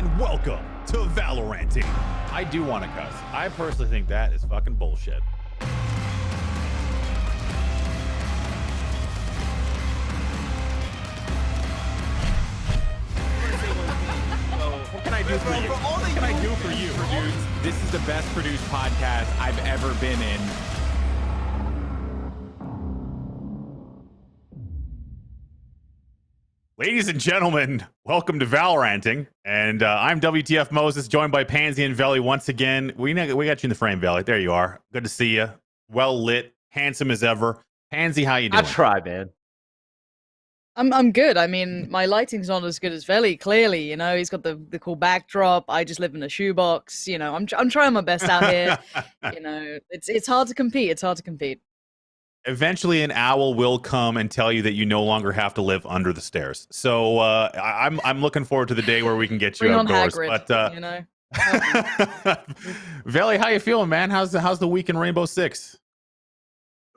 and welcome to Valoranting. I do want to cuss. I personally think that is fucking bullshit. What can I do for you? What can I do for you, dudes? This is the best produced podcast I've ever been in. Ladies and gentlemen, welcome to Valoranting, and I'm WTFmoses, joined by Pansy and Velly once again. We got you in the frame, Velly. There you are. Good to see you. Well lit, handsome as ever. Pansy, how you doing? I try, man. I'm good. I mean, my lighting's not as good as Velly. Clearly, you know, he's got the cool backdrop. I just live in a shoebox. You know, I'm trying my best out here. You know, it's hard to compete. It's hard to compete. Eventually, an owl will come and tell you that you no longer have to live under the stairs. So I'm looking forward to the day where we can get you Bring outdoors. On Hagrid, but you know, Velly, how you feeling, man? How's the week in Rainbow Six?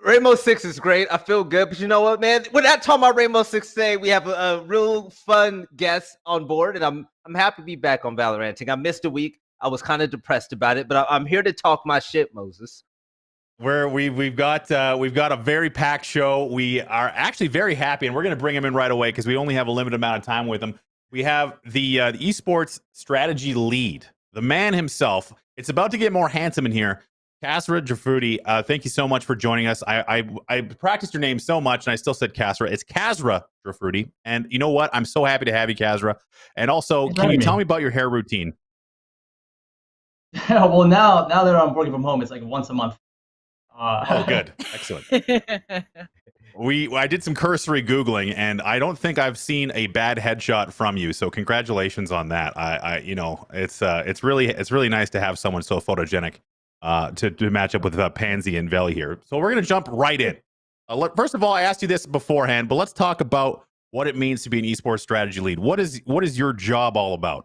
Rainbow Six is great. I feel good, but you know what, man? We're not talking about Rainbow Six today. We have a real fun guest on board, and I'm happy to be back on Valoranting. I missed a week. I was kind of depressed about it, but I'm here to talk my shit, Moses. Where we've got a very packed show. We are actually very happy, and we're going to bring him in right away because we only have a limited amount of time with him. We have the esports strategy lead, the man himself. It's about to get more handsome in here. Kasra Jafroodi, thank you so much for joining us. I practiced your name so much, and I still said Kasra. It's Kasra Jafroodi, and you know what? I'm so happy to have you, Kasra. And also, can you tell me about your hair routine? Well, now that I'm working from home, it's like once a month. Oh, good. Excellent. I did some cursory Googling, and I don't think I've seen a bad headshot from you. So congratulations on that. It's really nice to have someone so photogenic to match up with Pansy and Velly here. So we're going to jump right in. First of all, I asked you this beforehand, but let's talk about what it means to be an esports strategy lead. What is your job all about?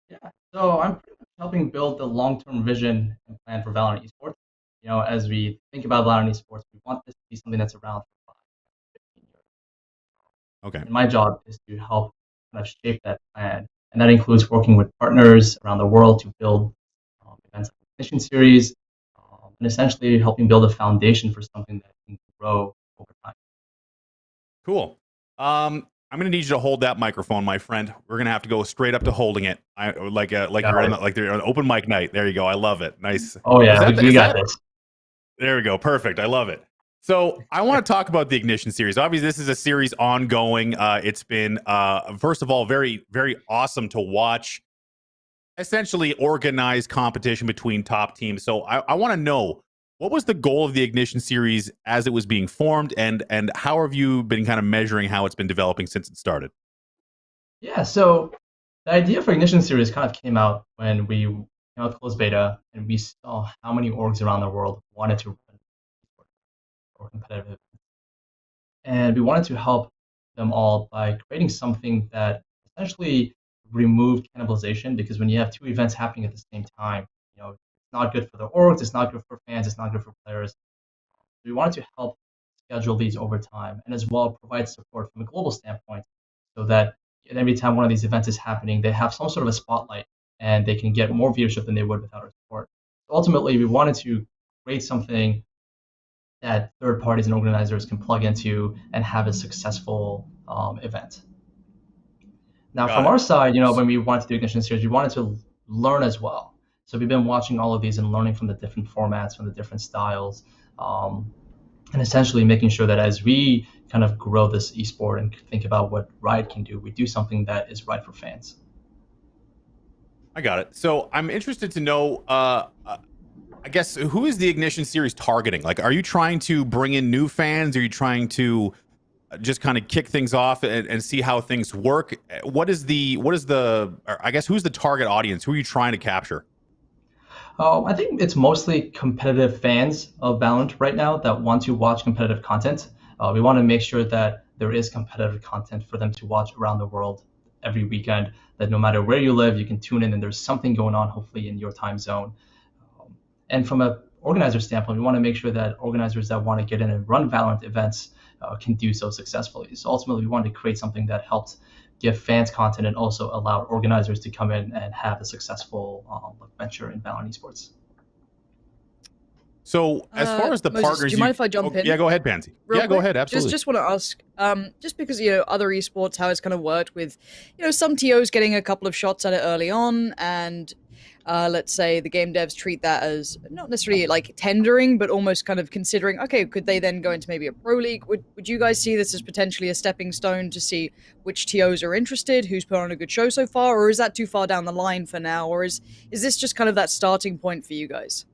Yeah, so I'm helping build the long-term vision and plan for Valorant esports. You know, as we think about Valorant esports, we want this to be something that's around for 5-15 years. Okay. And my job is to help kind of shape that plan, and that includes working with partners around the world to build events like the Mission Series, and essentially helping build a foundation for something that can grow over time. Cool. I'm going to need you to hold that microphone, my friend. We're going to have to go straight up to holding it, like you're on an open mic night. There you go. I love it. Nice. Oh yeah, we got this. There we go. Perfect. I love it. So I want to talk about the Ignition series. Obviously, this is a series ongoing. It's been, first of all, very, very awesome to watch. Essentially organized competition between top teams. So I want to know, what was the goal of the Ignition series as it was being formed, and how have you been kind of measuring how it's been developing since it started? Yeah, so the idea for Ignition series kind of came out when we came out closed beta, and we saw how many orgs around the world wanted to run or competitive events. And we wanted to help them all by creating something that essentially removed cannibalization, because when you have two events happening at the same time, you know, it's not good for the orgs, it's not good for fans, it's not good for players. We wanted to help schedule these over time, and as well provide support from a global standpoint, so that every time one of these events is happening, they have some sort of a spotlight and they can get more viewership than they would without our support. Ultimately, we wanted to create something that third parties and organizers can plug into and have a successful event. Now, from our side, you know, when we wanted to do Ignition series, we wanted to learn as well. So we've been watching all of these and learning from the different formats, from the different styles, and essentially making sure that as we kind of grow this esport and think about what Riot can do, we do something that is right for fans. I got it. So I'm interested to know, I guess, who is the Ignition series targeting? Like, are you trying to bring in new fans? Are you trying to just kind of kick things off and see how things work? What is the, I guess, who's the target audience? Who are you trying to capture? I think it's mostly competitive fans of Valorant right now that want to watch competitive content. We want to make sure that there is competitive content for them to watch around the world every weekend, that no matter where you live, you can tune in and there's something going on, hopefully in your time zone. And from an organizer standpoint, we want to make sure that organizers that want to get in and run Valorant events can do so successfully. So ultimately, we wanted to create something that helped give fans content and also allow organizers to come in and have a successful venture in Valorant esports. So as far as the Moses, partners, do you mind if I jump in? Yeah, go ahead, Pansy. Real Yeah, go quick? ahead. Absolutely. Just want to ask, just because other esports, how it's kind of worked with, some TOs getting a couple of shots at it early on, and let's say the game devs treat that as not necessarily like tendering, but almost kind of considering, okay, could they then go into maybe a pro league? Would you guys see this as potentially a stepping stone to see which TOs are interested, who's put on a good show so far, or is that too far down the line for now, or is this just kind of that starting point for you guys?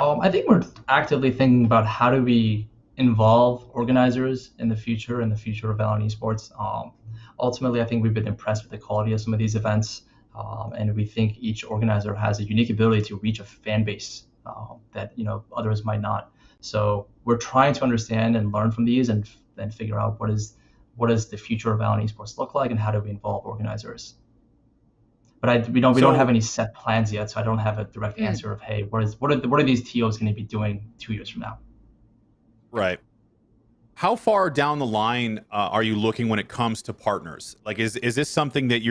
I think we're actively thinking about how do we involve organizers in the future of Valorant esports. Ultimately, I think we've been impressed with the quality of some of these events, and we think each organizer has a unique ability to reach a fan base that others might not. So we're trying to understand and learn from these, and then figure out what does the future of Valorant esports look like, and how do we involve organizers. But we don't have any set plans yet, so I don't have a direct answer of, hey, what are these TOs going to be doing 2 years from now? Right. How far down the line are you looking when it comes to partners? Like, is this something that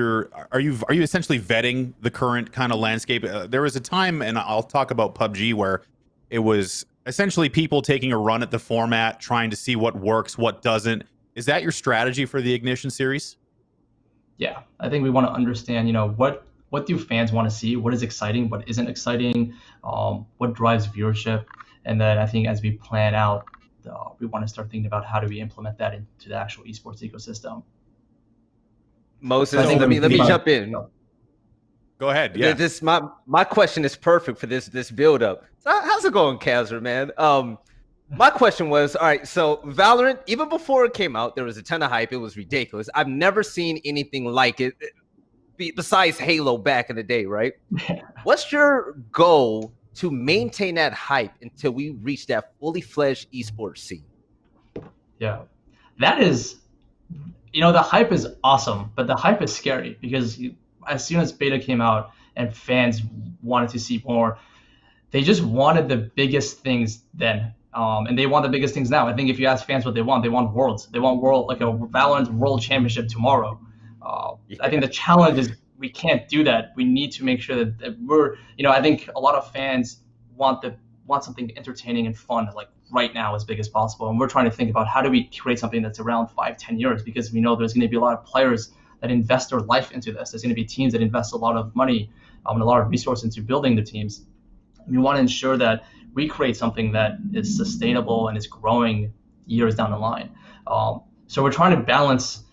are you essentially vetting the current kind of landscape? There was a time, and I'll talk about PUBG, where it was essentially people taking a run at the format, trying to see what works, what doesn't. Is that your strategy for the Ignition series? Yeah, I think we want to understand, what do fans want to see? What is exciting? What isn't exciting? What drives viewership? And then I think as we plan out, we want to start thinking about how do we implement that into the actual esports ecosystem. Moses, let me jump in. Go ahead. Yeah. My question is perfect for this build up. So how's it going, Kasra, man? My question was, all right, so Valorant, even before it came out, there was a ton of hype. It was ridiculous. I've never seen anything like it besides Halo back in the day, right? What's your goal to maintain that hype until we reach that fully fledged esports scene? Yeah, that is, the hype is awesome, but the hype is scary because as soon as beta came out and fans wanted to see more, they just wanted the biggest things then. And they want the biggest things now. I think if you ask fans what they want worlds. They want like a Valorant World Championship tomorrow. I think the challenge is we can't do that. We need to make sure that we're, I think a lot of fans want something entertaining and fun, like right now, as big as possible. And we're trying to think about how do we create something that's around 5-10 years, because we know there's going to be a lot of players that invest their life into this. There's going to be teams that invest a lot of money and a lot of resources into building the teams. We want to ensure that we create something that is sustainable and is growing years down the line. So we're trying to balance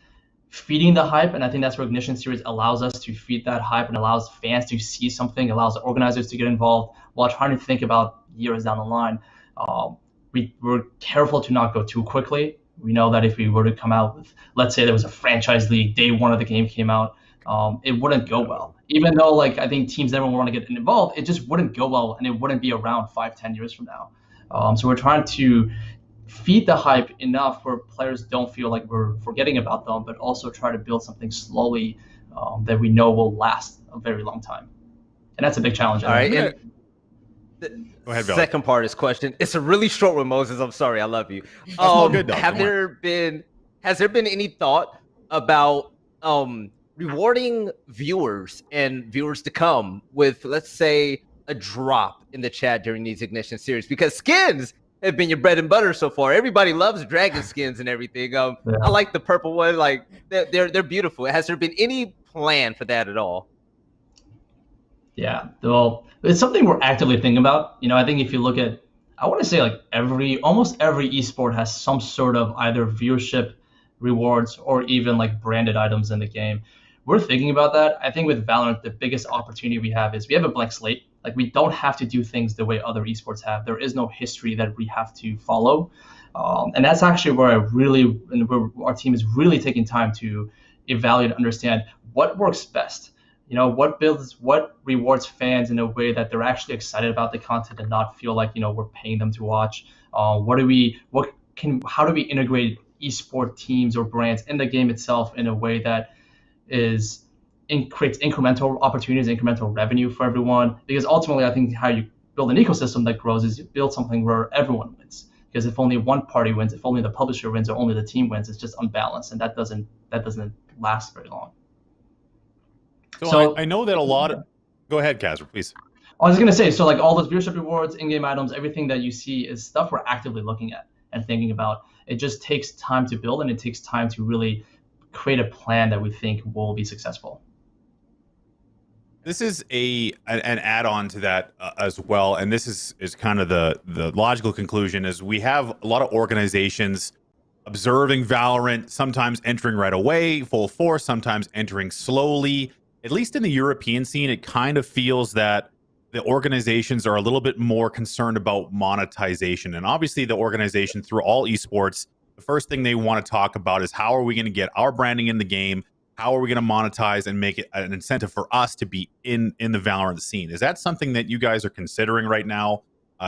feeding the hype, and I think that's where Ignition Series allows us to feed that hype and allows fans to see something, allows organizers to get involved, while trying to think about years down the line. We're careful to not go too quickly. We know that if we were to come out with, let's say there was a franchise league, day one of the game came out, it wouldn't go well. Even though I think teams never want to get involved, it just wouldn't go well, and it wouldn't be around 5-10 years from now. So we're trying to feed the hype enough where players don't feel like we're forgetting about them, but also try to build something slowly that we know will last a very long time. And that's a big challenge. All right. Go ahead, Velly. Second part of this question. It's a really short one, Moses. I'm sorry. I love you. Good, though. Has there been any thought about rewarding viewers and viewers to come with, let's say, a drop in the chat during these Ignition series? Because skins have been your bread and butter so far. Everybody loves dragon skins and everything. Yeah. I like the purple one. Like they're beautiful. Has there been any plan for that at all? Yeah, well, it's something we're actively thinking about. I think if you look at, I want to say almost every esport has some sort of either viewership rewards or even branded items in the game. We're thinking about that. I think with Valorant, the biggest opportunity we have is we have a blank slate. We don't have to do things the way other esports have. There is no history that we have to follow. And that's actually where our team is really taking time to evaluate and understand what works best. What rewards fans in a way that they're actually excited about the content and not feel like, we're paying them to watch. How do we integrate esport teams or brands in the game itself in a way that creates incremental opportunities, incremental revenue for everyone? Because ultimately, I think how you build an ecosystem that grows is you build something where everyone wins. Because if only one party wins, if only the publisher wins, or only the team wins, it's just unbalanced, and that doesn't last very long. So I know that a lot of. Go ahead, Kasra, please. I was going to say, so like all those viewership rewards, in-game items, everything that you see is stuff we're actively looking at and thinking about. It just takes time to build, and it takes time to really create a plan that we think will be successful. This is an add-on to that as well, and this is kind of the logical conclusion. Is we have a lot of organizations observing Valorant, sometimes entering right away, full force, sometimes entering slowly. At least in the European scene, it kind of feels that the organizations are a little bit more concerned about monetization. And obviously the organization through all esports, the first thing they want to talk about is how are we going to get our branding in the game? How are we going to monetize and make it an incentive for us to be in the Valorant scene? Is that something that you guys are considering right now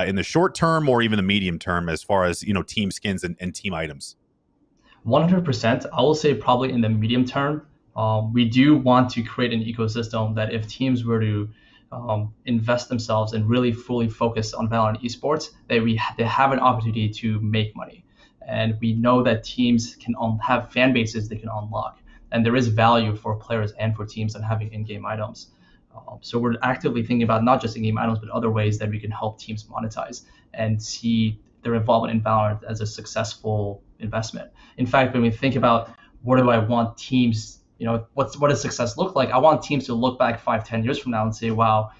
in the short term or even the medium term as far as, team skins and team items? 100%. I will say probably in the medium term, we do want to create an ecosystem that if teams were to invest themselves and really fully focus on Valorant esports, they have an opportunity to make money. And we know that teams can have fan bases they can unlock. And there is value for players and for teams on having in-game items. So we're actively thinking about not just in-game items, but other ways that we can help teams monetize and see their involvement in Valorant as a successful investment. In fact, when we think about what do I want teams, what does success look like? I want teams to look back 5-10 years from now and say, wow,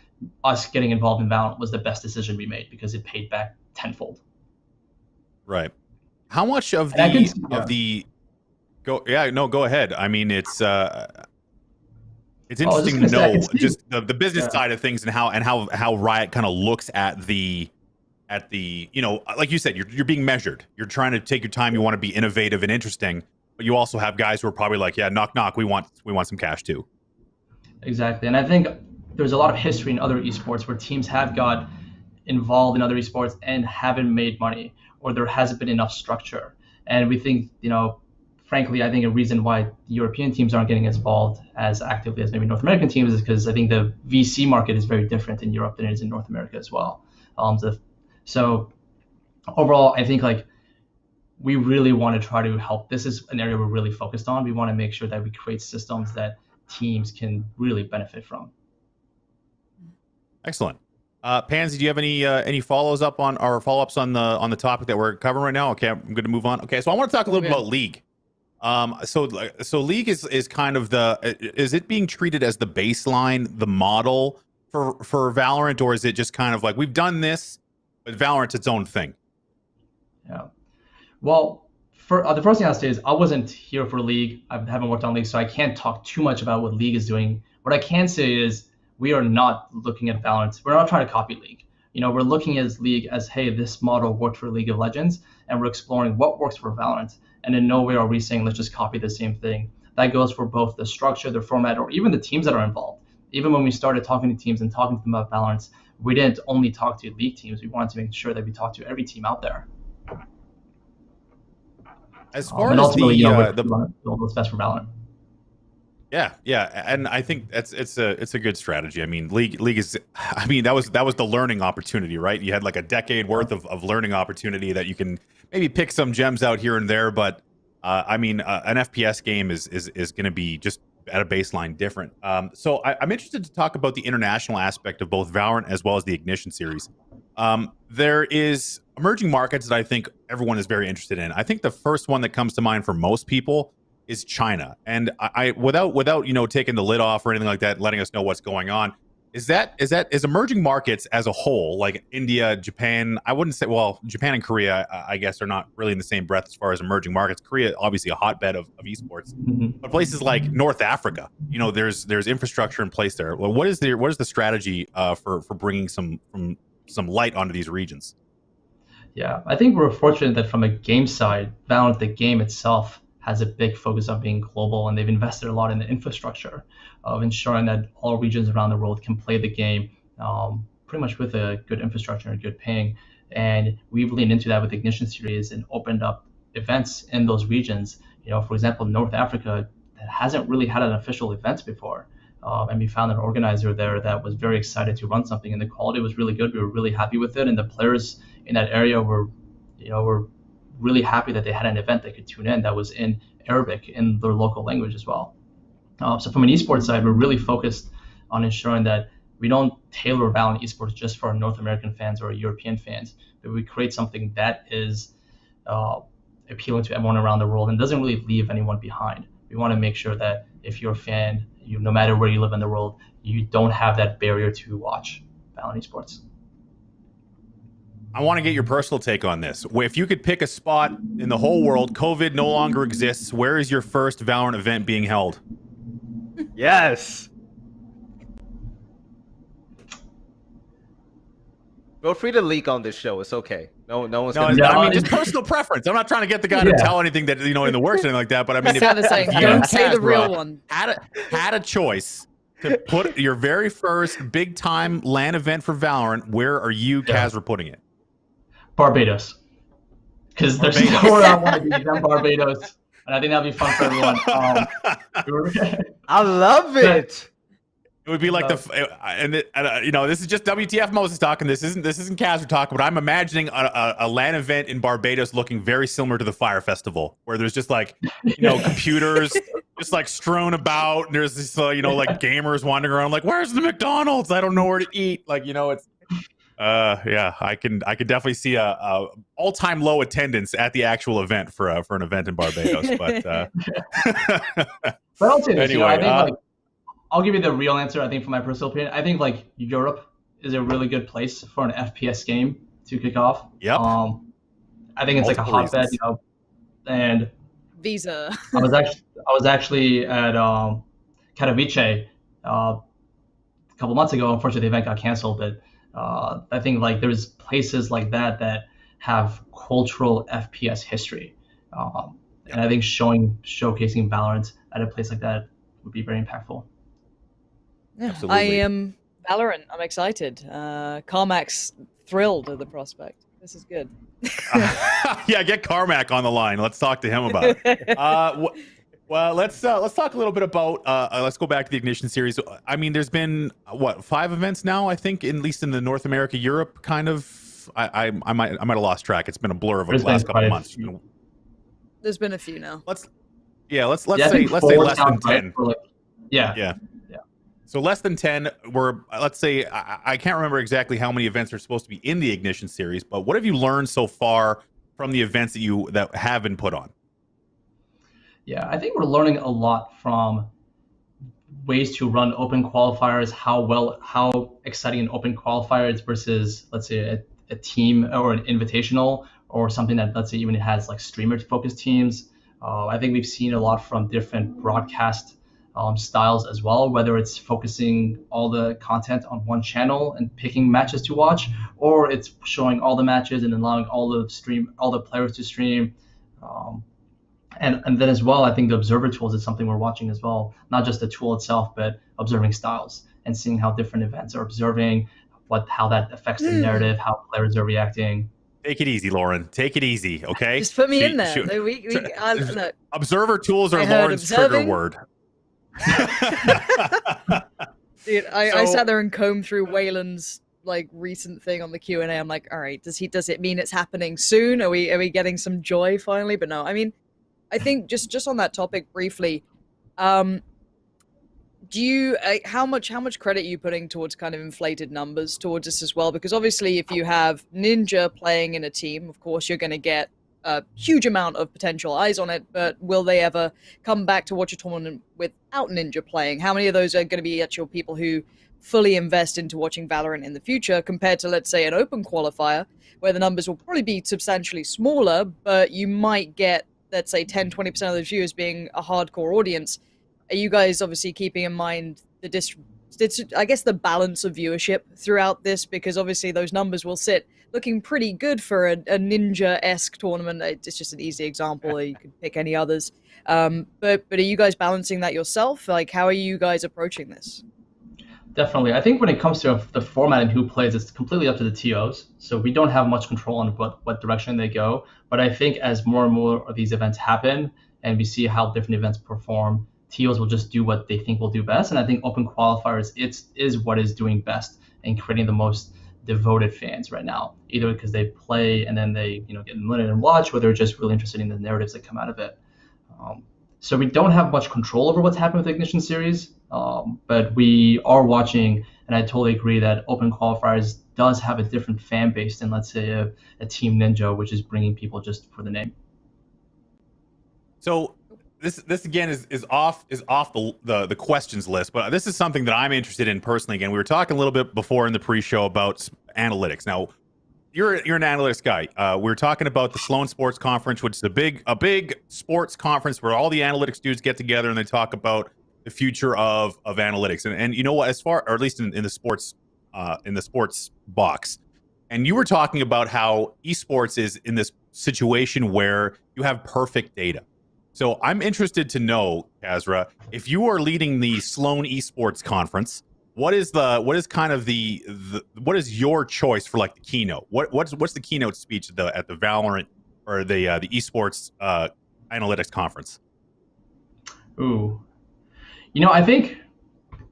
us getting involved in Valorant was the best decision we made because it paid back tenfold. Right. How much of Go ahead. I mean, it's interesting to know just the business side of things and how Riot kind of looks at the like you said, you're being measured. You're trying to take your time. You want to be innovative and interesting, but you also have guys who are probably like, yeah, knock knock, we want some cash too. Exactly, and I think there's a lot of history in other esports where teams have got involved in other esports and haven't made money, or there hasn't been enough structure. And we think, frankly, I think a reason why European teams aren't getting involved as actively as maybe North American teams is because I think the VC market is very different in Europe than it is in North America as well. So overall, I think we really want to try to help. This is an area we're really focused on. We want to make sure that we create systems that teams can really benefit from. Excellent. Pansy, do you have any follows up on or follow-ups on the topic that we're covering right now? Okay, I'm going to move on. Okay, so I want to talk a little bit about League. So League is kind of is it being treated as the baseline, the model for Valorant, or is it just kind of like we've done this, but Valorant's its own thing? Yeah. Well, the first thing I'll say is I wasn't here for League. I haven't worked on League, so I can't talk too much about what League is doing. What I can say is we are not looking at Valorant. We're not trying to copy League. We're looking at League as, hey, this model worked for League of Legends, and we're exploring what works for Valorant. And in no way are we saying, let's just copy the same thing. That goes for both the structure, the format, or even the teams that are involved. Even when we started talking to teams and talking to them about Valorant, we didn't only talk to League teams. We wanted to make sure that we talked to every team out there. As far and as ultimately, we want to build what's best for Valorant. Yeah, and I think it's a good strategy. I mean, League is. I mean, that was the learning opportunity, right? You had like a decade worth of learning opportunity that you can maybe pick some gems out here and there, but I mean, an FPS game is going to be just at a baseline different. So I'm interested to talk about the international aspect of both Valorant as well as the Ignition series. There is emerging markets that I think everyone is very interested in. I think the first one that comes to mind for most people is China. And I without taking the lid off or anything like that, letting us know what's going on, is emerging markets as a whole, like India, Japan, I wouldn't say, well, Japan and Korea, I guess, are not really in the same breath as far as emerging markets. Korea, obviously a hotbed of esports, but places like North Africa, there's infrastructure in place there. Well, what is the strategy for bringing some light onto these regions? Yeah, I think we're fortunate that from a game side, Valorant, the game itself, has a big focus on being global, and they've invested a lot in the infrastructure of ensuring that all regions around the world can play the game pretty much with a good infrastructure and good ping. And we've leaned into that with the Ignition series and opened up events in those regions. For example, North Africa hasn't really had an official event before. And we found an organizer there that was very excited to run something, and the quality was really good. We were really happy with it, and the players in that area were really happy that they had an event they could tune in that was in Arabic, in their local language as well. So from an esports side, we're really focused on ensuring that we don't tailor Valorant esports just for North American fans or European fans, but we create something that is appealing to everyone around the world and doesn't really leave anyone behind. We want to make sure that if you're a fan, no matter where you live in the world, you don't have that barrier to watch Valorant esports. I want to get your personal take on this. If you could pick a spot in the whole world, COVID no longer exists, where is your first Valorant event being held? Yes. Feel free to leak on this show. It's okay. No one's gonna. I mean, just personal preference. I'm not trying to get the guy to tell anything that, in the works or anything like that. But I mean, saying, don't say the real one. Had a choice to put your very first big time LAN event for Valorant, where are you, Kasra, putting it? Barbados. Because there's nowhere I want to be than Barbados. And I think that'd be fun for everyone. I love it. It would be like this is just WTFmoses talking. This isn't Kasra talking, but I'm imagining a LAN event in Barbados looking very similar to the Fire Festival, where there's just like, computers just like strewn about, and there's this, like gamers wandering around like, where's the McDonald's? I don't know where to eat. It's. I can definitely see a all-time low attendance at the actual event for an event in Barbados. But but I'll say this, anyway, I think I'll give you the real answer. I think, from my personal opinion, I think Europe is a really good place for an FPS game to kick off. Yep. I think it's like a hotbed, and Visa. I was actually at Katowice a couple months ago. Unfortunately, the event got canceled, but I think there's places like that have cultural FPS history, and I think showcasing Valorant at a place like that would be very impactful. Yeah, absolutely. I am Valorant. I'm excited. Carmack's thrilled at the prospect. This is good. Yeah, get Carmack on the line. Let's talk to him about it. Well, let's talk a little bit about. Let's go back to the Ignition series. I mean, there's been 5 events now, I think, at least in the North America, Europe kind of. I might have lost track. It's been a blur of the last couple of months. There's been a few now. Let's say less than 10. Yeah. So less than 10. Let's say I can't remember exactly how many events are supposed to be in the Ignition series, but what have you learned so far from the events that have been put on? Yeah, I think we're learning a lot from ways to run open qualifiers, how exciting an open qualifier is versus, let's say, a team or an invitational, or something that, let's say, even has streamer-focused teams. I think we've seen a lot from different broadcast styles as well, whether it's focusing all the content on one channel and picking matches to watch, or it's showing all the matches and allowing all the players to stream. And then as well, I think the observer tools is something we're watching as well, not just the tool itself, but observing styles and seeing how different events are observing, how that affects the narrative, how players are reacting. Take it easy, Lauren. Take it easy, okay? Just put me in there. Look, observer tools are Lauren's trigger word. Dude, I sat there and combed through Wayland's recent thing on the Q&A. I'm like, all right, does it mean it's happening soon? Are we getting some joy finally? But no, I mean, I think just on that topic briefly, how much credit are you putting towards kind of inflated numbers towards this as well? Because obviously, if you have Ninja playing in a team, of course you're going to get a huge amount of potential eyes on it. But will they ever come back to watch a tournament without Ninja playing? How many of those are going to be actual people who fully invest into watching Valorant in the future, compared to, let's say, an open qualifier where the numbers will probably be substantially smaller, but you might get, let's say, 10-20% of those viewers being a hardcore audience? Are you guys obviously keeping in mind the balance of viewership throughout this? Because obviously those numbers will sit looking pretty good for a Ninja-esque tournament. It's just an easy example. You could pick any others. But are you guys balancing that yourself? How are you guys approaching this? Definitely. I think when it comes to the format and who plays, it's completely up to the TOs. So we don't have much control on what direction they go. But I think as more and more of these events happen and we see how different events perform, TOs will just do what they think will do best. And I think open qualifiers is what is doing best and creating the most devoted fans right now, either because they play and then they get limited and watch, or they're just really interested in the narratives that come out of it. So we don't have much control over what's happening with the Ignition series, but we are watching, and I totally agree that Open Qualifiers does have a different fan base than, let's say, a Team Ninja, which is bringing people just for the name. So this again is off the questions list, but this is something that I'm interested in personally. Again, we were talking a little bit before in the pre-show about analytics. Now, you're an analytics guy. We were talking about the Sloan Sports Conference, which is a big sports conference where all the analytics dudes get together and they talk about the future of analytics. And you know what, as far, or at least in the sports box. And you were talking about how esports is in this situation where you have perfect data. So I'm interested to know, Kasra, if you are leading the Sloan Esports Conference, what is your choice for like the keynote? What's the keynote speech at the Valorant or the esports analytics conference? Ooh, I think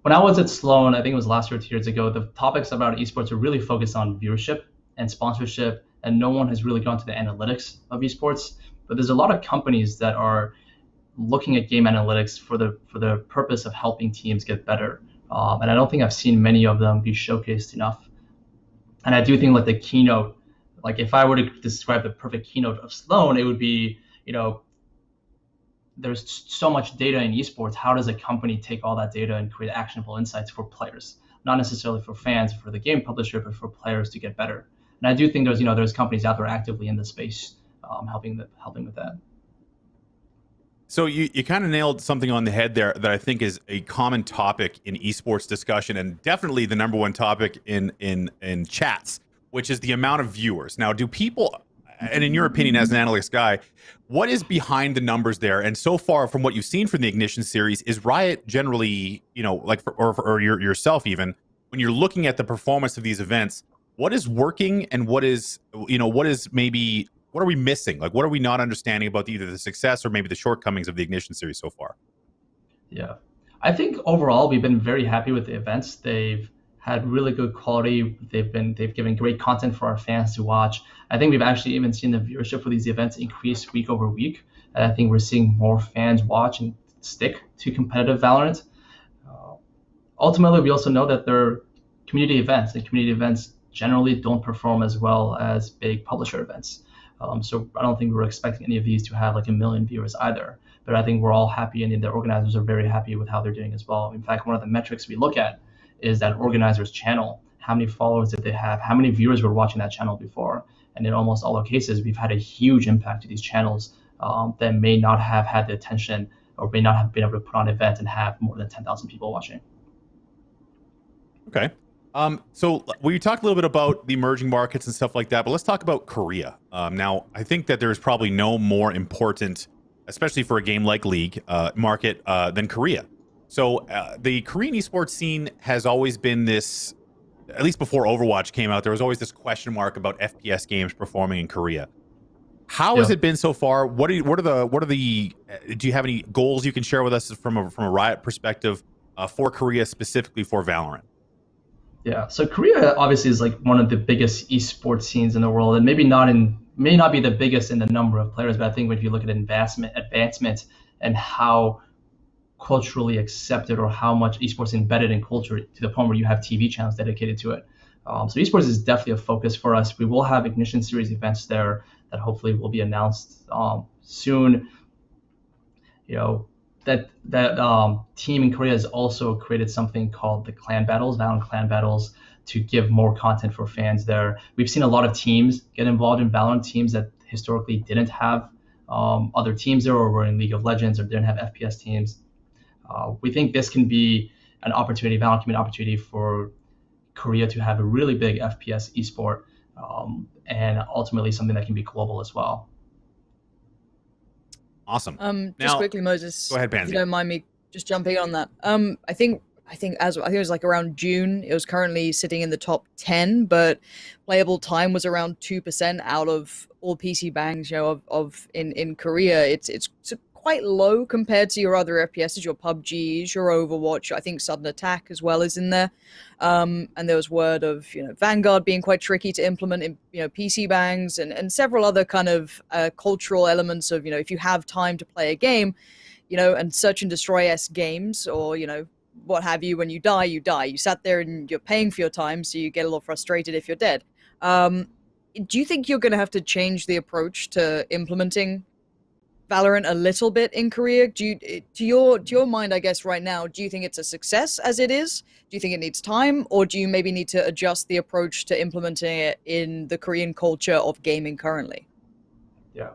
when I was at Sloan, I think it was last year or 2 years ago, the topics about esports are really focused on viewership and sponsorship, and no one has really gone to the analytics of esports. But there's a lot of companies that are looking at game analytics for the purpose of helping teams get better. And I don't think I've seen many of them be showcased enough. And I do think like the keynote, like if I were to describe the perfect keynote of Sloan, it would be, there's so much data in esports. How does a company take all that data and create actionable insights for players? Not necessarily for fans, for the game publisher, but for players to get better. And I do think there's companies out there actively in the space helping with that. So you kind of nailed something on the head there that I think is a common topic in esports discussion, and definitely the number one topic in chats, which is the amount of viewers. Now, do people, and in your opinion as an analytics guy, what is behind the numbers there? And so far from what you've seen from the Ignition series, is Riot generally, or yourself even, when you're looking at the performance of these events, what is working and what are we missing? Like, what are we not understanding about either the success or maybe the shortcomings of the Ignition series so far? Yeah, I think overall we've been very happy with the events. They've had really good quality. They've given great content for our fans to watch. I think we've actually even seen the viewership for these events increase week over week. And I think we're seeing more fans watch and stick to competitive Valorant. Ultimately, we also know that they're community events, and community events generally don't perform as well as big publisher events. So I don't think we're expecting any of these to have like 1 million viewers either. But I think we're all happy, and the organizers are very happy with how they're doing as well. In fact, one of the metrics we look at is that organizer's channel. How many followers did they have? How many viewers were watching that channel before? And in almost all our cases, we've had a huge impact to these channels that may not have had the attention or may not have been able to put on an event and have more than 10,000 people watching. Okay. So we talked a little bit about the emerging markets and stuff like that, but let's talk about Korea. Now, I think that there's probably no more important, especially for a game like League, market than Korea. So the Korean esports scene has always been this, at least before Overwatch came out, there was always this question mark about FPS games performing in Korea. How has it been so far? Do you have any goals you can share with us from a Riot perspective for Korea, specifically for Valorant? Yeah, so Korea obviously is like one of the biggest esports scenes in the world, and may not be the biggest in the number of players, but I think if you look at advancement and how culturally accepted or how much esports embedded in culture to the point where you have TV channels dedicated to it. So esports is definitely a focus for us. We will have Ignition series events there that hopefully will be announced soon. That team in Korea has also created something called the Clan Battles, Valorant Clan Battles, to give more content for fans there. We've seen a lot of teams get involved in Valorant, teams that historically didn't have other teams there or were in League of Legends or didn't have FPS teams. We think this can be an opportunity, Valorant can be an opportunity for Korea to have a really big FPS esport and ultimately something that can be global as well. Awesome. Just quickly, Moses. Go ahead, Pansy. If you don't mind me just jumping on that. I think it was like around June. It was currently sitting in the top 10, but playable time was around 2% out of all PC bangs. In Korea, it's quite low compared to your other FPSs, your PUBGs, your Overwatch. I think Sudden Attack as well is in there. And there was word of, Vanguard being quite tricky to implement in, PC bangs and several other kind of cultural elements of, if you have time to play a game, and search and destroy-esque games, or, what have you, when you die, you die. You sat there and you're paying for your time, so you get a little frustrated if you're dead. Do you think you're going to have to change the approach to implementing Valorant a little bit in Korea? To your mind, I guess right now, do you think it's a success as it is? Do you think it needs time, or do you maybe need to adjust the approach to implementing it in the Korean culture of gaming currently? Yeah.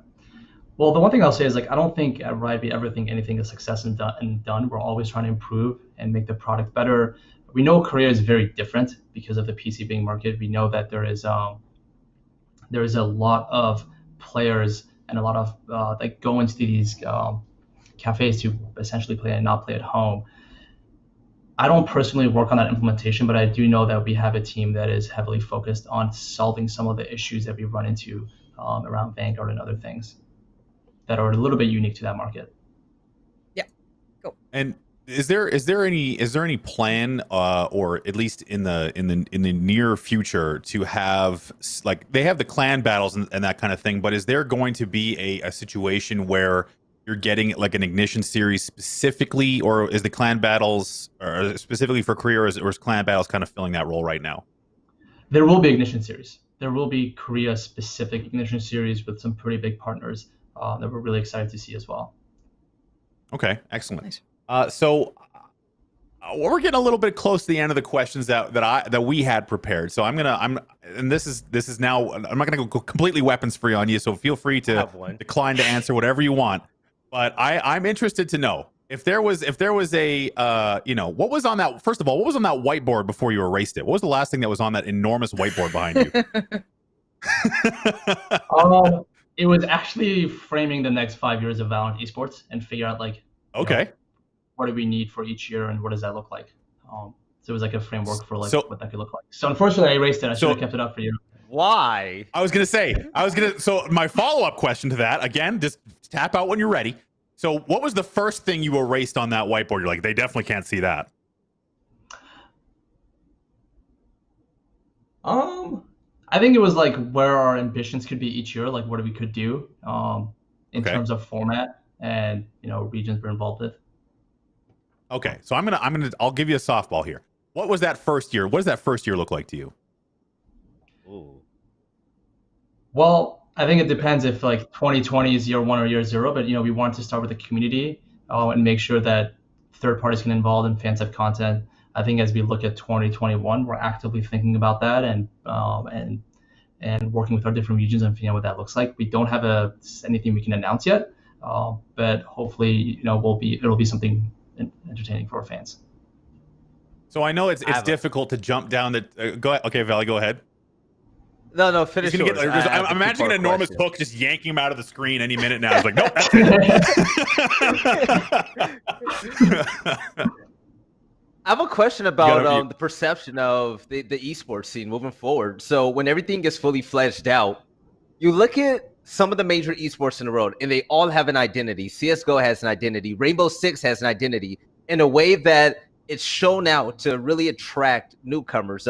Well, the one thing I'll say is, I don't think at Riot we ever think anything is success and done. We're always trying to improve and make the product better. We know Korea is very different because of the PC being market. We know that there is a lot of players and a lot of that go into these cafes to essentially play and not play at home. I don't personally work on that implementation, but I do know that we have a team that is heavily focused on solving some of the issues that we run into around Vanguard and other things that are a little bit unique to that market. Yeah, cool. And is there any plan, or at least in the near future, to have, like, they have the clan battles and that kind of thing, but is there going to be a situation where you're getting like an Ignition series specifically, or is the clan battles specifically for Korea, or is clan battles kind of filling that role right now? There will be Ignition series. There will be Korea specific Ignition series with some pretty big partners that we're really excited to see as well. Okay, excellent. Nice. So we're getting a little bit close to the end of the questions that we had prepared. So this is now, I'm not going to go completely weapons free on you. So feel free to decline to answer whatever you want. But I'm interested to know if there was a what was on that, first of all, what was on that whiteboard before you erased it? What was the last thing that was on that enormous whiteboard behind you? It was actually framing the next 5 years of Valorant esports and figure out what do we need for each year and what does that look like. So it was like a framework for what that could look like. So unfortunately I erased it. I should have kept it up for you. Why? So my follow-up question to that, again, just tap out when you're ready. So what was the first thing you erased on that whiteboard? You're like, they definitely can't see that. I think it was like where our ambitions could be each year, like what we could do in terms of format and regions we're involved with. Okay, so I'll give you a softball here. What was that first year? What does that first year look like to you? Ooh. Well, I think it depends if 2020 is year one or year zero, but we wanted to start with the community and make sure that third parties can involve and fans have content. I think as we look at 2021, we're actively thinking about that and working with our different regions and figuring out what that looks like. We don't have anything we can announce yet, but hopefully it'll be something entertaining for our fans. So I know it's difficult to jump down the. Go ahead. Okay, Valley, go ahead. No, finish yours. I'm imagining an enormous hook just yanking him out of the screen any minute now. It's like, nope, that's it. I have a question about the perception of the esports scene moving forward. So when everything gets fully fleshed out, you look at some of the major esports in the world, and they all have an identity. CSGO has an identity. Rainbow Six has an identity in a way that it's shown out to really attract newcomers.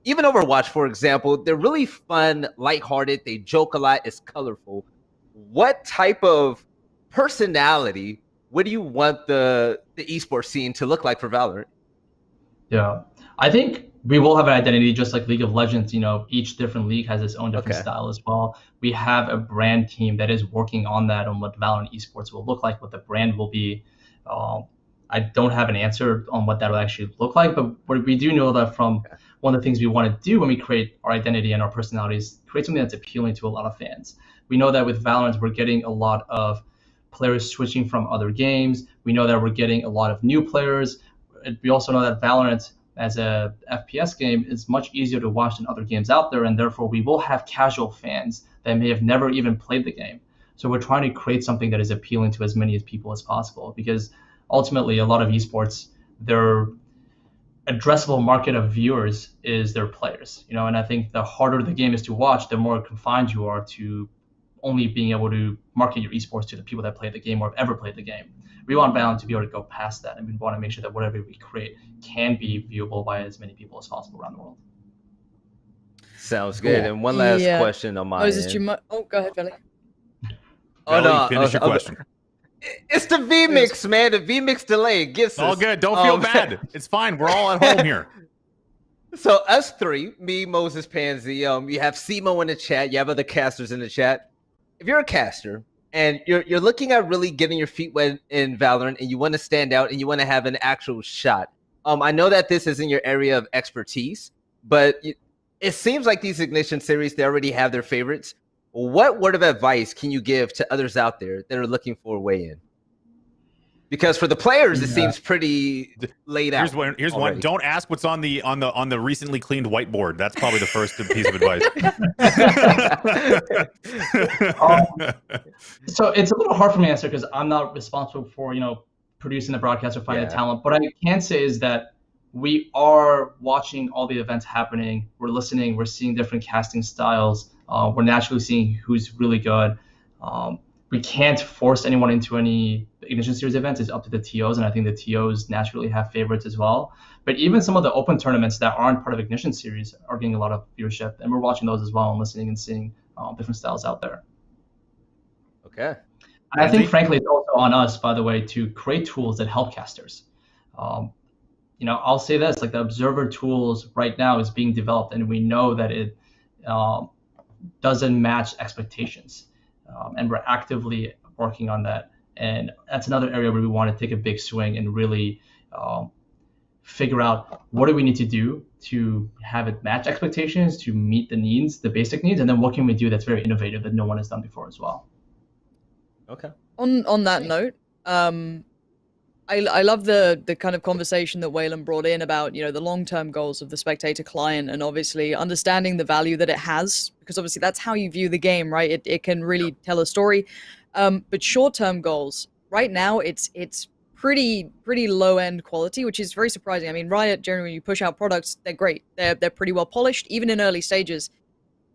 Even Overwatch, for example, they're really fun, lighthearted. They joke a lot. It's colorful. What type of personality would you want the esports scene to look like for Valorant? Yeah, I think we will have an identity just like League of Legends. Each different league has its own different style as well. We have a brand team that is working on that, on what Valorant esports will look like, what the brand will be. I don't have an answer on what that will actually look like, but what we do know that from one of the things we want to do when we create our identity and our personalities, create something that's appealing to a lot of fans. We know that with Valorant, we're getting a lot of players switching from other games. We know that we're getting a lot of new players. We also know that Valorant as a FPS game is much easier to watch than other games out there, and therefore we will have casual fans that may have never even played the game. So we're trying to create something that is appealing to as many people as possible, because ultimately a lot of esports, their addressable market of viewers is their players, and I think the harder the game is to watch, the more confined you are to only being able to market your esports to the people that play the game or have ever played the game. We want Valorant to be able to go past that, and we want to make sure that whatever we create can be viewable by as many people as possible around the world. Sounds good. And one last question on my Moses, end. go ahead, Velly. Finish your question. It's the VMix, man. The VMix delay gets all us. Good. Don't feel bad. It's fine. We're all at home here. So us three, me, Moses, Pansy, you have Simo in the chat. You have other casters in the chat. If you're a caster and you're looking at really getting your feet wet in Valorant, and you want to stand out and you want to have an actual shot, I know that this isn't your area of expertise, but it seems like these Ignition series, they already have their favorites. What word of advice can you give to others out there that are looking for a way in? Because for the players, it seems pretty laid out. Here's one. Don't ask what's on the recently cleaned whiteboard. That's probably the first piece of advice. So it's a little hard for me to answer because I'm not responsible for producing the broadcast or finding the talent. What I can say is that we are watching all the events happening. We're listening. We're seeing different casting styles. We're naturally seeing who's really good. We can't force anyone into any Ignition Series events. It's up to the TOs, and I think the TOs naturally have favorites as well. But even some of the open tournaments that aren't part of Ignition Series are getting a lot of viewership, and we're watching those as well and listening and seeing different styles out there. Okay. And I think, frankly, it's also on us, by the way, to create tools that help casters. I'll say this, like the Observer tools right now is being developed, and we know that it doesn't match expectations. And we're actively working on that. And that's another area where we want to take a big swing and really figure out what do we need to do to have it match expectations, to meet the needs, the basic needs, and then what can we do that's very innovative that no one has done before as well. Okay. On that note, I love the kind of conversation that Waylon brought in about, the long-term goals of the spectator client, and obviously understanding the value that it has, because obviously that's how you view the game, right? It can really tell a story. But short-term goals, right now, it's pretty low-end quality, which is very surprising. I mean, Riot, generally, when you push out products, they're great. They're pretty well polished, even in early stages.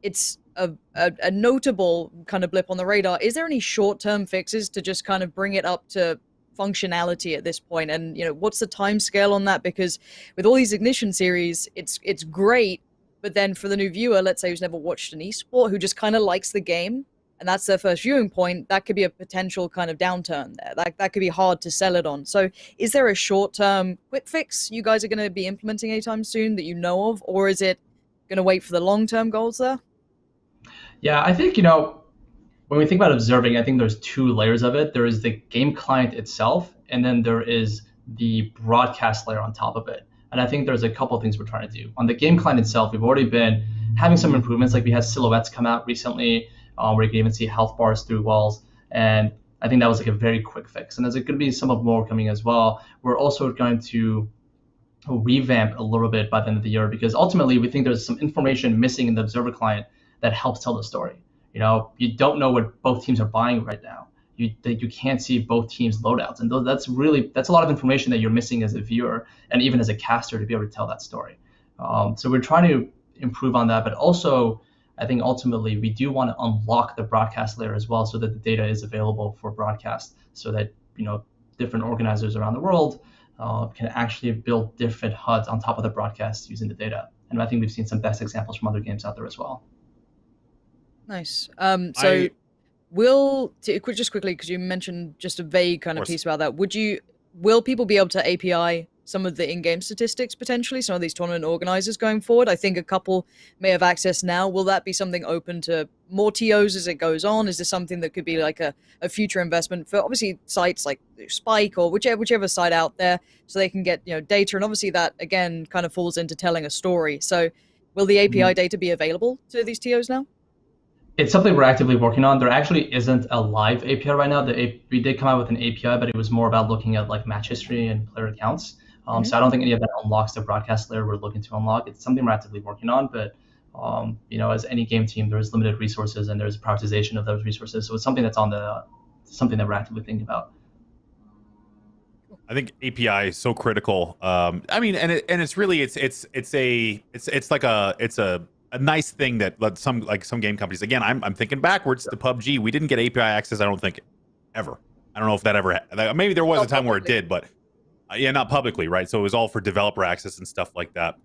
It's a notable kind of blip on the radar. Is there any short-term fixes to just kind of bring it up to functionality at this point? And what's the time scale on that? Because with all these Ignition series, it's great, but then for the new viewer, let's say who's never watched an esport, who just kind of likes the game and that's their first viewing point, that could be a potential kind of downturn there. That could be hard to sell it on. So is there a short-term quick fix you guys are going to be implementing anytime soon that you know of, or is it going to wait for the long-term goals there? Yeah, I think when we think about observing, I think there's two layers of it. There is the game client itself, and then there is the broadcast layer on top of it. And I think there's a couple of things we're trying to do. On the game client itself, we've already been having some improvements. Like we had silhouettes come out recently, where you can even see health bars through walls. And I think that was like a very quick fix. And there's going to be some of more coming as well. We're also going to revamp a little bit by the end of the year, because ultimately we think there's some information missing in the observer client that helps tell the story. You don't know what both teams are buying right now. You can't see both teams' loadouts, and that's a lot of information that you're missing as a viewer and even as a caster to be able to tell that story. So we're trying to improve on that, but also I think ultimately we do want to unlock the broadcast layer as well, so that the data is available for broadcast, so that different organizers around the world can actually build different HUDs on top of the broadcast using the data. And I think we've seen some best examples from other games out there as well. Nice. Just quickly, because you mentioned just a vague kind of piece about that, will people be able to API some of the in-game statistics potentially, some of these tournament organizers going forward? I think a couple may have access now. Will that be something open to more TOs as it goes on? Is this something that could be like a future investment for obviously sites like Spike or whichever site out there, so they can get data? And obviously that again kind of falls into telling a story. So will the API data be available to these TOs now? It's something we're actively working on. There actually isn't a live API right now. We did come out with an API, but it was more about looking at like match history and player accounts. So I don't think any of that unlocks the broadcast layer we're looking to unlock. It's something we're actively working on, but as any game team, there's limited resources and there's prioritization of those resources. So it's something that's something that we're actively thinking about. I think API is so critical. I mean, and it's really it's like a a nice thing that some game companies. Again, I'm thinking backwards to PUBG. We didn't get API access. I don't think ever. I don't know if that ever. Maybe there was a time where it did, but yeah, not publicly, right? So it was all for developer access and stuff like that.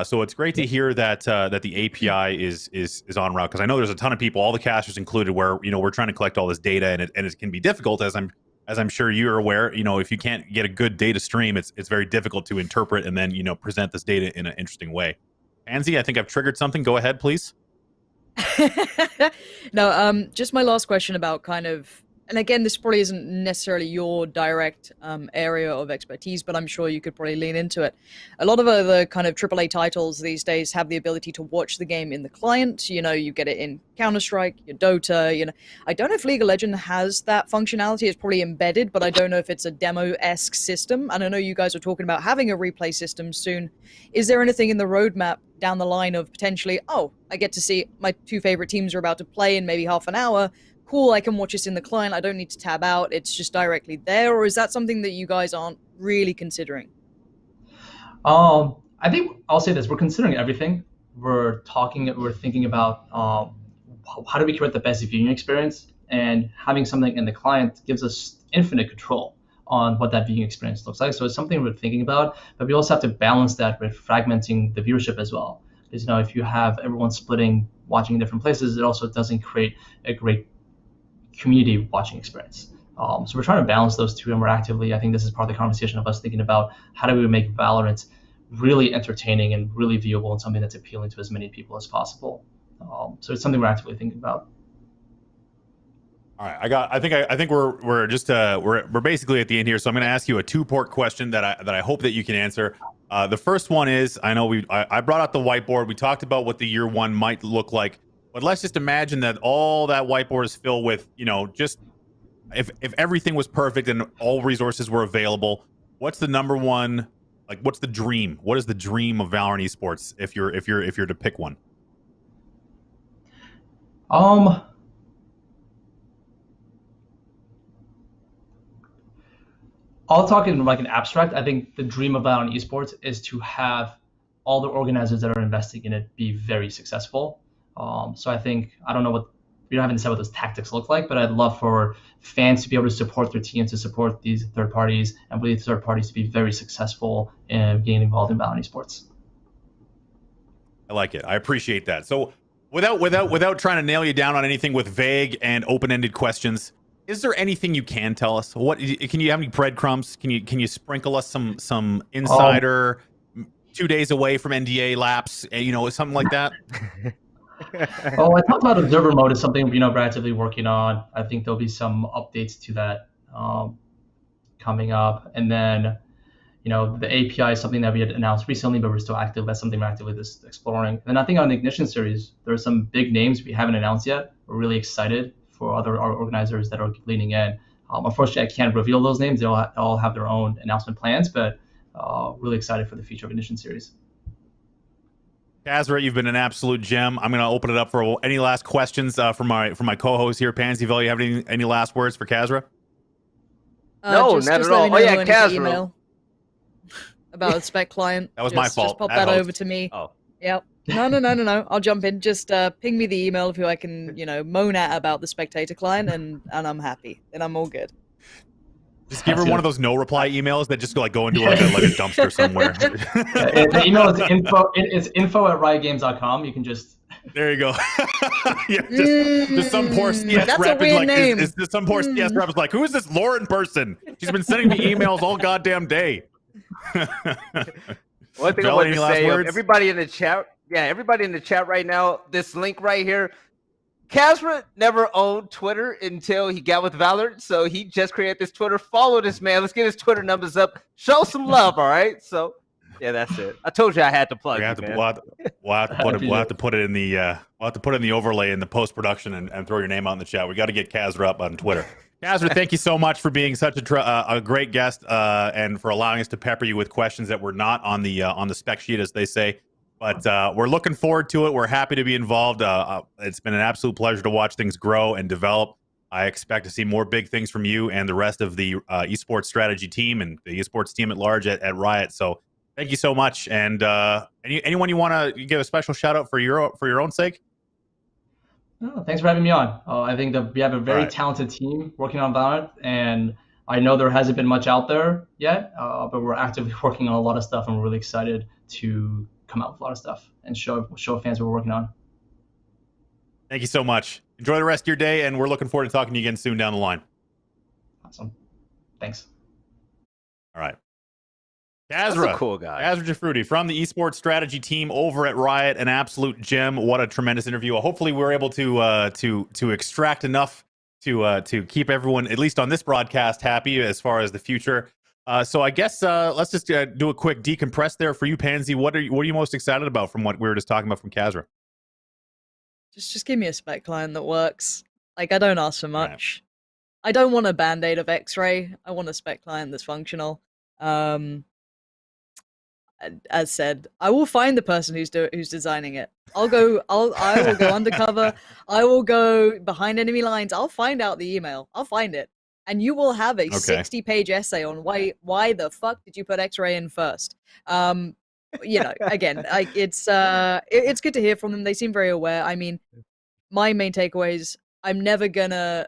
So it's great to hear that that the API is on route, because I know there's a ton of people, all the casters included, where we're trying to collect all this data, and it can be difficult, as I'm sure you're aware. If you can't get a good data stream, it's very difficult to interpret and then present this data in an interesting way. Pansy, I think I've triggered something. Go ahead, please. No, just my last question about kind of, and again, this probably isn't necessarily your direct area of expertise, but I'm sure you could probably lean into it. A lot of other kind of AAA titles these days have the ability to watch the game in the client. You get it in Counter-Strike, your Dota. I don't know if League of Legends has that functionality. It's probably embedded, but I don't know if it's a demo-esque system. And I know you guys are talking about having a replay system soon. Is there anything in the roadmap down the line of potentially, oh, I get to see my two favorite teams are about to play in maybe half an hour? Cool, I can watch this in the client. I don't need to tab out. It's just directly there. Or is that something that you guys aren't really considering? I think I'll say this. We're considering everything. We're thinking about how do we create the best viewing experience, and having something in the client gives us infinite control on what that viewing experience looks like. So it's something we're thinking about, but we also have to balance that with fragmenting the viewership as well. Because if you have everyone splitting, watching in different places, it also doesn't create a great community watching experience. So we're trying to balance those two, and I think this is part of the conversation of us thinking about how do we make Valorant really entertaining and really viewable, and something that's appealing to as many people as possible. So it's something we're actively thinking about. All right, I think we're just we're basically at the end here. So I'm going to ask you a two-part question that I hope that you can answer. The first one is, I know I brought out the whiteboard. We talked about what the year one might look like. But let's just imagine that all that whiteboard is filled with, just if everything was perfect and all resources were available, what's the number one, what's the dream? What is the dream of Valorant Esports if you're to pick one? I'll talk in an abstract. I think the dream of Valorant Esports is to have all the organizers that are investing in it be very successful. So I think, I don't know we haven't said what those tactics look like, but I'd love for fans to be able to support their teams, to support these third parties, and for these third parties to be very successful in getting involved in Valorant Esports. I like it. I appreciate that. So without trying to nail you down on anything with vague and open-ended questions, is there anything you can tell us? What can you have any breadcrumbs? Can you sprinkle us some insider 2 days away from NDA lapse, something like that? Oh, I talked about observer mode is something we're actively working on. I think there'll be some updates to that coming up, and then the API is something that we had announced recently, but we're still active. That's something we're actively just exploring. And I think on the Ignition series, there are some big names we haven't announced yet. We're really excited for our organizers that are leaning in. Unfortunately, I can't reveal those names. They all have their own announcement plans, but really excited for the future of Ignition series. Kasra, you've been an absolute gem. I'm going to open it up for any last questions from my co-host here. Pansy, Vel, you have any last words for Kasra? No, not at all. Oh yeah, Kasra. About the spec client. That was my fault. Just pop that over to me. Oh. Yep. No. I'll jump in. Just ping me the email of who I can, moan at about the spectator client, and I'm happy. And I'm all good. Just give her one of those no reply emails that just go into like a dumpster somewhere. The email is info@riotgames.com. You can just. There you go. Yeah, just some poor CS rep is like, is some poor CS rep is like, who is this Lauren person? She's been sending me emails all goddamn day. One thing I want to say, everybody in the chat right now, this link right here, Kasra never owned Twitter until he got with Valorant, so he just created this Twitter. Follow this man. Let's get his Twitter numbers up. Show some love, all right? So, yeah, that's it. I told you I had to plug it, man. We'll have to put it in the overlay in the post production and throw your name out in the chat. We got to get Kasra up on Twitter. Kasra, thank you so much for being such a great guest and for allowing us to pepper you with questions that were not on the spec sheet, as they say. But we're looking forward to it. We're happy to be involved. It's been an absolute pleasure to watch things grow and develop. I expect to see more big things from you and the rest of the esports strategy team and the esports team at large at Riot. So Thank you so much. And anyone you want to give a special shout out for your own sake? Oh, thanks for having me on. I think that we have a very talented team working on Valorant, and I know there hasn't been much out there yet, but we're actively working on a lot of stuff, and we're really excited to come out with a lot of stuff and show fans what we're working on. Thank you so much. Enjoy the rest of your day, and we're looking forward to talking to you again soon down the line. Awesome. Thanks. All right. That's Kasra, a cool guy. Kasra Jafroodi from the Esports strategy team over at Riot, an absolute gem. What a tremendous interview. Hopefully we're able to extract enough to keep everyone, at least on this broadcast, happy as far as the future. So I guess let's just do a quick decompress there for you, Pansy. What are you most excited about from what we were just talking about from Kasra? Just give me a spec client that works. Like, I don't ask for much. Right. I don't want a band-aid of X-ray. I want a spec client that's functional. As said, I will find the person who's designing it. I will go undercover. I will go behind enemy lines. I'll find out the email. I'll find it, and you will have a 60-page essay on why the fuck did you put X-ray in first. You know, again, like it's good to hear from them. They seem very aware. I mean, my main takeaways: I'm never gonna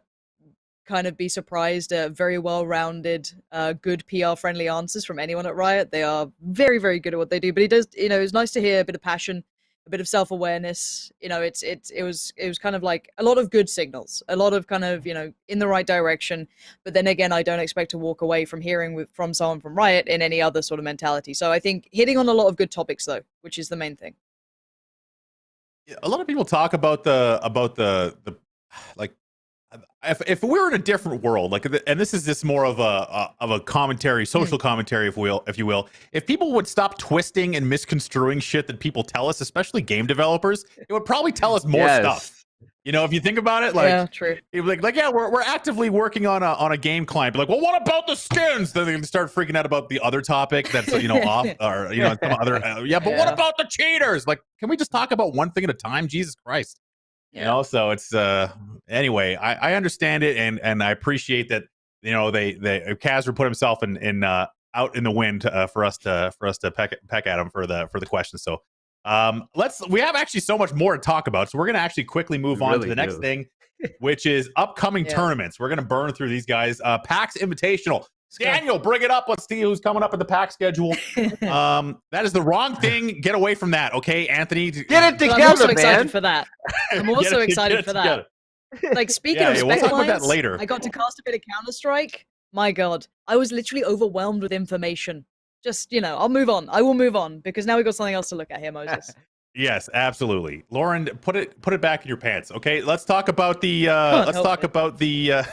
kind of be surprised at very well-rounded, good PR-friendly answers from anyone at Riot. They are very, very good at what they do. But it does, you know, it's nice to hear a bit of passion, a bit of self-awareness. You know, it was kind of like a lot of good signals, a lot of kind of, you know, in the right direction. But then again, I don't expect to walk away from hearing from someone from Riot in any other sort of mentality. So I think hitting on a lot of good topics though, which is the main thing. A lot of people talk about the like. If we were in a different world, like, and this is just more of a commentary, social commentary, if you will, if people would stop twisting and misconstruing shit that people tell us, especially game developers, it would probably tell us more stuff. You know, if you think about it, like, yeah, true. Like, yeah, we're actively working on a game client. But like, well, what about the skins? Then they start freaking out about the other topic that's, you know, off, or, you know, some other. But what about the cheaters? Like, can we just talk about one thing at a time? Jesus Christ. You know, so it's anyway, I understand it, and I appreciate that, you know, they Kasra put himself in out in the wind for us to peck at him for the questions. So we have actually so much more to talk about, so we're gonna actually quickly move on to the next thing, which is upcoming tournaments. We're gonna burn through these guys. PAX Invitational. Daniel, bring it up. Let's see who's coming up in the PAX schedule. That is the wrong thing. Get away from that, okay, Anthony? Get it together, I'm also man. excited for that. I'm also excited for that. Like, speaking of we'll talk about that specs, later. I got to cast a bit of Counter-Strike. My God, I was literally overwhelmed with information. Just, you know, I'll move on. I will move on because now we've got something else to look at here, Moses. Yes, absolutely. Lauren, put it back in your pants. Okay, let's talk about the let's talk about the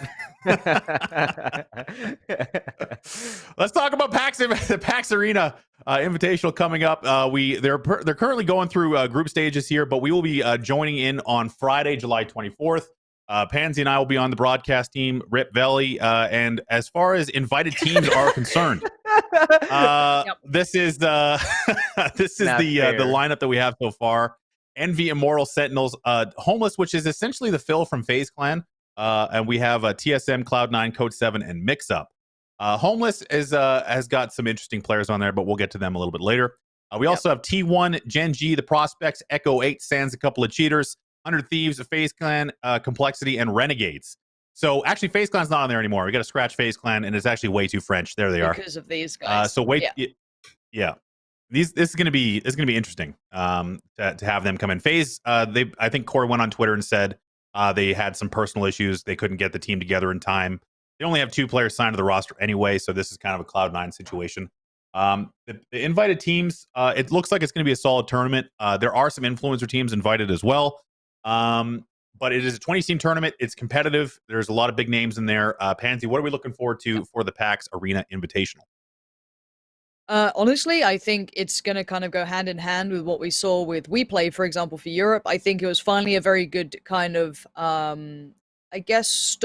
PAX Arena Invitational coming up. They're currently going through group stages here, but we will be joining in on Friday, July 24th. Pansy and I will be on the broadcast team, Rip Velly, and as far as invited teams are concerned, this is the lineup that we have so far. Envy, Immortal, Sentinels, Homeless, which is essentially the Phil from FaZe Clan, and we have TSM, Cloud9, Code 7, and Mix Up. Homeless has got some interesting players on there, but we'll get to them a little bit later. We also have T1, Gen G, the Prospects, Echo 8, Sans, a couple of cheaters, 100 Thieves, FaZe Clan, Complexity, and Renegades. So actually, FaZe Clan's not on there anymore. We got to scratch FaZe Clan, and it's actually way too French. There they are. Because of these guys. So wait, this is gonna be interesting to have them come in. FaZe, I think Corey went on Twitter and said they had some personal issues. They couldn't get the team together in time. They only have 2 players signed to the roster anyway, so this is kind of a Cloud9 situation. The invited teams, it looks like it's going to be a solid tournament. There are some influencer teams invited as well. But it is a 20-team tournament. It's competitive. There's a lot of big names in there. Pansy, what are we looking forward to for the PAX Arena Invitational? Honestly, I think it's going to kind of go hand in hand with what we saw with WePlay, for example, for Europe. I think it was finally a very good kind of, I guess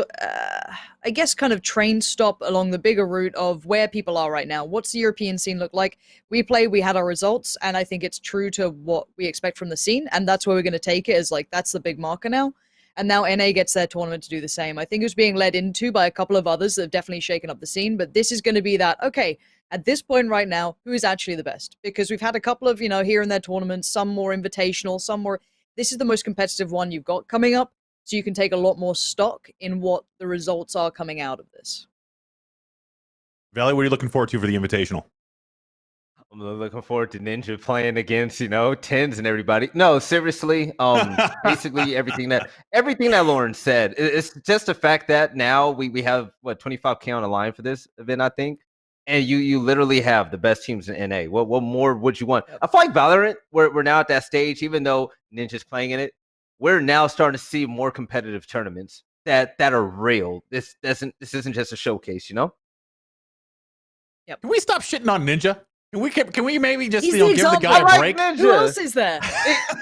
kind of train stop along the bigger route of where people are right now. What's the European scene look like? We had our results, and I think it's true to what we expect from the scene, and that's where we're going to take it, as like, that's the big marker now. And now NA gets their tournament to do the same. I think it was being led into by a couple of others that have definitely shaken up the scene, but this is going to be that, okay, at this point right now, who is actually the best? Because we've had a couple of, here and there tournaments, some more invitational, some more... This is the most competitive one you've got coming up, so you can take a lot more stock in what the results are coming out of this. Valley, what are you looking forward to for the Invitational? I'm looking forward to Ninja playing against, Tens and everybody. No, seriously. Basically everything that Lauren said. It's just the fact that now we have 25K on the line for this event, I think. And you literally have the best teams in NA. What more would you want? I feel like Valorant, we're now at that stage, even though Ninja's playing in it, we're now starting to see more competitive tournaments that are real. This isn't just a showcase, Yep. Can we stop shitting on Ninja? Can we maybe just He's give the guy a break? Who else is there?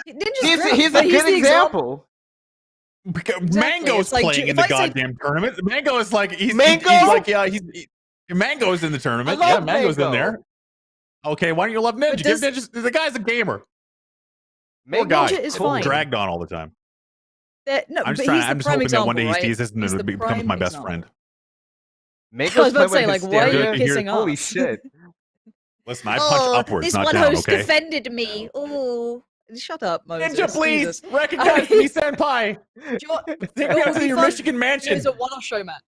He's a good example. Exactly. Mango's like, playing in the goddamn tournament. Mango is like he's Mango's in the tournament. Yeah, Mango's in there. Okay, why don't you love Ninja? The guy's a gamer. Ninja is fine. Dragged on all the time. I'm just hoping that one day right? he sees this and becomes my best friend. Mango's I was about to say, like, why are you kissing off? Holy shit. Listen, I punch upwards, not down, okay? This one host defended me. Oh, shut up, Moses. Ninja, please, Jesus. recognize me, senpai. Take me out to your Michigan mansion. It's a one-off show match.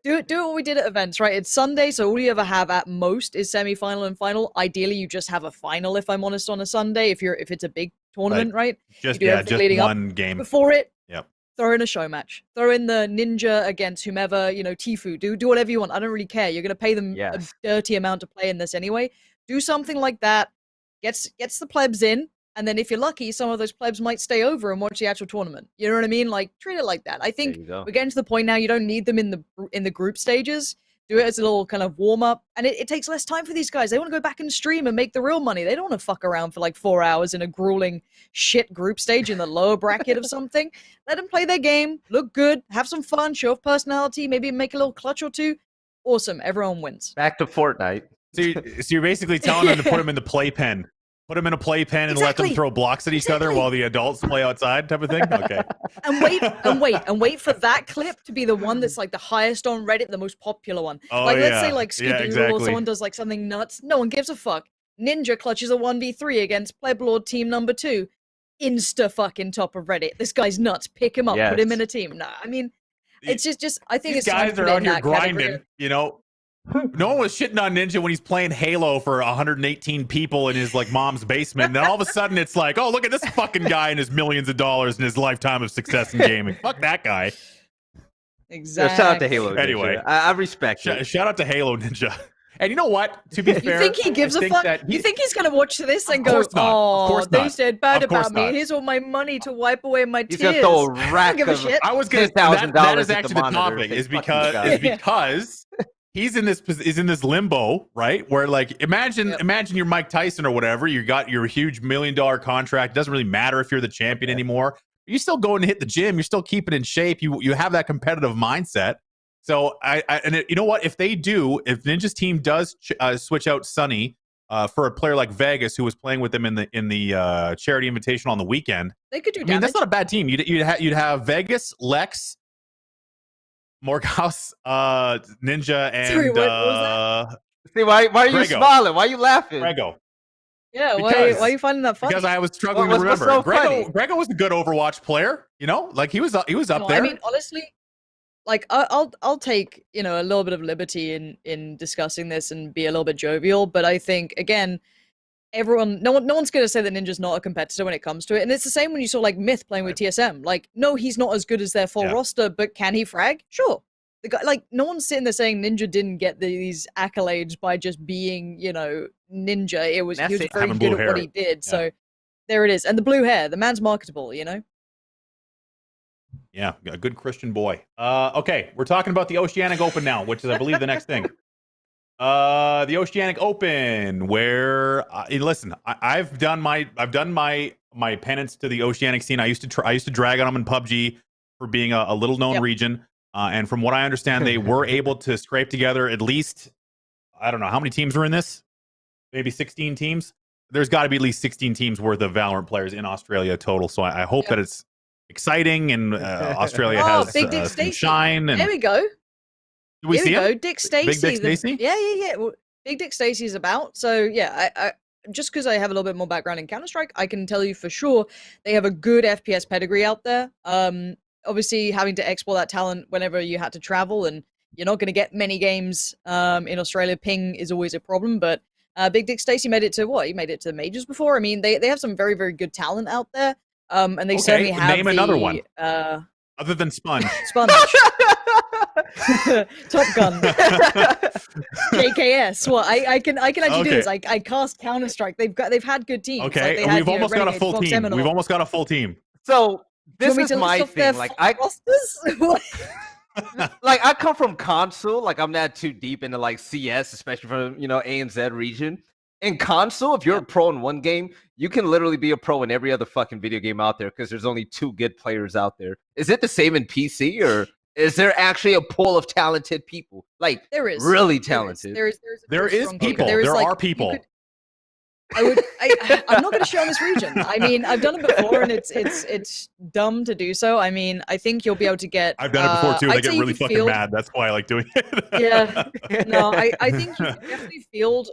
Do it what we did at events, right? It's Sunday, so all you ever have at most is semi-final and final. Ideally, you just have a final, if I'm honest, on a Sunday, if it's a big tournament, right? Just one game. Before it, yep. Throw in a show match. Throw in the Ninja against whomever, Tifu. Do whatever you want. I don't really care. You're going to pay them a dirty amount to play in this anyway. Do something like that. Gets the plebs in. And then if you're lucky, some of those plebs might stay over and watch the actual tournament. You know what I mean? Like, treat it like that. I think we're getting to the point now you don't need them in the group stages. Do it as a little kind of warm-up. And it takes less time for these guys. They want to go back and stream and make the real money. They don't want to fuck around for like 4 hours in a grueling shit group stage in the lower bracket of something. Let them play their game, look good, have some fun, show off personality, maybe make a little clutch or two. Awesome. Everyone wins. Back to Fortnite. So you're basically telling them to put them in the playpen. Put them in a playpen and let them throw blocks at each other while the adults play outside, type of thing. Okay. And wait for that clip to be the one that's like the highest on Reddit, the most popular one. Oh, like let's say like Skadoodle or someone does like something nuts. No one gives a fuck. Ninja clutches a 1v3 against Pleblord team number 2. Insta fucking top of Reddit. This guy's nuts. Pick him up. Put him in a team. Nah, I mean, it's just I think these it's guys are out here grinding. Category. No one was shitting on Ninja when he's playing Halo for 118 people in his like mom's basement. And then all of a sudden it's like, oh, look at this fucking guy and his millions of dollars and his lifetime of success in gaming. Fuck that guy. Exactly. Shout out to Halo Ninja. Anyway, I respect it. Shout out to Halo Ninja. And you know what? To be fair, you think he gives a fuck? You think he's gonna watch this and go, "Oh, they said bad about me. Here's all my money to wipe away my tears." He's gonna throw a rack of I was gonna. That is actually the topic. Is because he's in this limbo, right? Where like imagine you're Mike Tyson or whatever. You got your huge $1 million contract. Doesn't really matter if you're the champion anymore. You're still going to hit the gym. You're still keeping in shape. You have that competitive mindset. So you know what? If Ninja's team does switch out Sunny for a player like Vegas, who was playing with them in the charity invitation on the weekend, they could do damage. I mean, that's not a bad team. You'd have Vegas, Lex, Morghouse, Ninja, and sorry, what was that? See, why are you smiling? Why are you laughing? Grego. Yeah, why are you finding that funny? Because I was struggling to remember. So Grego was a good Overwatch player. Like he was up there. I mean, honestly, like I'll take a little bit of liberty in discussing this and be a little bit jovial, but I think again, no one's gonna say that Ninja's not a competitor when it comes to it, and it's the same when you saw like Myth playing with TSM. Like, no, he's not as good as their full roster, but can he frag? Sure. The guy, like, no one's sitting there saying Ninja didn't get these accolades by just being Ninja. He was very good at what he did. Yeah. So there it is, and the blue hair. The man's marketable. Yeah, a good Christian boy. Okay, we're talking about the Oceanic Open now, which is, I believe, the next thing. The Oceanic Open, where listen, I've done my penance to the Oceanic scene. I used to drag on them in PUBG for being a little known region, and from what I understand, they were able to scrape together at least, I don't know how many teams were in this, maybe 16 teams. There's got to be at least 16 teams worth of Valorant players in Australia total. So I hope that it exciting, and Australia Oh, has Big Dick some Stacy. shine. And There we go. do we Here see we him? go. Dick Stacy. Big Dick Stacy? Yeah. Well, Big Dick Stacy is about. So yeah, I just because I have a little bit more background in Counter-Strike, I can tell you for sure they have a good FPS pedigree out there. Obviously having to export that talent whenever you had to travel, and you're not going to get many games in Australia. Ping is always a problem, but Big Dick Stacy made it to what? He made it to the majors before. I mean, they have some very, very good talent out there. And they certainly have name another one. Other than Sponge. Sponge. Top Gun. JKS. Well, I can actually do this. I cast Counter-Strike. They've had good teams. Okay, like they had, we've almost got a Renegades, full Phox, team. Seminole. We've almost got a full team. So this Do you is want me to my list off their thing. Like I come from console. Like I'm not too deep into like CS, especially from ANZ region. In console, if you're a pro in one game, you can literally be a pro in every other fucking video game out there because there's only 2 good players out there. Is it the same in PC, or is there actually a pool of talented people? Like There is really talented. There is people. There are people. I'm not going to shit on this region. I mean, I've done it before, and it's dumb to do so. I mean, I think you'll be able to get. I've done it before too. And I I'd get say really fucking field, mad. That's why I like doing it. Yeah. No, I think you could definitely field.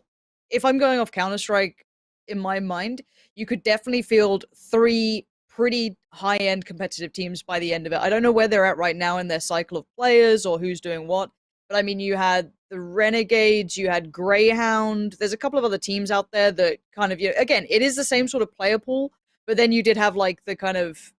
If I'm going off Counter-Strike, in my mind, you could definitely field 3 pretty high-end competitive teams by the end of it. I don't know where they're at right now in their cycle of players or who's doing what, but I mean, you had the Renegades, you had Greyhound. There's a couple of other teams out there that kind of, again, it is the same sort of player pool, but then you did have like the kind of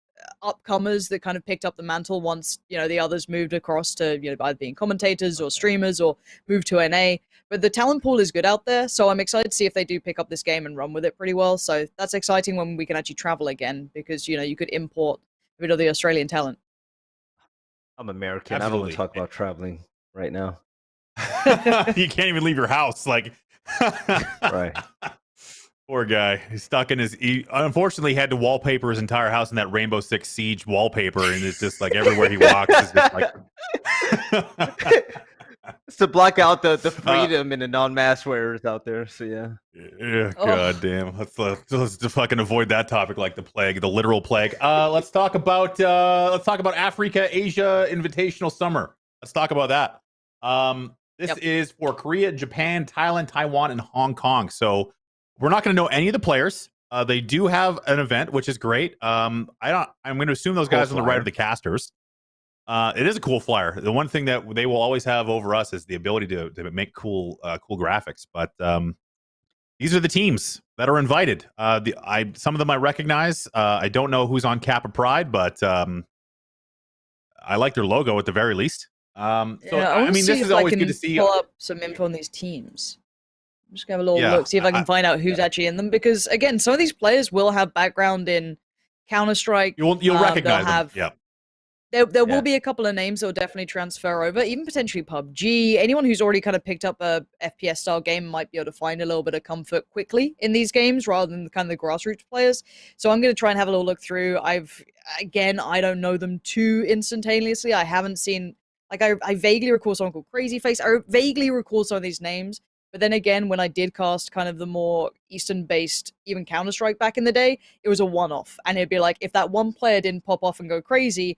upcomers that kind of picked up the mantle once the others moved across to either being commentators or streamers or moved to NA. But the talent pool is good out there, so I'm excited to see if they do pick up this game and run with it pretty well. So that's exciting when we can actually travel again, because you could import a bit of the Australian talent. I'm American. Absolutely. I don't want to talk about traveling right now. You can't even leave your house. Like, Right. Poor guy. He's stuck in he unfortunately had to wallpaper his entire house in that Rainbow Six Siege wallpaper, and it's just like everywhere he walks is just like. It's to block out the freedom and the non-mask wearers out there. So yeah. Yeah, god damn. Let's fucking avoid that topic like the plague, the literal plague. Let's talk about Africa Asia Invitational Summer. Let's talk about that. This is for Korea, Japan, Thailand, Taiwan, and Hong Kong. So we're not going to know any of the players. They do have an event, which is great. I'm going to assume those guys on the right are the casters. It is a cool flyer. The one thing that they will always have over us is the ability to make cool graphics. But these are the teams that are invited. Some of them I recognize. I don't know who's on Kappa Pride, but I like their logo at the very least. I mean, this is always good to see. Pull up some info on these teams. I'm just gonna have a little look, see if I can find out who's actually in them. Because again, some of these players will have background in Counter-Strike. You'll recognize them. Yeah. There will be a couple of names that will definitely transfer over, even potentially PUBG. Anyone who's already kind of picked up a FPS style game might be able to find a little bit of comfort quickly in these games rather than kind of the grassroots players. So I'm going to try and have a little look through. I don't know them too instantaneously. I haven't seen, like, I vaguely recall someone called Crazy Face. I vaguely recall some of these names. But then again, when I did cast kind of the more Eastern-based, even Counter-Strike back in the day, it was a one-off. And it'd be like, if that one player didn't pop off and go crazy,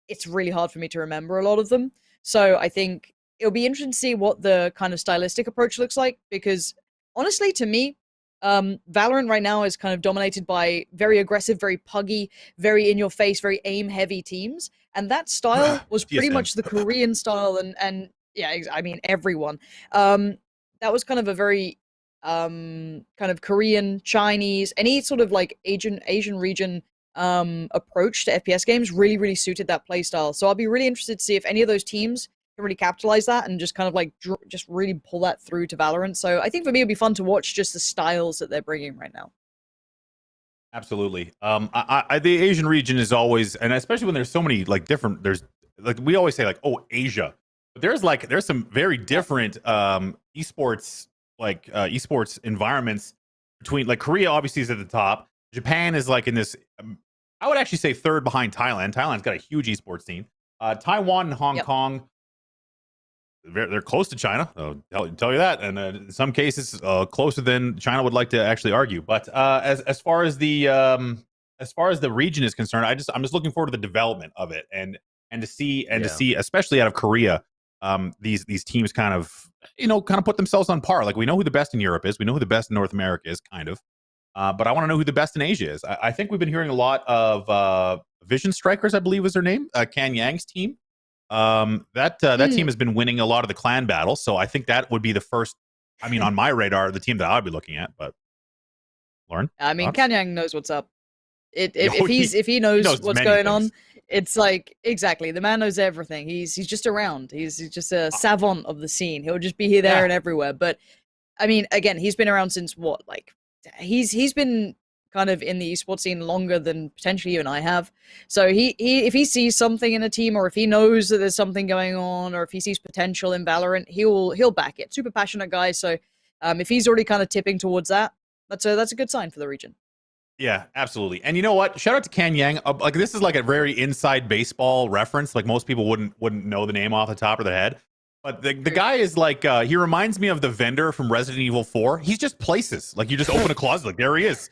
it's really hard for me to remember a lot of them. So I think it'll be interesting to see what the kind of stylistic approach looks like, because honestly, to me, Valorant right now is kind of dominated by very aggressive, very puggy, very in-your-face, very aim-heavy teams. And that style was pretty much the Korean style, and yeah, I mean, everyone. That was kind of a very kind of Korean, Chinese, any sort of like Asian region approach to FPS games really suited that playstyle. So I'll be really interested to see if any of those teams can really capitalize that and just kind of like just really pull that through to Valorant. So I think for me it'd be fun to watch just the styles that they're bringing right now. Absolutely. The Asian region is always, and especially when there's so many like different, there's like we always say like, oh, Asia, but there's some very different esports environments between, like, Korea obviously is at the top. Japan is like in this, I would actually say third behind Thailand. Thailand's got a huge esports scene. Taiwan and Hong Kong, they're close to China. I'll tell you that. And in some cases, closer than China would like to actually argue. But as far as the as far as the region is concerned, I'm just looking forward to the development of it and to see especially out of Korea, these teams kind of put themselves on par. Like, we know who the best in Europe is, we know who the best in North America is, kind of. But I want to know who the best in Asia is. I think we've been hearing a lot of Vision Strikers, I believe was their name, Kan Yang's team. That team has been winning a lot of the clan battles, so I think that would be the first. I mean, on my radar, the team that I'd be looking at. But Lauren, I mean, Kan Yang knows what's up. If he knows what's going on, it's like, exactly, the man knows everything. He's just around. He's just a savant of the scene. He'll just be here, there, and everywhere. But I mean, again, he's been around since what? Like, he's been kind of in the esports scene longer than potentially you and I have. So if he sees something in a team, or if he knows that there's something going on, or if he sees potential in Valorant, he'll back it. Super passionate guy. So if he's already kind of tipping towards that, that's a good sign for the region. Yeah, absolutely. And you know what? Shout out to Kan Yang. Like, this is like a very inside baseball reference. Like, most people wouldn't know the name off the top of their head. But the guy is like, he reminds me of the vendor from Resident Evil 4. He's just places. Like, you just open a closet, like, there he is.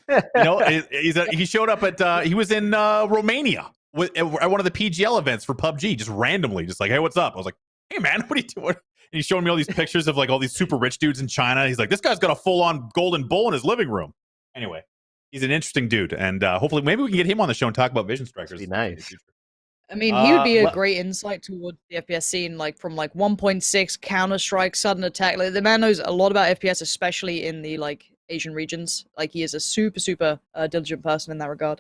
He showed up at, he was in Romania at one of the PGL events for PUBG, just randomly, just like, hey, what's up? I was like, hey, man, what are you doing? And he's showing me all these pictures of like all these super rich dudes in China. He's like, this guy's got a full-on golden bull in his living room. Anyway, he's an interesting dude. And hopefully maybe we can get him on the show and talk about Vision Strikers. Be nice. I mean, he would be a great insight towards the FPS scene, like from like 1.6, Counter-Strike, sudden attack. Like, the man knows a lot about FPS, especially in the like Asian regions. Like, he is a super diligent person in that regard.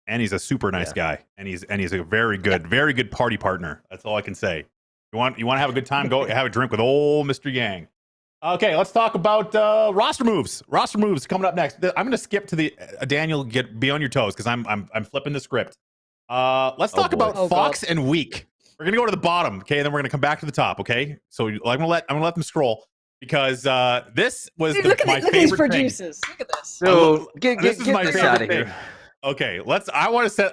And he's a super nice guy, and he's a very good party partner. That's all I can say. You want to have a good time? Go have a drink with old Mr. Yang. Okay, let's talk about roster moves. Roster moves coming up next. I'm going to skip to the Daniel. Be on your toes, because I'm flipping the script. Let's talk about Phox and WTFmoses. We're gonna go to the bottom, okay, and then we're gonna come back to the top, okay? So I'm gonna let them scroll, because this was my favorite thing. Look at these producers. Look at this. So this is my favorite thing. Okay,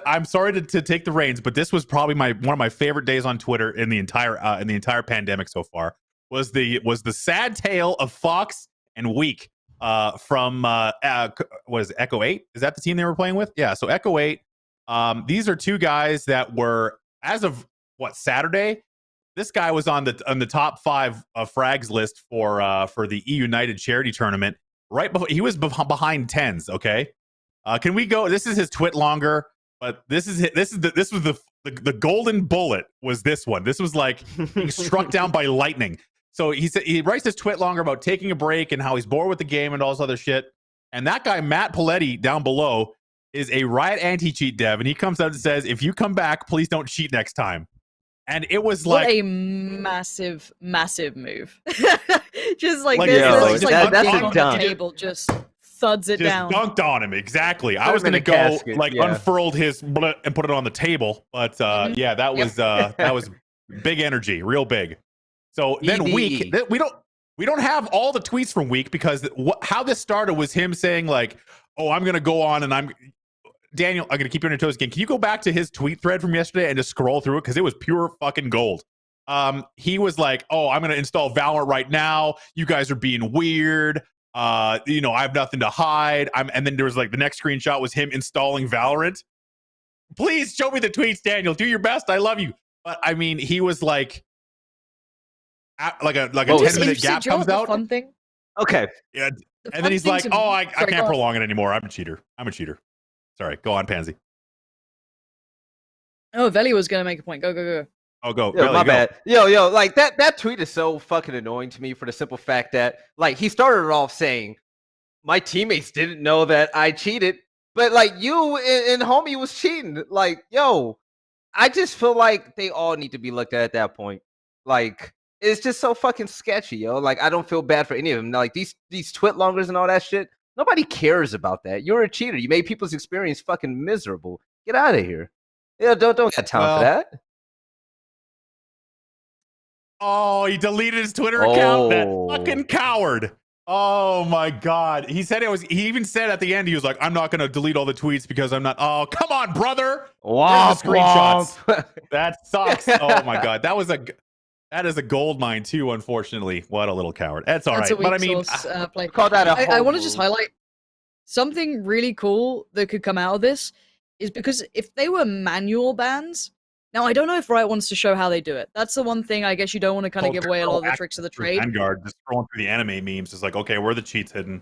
I'm sorry to take the reins, but this was probably one of my favorite days on Twitter in the entire pandemic so far. Was the sad tale of Phox and WTFmoses from what is it, Echo 8? Is that the team they were playing with? Yeah, so Echo 8. These are two guys that were, as of Saturday, this guy was on the top 5 frags list for the E United charity tournament. Right before, he was behind tens. Okay, can we go? This is his twit longer, but this was the golden bullet. Was this one? This was like being struck down by lightning. So he writes his twit longer about taking a break and how he's bored with the game and all this other shit. And that guy Matt Paletti down below is a Riot anti-cheat dev, and he comes out and says, if you come back, please don't cheat next time. And it was like a massive move. Just like this, that's on the table, just thuds it down. Dunked on him, exactly. I was gonna go unfurled his and put it on the table, but yeah, that was big energy, real big. So then WTFmoses, we don't have all the tweets from WTFmoses, because how this started was him saying like, oh, I'm gonna go on and Daniel, I'm going to keep you on your toes again. Can you go back to his tweet thread from yesterday and just scroll through it? Because it was pure fucking gold. He was like, oh, I'm going to install Valorant right now. You guys are being weird. I have nothing to hide. And then there was like the next screenshot was him installing Valorant. Please show me the tweets, Daniel. Do your best. I love you. But I mean, he was like a 10-minute gap comes out. Fun thing. Okay. Yeah. And then he's like, oh, I can't prolong it anymore. I'm a cheater. Sorry, go on, Pansy. Oh, Velly was gonna make a point. Go. Oh, go. Yo, my bad. Yo, like that tweet is so fucking annoying to me for the simple fact that, like, he started it off saying, my teammates didn't know that I cheated, but like you and homie was cheating. Like, yo, I just feel like they all need to be looked at that point. Like, it's just so fucking sketchy, yo. Like, I don't feel bad for any of them. Like, these twit longers and all that shit. Nobody cares about that. You're a cheater. You made people's experience fucking miserable. Get out of here. Yeah, don't got time for that. Oh, he deleted his Twitter account. That fucking coward. Oh my God. He said he even said at the end, he was like, I'm not gonna delete all the tweets because I'm not. Oh, come on, brother. Womp, the screenshots. That sucks. Oh my God. That is a gold mine too, unfortunately. What a little coward. That's all right. But I mean, call that I want to just highlight something really cool that could come out of this is because if they were manual bans, now I don't know if Riot wants to show how they do it. That's the one thing I guess you don't want to kind of give away a lot of the tricks of the trade. Vanguard just scrolling through the anime memes is like, okay, where are the cheats hidden?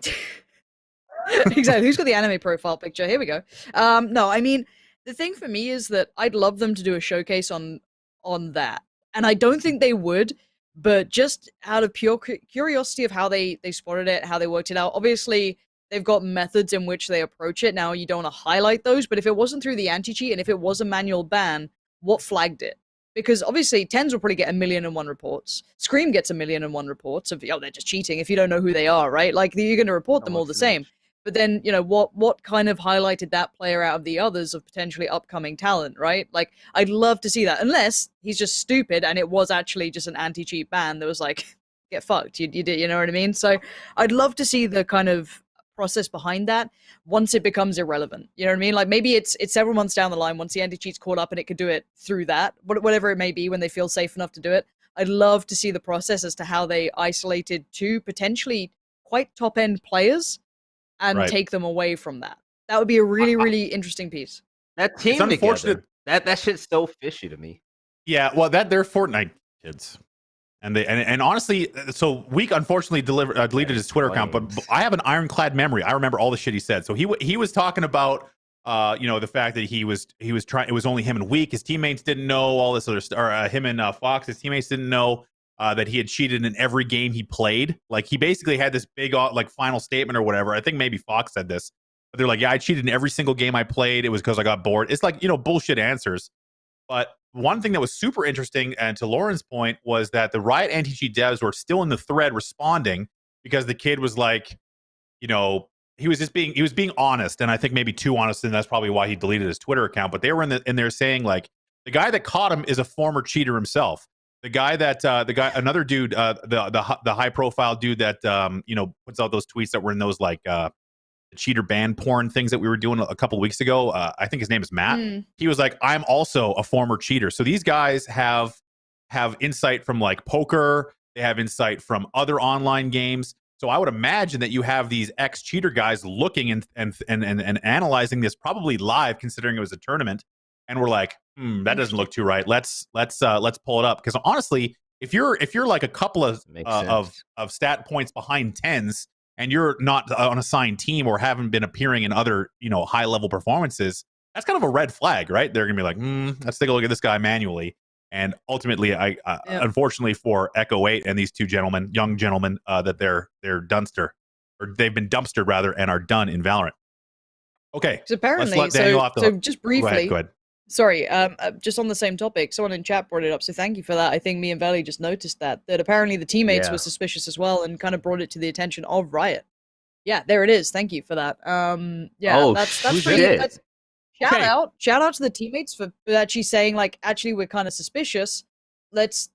Exactly. Who's got the anime profile picture? Here we go. No, I mean, the thing for me is that I'd love them to do a showcase on that. And I don't think they would, but just out of pure curiosity of how they spotted it, how they worked it out. Obviously, they've got methods in which they approach it. Now, you don't want to highlight those, but if it wasn't through the anti-cheat and if it was a manual ban, what flagged it? Because obviously, TENS will probably get 1,000,001 reports. Scream gets 1,000,001 reports of, they're just cheating if you don't know who they are, right? Like, you're going to report them all the same. But then, what kind of highlighted that player out of the others of potentially upcoming talent, right? Like, I'd love to see that. Unless he's just stupid and it was actually just an anti-cheat ban that was like, get fucked. You did, you know what I mean? So I'd love to see the kind of process behind that once it becomes irrelevant. You know what I mean? Like, maybe it's several months down the line once the anti-cheat's caught up and it could do it through that, whatever it may be, when they feel safe enough to do it. I'd love to see the process as to how they isolated two potentially quite top-end players and take them away from that. That would be a really, really interesting piece. That team it's unfortunate. Together, that shit's so fishy to me. Yeah, well, they're Fortnite kids, and honestly, so Week unfortunately deleted his Twitter account, but I have an ironclad memory. I remember all the shit he said. So he was talking about the fact that he was trying. It was only him and Week. His teammates didn't know all this other stuff. Or him and Phox. His teammates didn't know that he had cheated in every game he played. Like, he basically had this big like final statement or whatever. I think maybe Phox said this, but they're like, yeah, I cheated in every single game I played. It was because I got bored. It's like, bullshit answers. But one thing that was super interesting, and to Lauren's point, was that the Riot anti-cheat devs were still in the thread responding because the kid was like, he was being honest, and I think maybe too honest, and that's probably why he deleted his Twitter account. But they were in there saying, like, the guy that caught him is a former cheater himself. The guy that another dude, the high profile dude that puts out those tweets that were in those like cheater ban porn things that we were doing a couple of weeks ago. I think his name is Matt. He was like, I'm also a former cheater. So these guys have insight from like poker. They have insight from other online games. So I would imagine that you have these ex-cheater guys looking and analyzing this probably live, considering it was a tournament. And we're like, that doesn't look too right. Let's pull it up. Because honestly, if you're like a couple of stat points behind TENS and you're not on a signed team or haven't been appearing in other high level performances, that's kind of a red flag, right? They're gonna be like, let's take a look at this guy manually. And ultimately, unfortunately for Echo 8 and these two young gentlemen, that they're they've been dumpstered rather and are done in Valorant. Okay, so apparently, let's let Daniel off the hook. Just briefly. Go ahead. Sorry, just on the same topic, someone in chat brought it up, so thank you for that. I think me and Velly just noticed that apparently the teammates were suspicious as well and kind of brought it to the attention of Riot. Yeah, there it is. Thank you for that. That's pretty. Shout out to the teammates for actually saying, like, actually we're kind of suspicious. Let's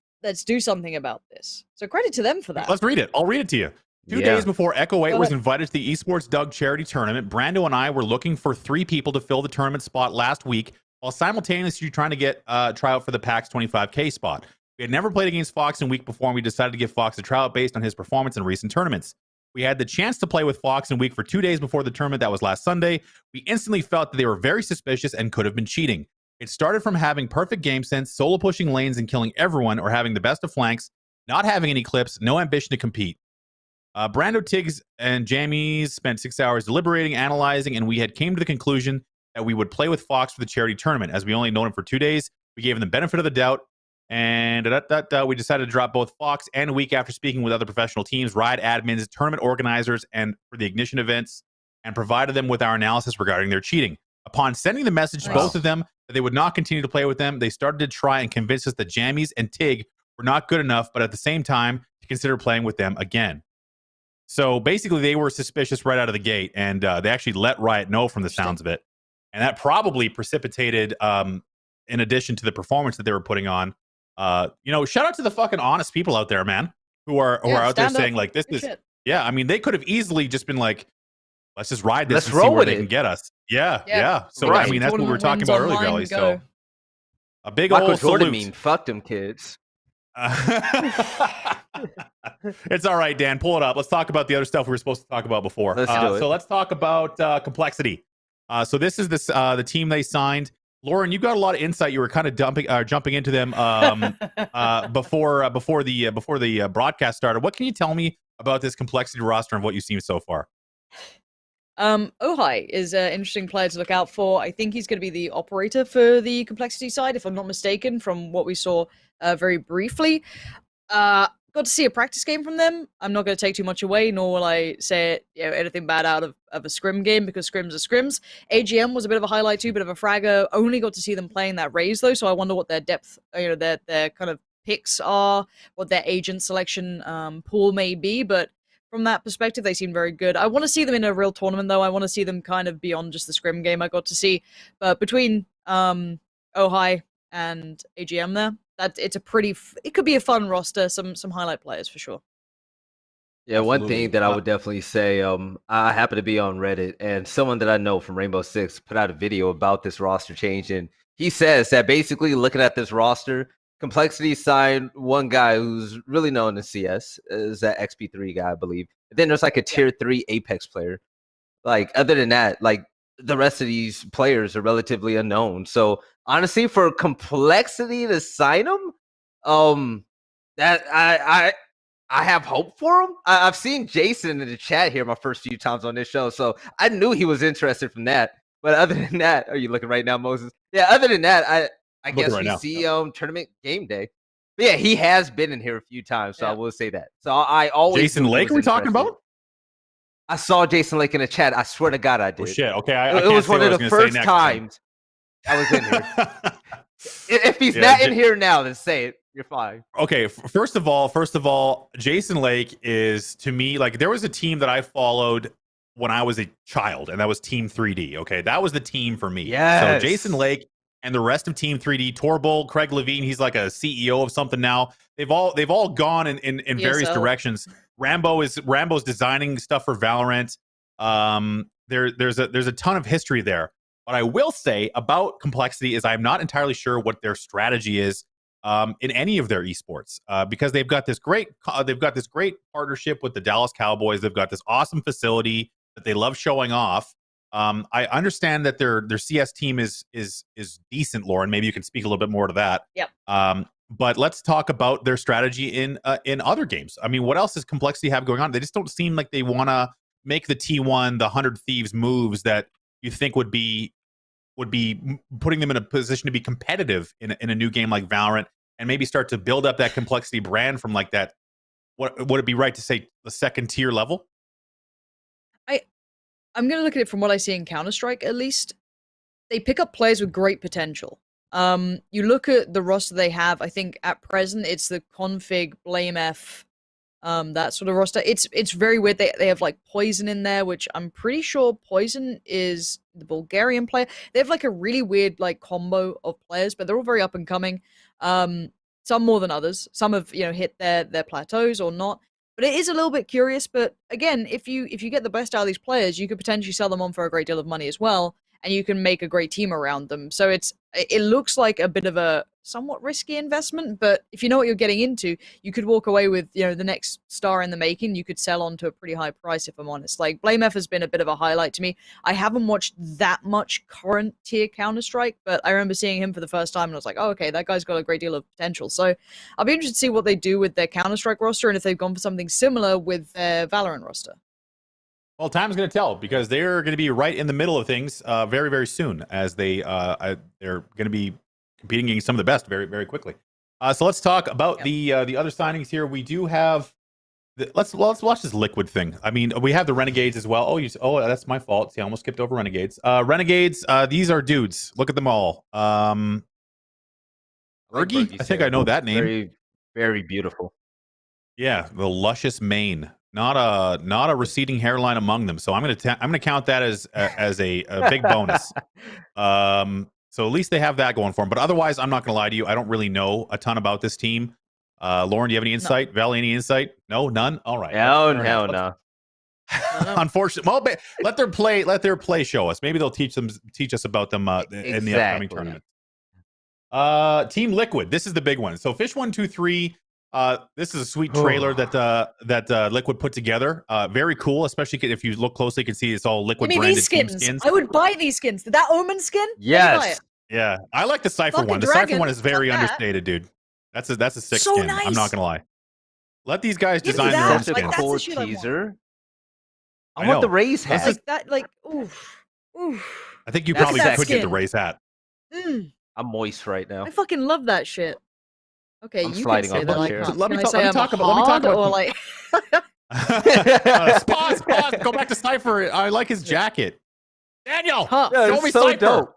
do something about this. So credit to them for that. Let's read it. I'll read it to you. 2 days before Echo 8 was invited to the Esports Doug charity tournament, Brando and I were looking for 3 people to fill the tournament spot last week, while simultaneously trying to get tryout for the PAX 25K spot. We had never played against Phox in week before, and we decided to give Phox a tryout based on his performance in recent tournaments. We had the chance to play with Phox in week for 2 days before the tournament that was last Sunday. We instantly felt that they were very suspicious and could have been cheating. It started from having perfect game sense, solo pushing lanes and killing everyone, or having the best of flanks, not having any clips, no ambition to compete. Brando, Tiggs, and Jammies spent 6 hours deliberating, analyzing, and we had came to the conclusion that we would play with Phox for the charity tournament. As we only known him for 2 days, we gave him the benefit of the doubt, and we decided to drop both Phox and a week after speaking with other professional teams, Riot admins, tournament organizers, and for the Ignition events, and provided them with our analysis regarding their cheating. Upon sending the message to both of them that they would not continue to play with them, they started to try and convince us that Jammies and Tig were not good enough, but at the same time, to consider playing with them again. So basically, they were suspicious right out of the gate, and they actually let Riot know from the sounds of it. And that probably precipitated, in addition to the performance that they were putting on, shout out to the fucking honest people out there, man, who are out there saying, like, this is, I mean, they could have easily just been like, let's just ride this and see where they can get us. Yeah. So, right. I mean, that's what we were talking about earlier, Velly. So, a big old salute. Fuck them kids. It's all right, Dan. Pull it up. Let's talk about the other stuff we were supposed to talk about before. Let's do it. So let's talk about complexity. So this is the team they signed. Lauren, you got a lot of insight. You were kind of jumping into them before the broadcast started. What can you tell me about this complexity roster and what you've seen so far? Ohai is an interesting player to look out for. I think he's going to be the operator for the complexity side, if I'm not mistaken, from what we saw very briefly. Got to see a practice game from them. I'm not going to take too much away, nor will I say anything bad out of a scrim game, because scrims are scrims. AGM was a bit of a highlight too, bit of a fragger. Only got to see them playing that Raze though, so I wonder what their depth, their kind of picks are, what their agent selection pool may be. But from that perspective, they seem very good. I want to see them in a real tournament though. I want to see them kind of beyond just the scrim game I got to see. But between Ohai and AGM there, it's a pretty. It could be a fun roster. Some highlight players for sure. Yeah, one thing that I would definitely say, I happen to be on Reddit, and someone that I know from Rainbow Six put out a video about this roster change, and he says that basically looking at this roster, Complexity signed one guy who's really known in CS, is that XP3 guy, I believe. And then there's like a tier 3 Apex player. Like, other than that, like, the rest of these players are relatively unknown. So honestly, for Complexity to sign him, that I have hope for him. I've seen Jason in the chat here my first few times on this show, so I knew he was interested from that. But other than that, are you looking right now, Moses? Yeah. Other than that, I guess we see tournament game day. But yeah, he has been in here a few times, so I will say that. So I always Jason Lake. Are we talking about? I saw Jason Lake in the chat. I swear to God, I did. Oh shit! Okay, it was one of the first times I was in here. If he's not in here now, then say it. You're fine. Okay, first of all, Jason Lake is, to me, like, there was a team that I followed when I was a child, and that was Team 3D. Okay, that was the team for me. Yeah. So Jason Lake and the rest of Team 3D, Torbull, Craig Levine, he's like a CEO of something now. They've all gone in various directions. Rambo's designing stuff for Valorant. There's a ton of history there. What I will say about Complexity is I'm not entirely sure what their strategy is in any of their esports, because they've got this great partnership with the Dallas Cowboys. They've got this awesome facility that they love showing off. I understand that their CS team is decent, Lauren. Maybe you can speak a little bit more to that. Yep. But let's talk about their strategy in other games. I mean, what else does Complexity have going on? They just don't seem like they want to make the T1, the 100 Thieves moves that you think would be putting them in a position to be competitive in a new game like Valorant, and maybe start to build up that Complexity brand from like that. What would it be right to say, the second tier level? I'm going to look at it from what I see in Counter-Strike, at least. They pick up players with great potential. You look at the roster they have, I think at present, it's the Config, Blame F, that sort of roster. It's very weird. They have like Poison in there, which I'm pretty sure Poison is the Bulgarian player. They have like a really weird like combo of players, but they're all very up and coming. Some more than others. Some have, hit their plateaus or not. But it is a little bit curious. But again, if you get the best out of these players, you could potentially sell them on for a great deal of money as well, and you can make a great team around them. So it looks like a bit of a somewhat risky investment, but if you know what you're getting into, you could walk away with, the next star in the making. You could sell on to a pretty high price, if I'm honest. Like, Blame F has been a bit of a highlight to me. I haven't watched that much current tier Counter-Strike, but I remember seeing him for the first time and I was like, oh, okay, that guy's got a great deal of potential. So I'll be interested to see what they do with their Counter-Strike roster and if they've gone for something similar with their Valorant roster. Well, time's going to tell, because they're going to be right in the middle of things very, very soon, as they're going to be competing against some of the best very, very quickly. So let's talk about the other signings here. We do have let's watch this Liquid thing. I mean, we have the Renegades as well. Oh, that's my fault. See, I almost skipped over Renegades. Renegades. These are dudes. Look at them all. Ergy, I think I know that name. Very, very beautiful. Yeah, the luscious mane. Not a receding hairline among them. So I'm gonna count that as a big bonus. So at least they have that going for them. But otherwise, I'm not gonna lie to you, I don't really know a ton about this team. Lauren, do you have any insight? No. Valley, any insight? No, none. All right. No. Unfortunately, well, let their play show us. Maybe they'll teach us about them in the upcoming tournament. Team Liquid. This is the big one. So Fish 123. This is a sweet trailer that Liquid put together. Very cool, especially if you look closely, you can see it's all Liquid Give me branded these team skins. skins. I would buy these skins. That Omen skin? Let me buy Yes. it. Yeah, I like the Cypher Fucking one. The dragon, Cypher one is very fuck that. understated, dude. That's a sick So skin. I'm nice. not gonna lie. Let these guys Give me design their that. own That's a Like, skins. that's the cool shit I want. teaser. I I want the know. Raze hat. Like that, like, oof. Oof. I think you That's probably that could get the skin. Raise hat. Mm, I'm moist right now. I fucking love that shit. Okay, I'm you can sliding say off that my I chair. can't. Let me Can I talk- say let me I'm talk about- let me hard talk or about- like Pause. Go back to Cypher. I like his jacket. Daniel, tough? Yeah, show it's me so Cypher. dope.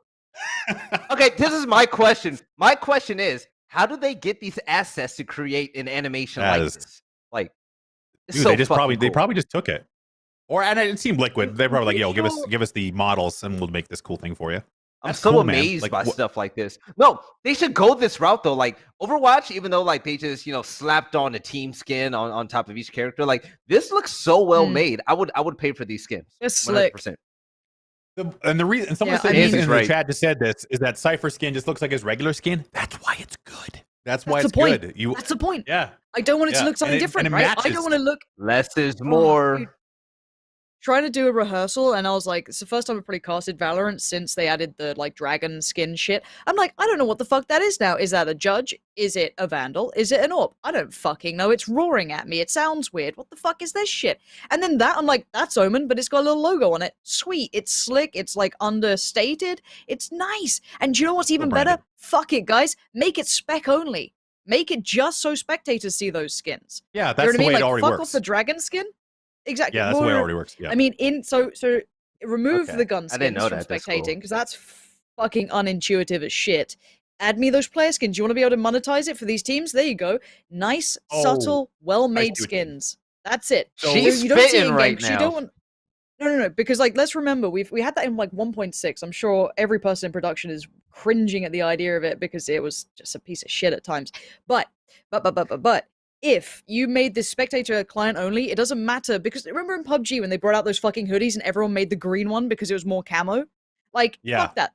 Okay, this is my question. My question is, how do they get these assets to create an animation That like is- this? Like, it's Dude, so they just fucking they cool. probably just took it. And it seemed Liquid. They're probably like, pretty yo, sure- give us the models and we'll make this cool thing for you. I'm That's so cool, man. amazed Like, by wha- stuff like this. No, they should go this route though. Like Overwatch, even though like they just slapped on a team skin on top of each character, like this looks so well made. I would pay for these skins. It's slick. 100%. The reason someone Yeah, said I this mean- in the Right. chat just said this is that Cypher skin just looks like his regular skin. That's why it's good. That's why That's it's the point. good. You That's the point. yeah. I don't want it Yeah, to look something and it- different, and it right? I matches. don't want to look. Less is Oh, more. dude. Trying to do a rehearsal, and I was like, it's the first time I've probably casted Valorant since they added the like dragon skin shit. I'm like, I don't know what the fuck that is now. Is that a judge? Is it a vandal? Is it an orb? I don't fucking know. It's roaring at me. It sounds weird. What the fuck is this shit? And then that, I'm like, that's Omen, but it's got a little logo on it. Sweet. It's slick. It's like understated. It's nice. And do you know what's even better? branded. Fuck it, guys. Make it spec only. Make it just so spectators see those skins. Yeah, You that's know what I the mean? way like, it already fuck works. off the dragon skin. Exactly. Yeah, that's the way it More- already works. Yeah. I mean, so remove Okay. the gun I didn't skins know from that. That's cool. spectating because that's fucking unintuitive as shit. Add me those player skins. You want to be able to monetize it for these teams? There you go. Nice, Oh, subtle, well-made see what you mean. skins. That's it. So- She's you don't see it fitting in right game 'cause you now. don't want. No, because like let's remember we had that in like 1.6. I'm sure every person in production is cringing at the idea of it because it was just a piece of shit at times. But if you made this spectator client only, it doesn't matter because remember in PUBG when they brought out those fucking hoodies and everyone made the green one because it was more camo? Like Yeah. fuck that.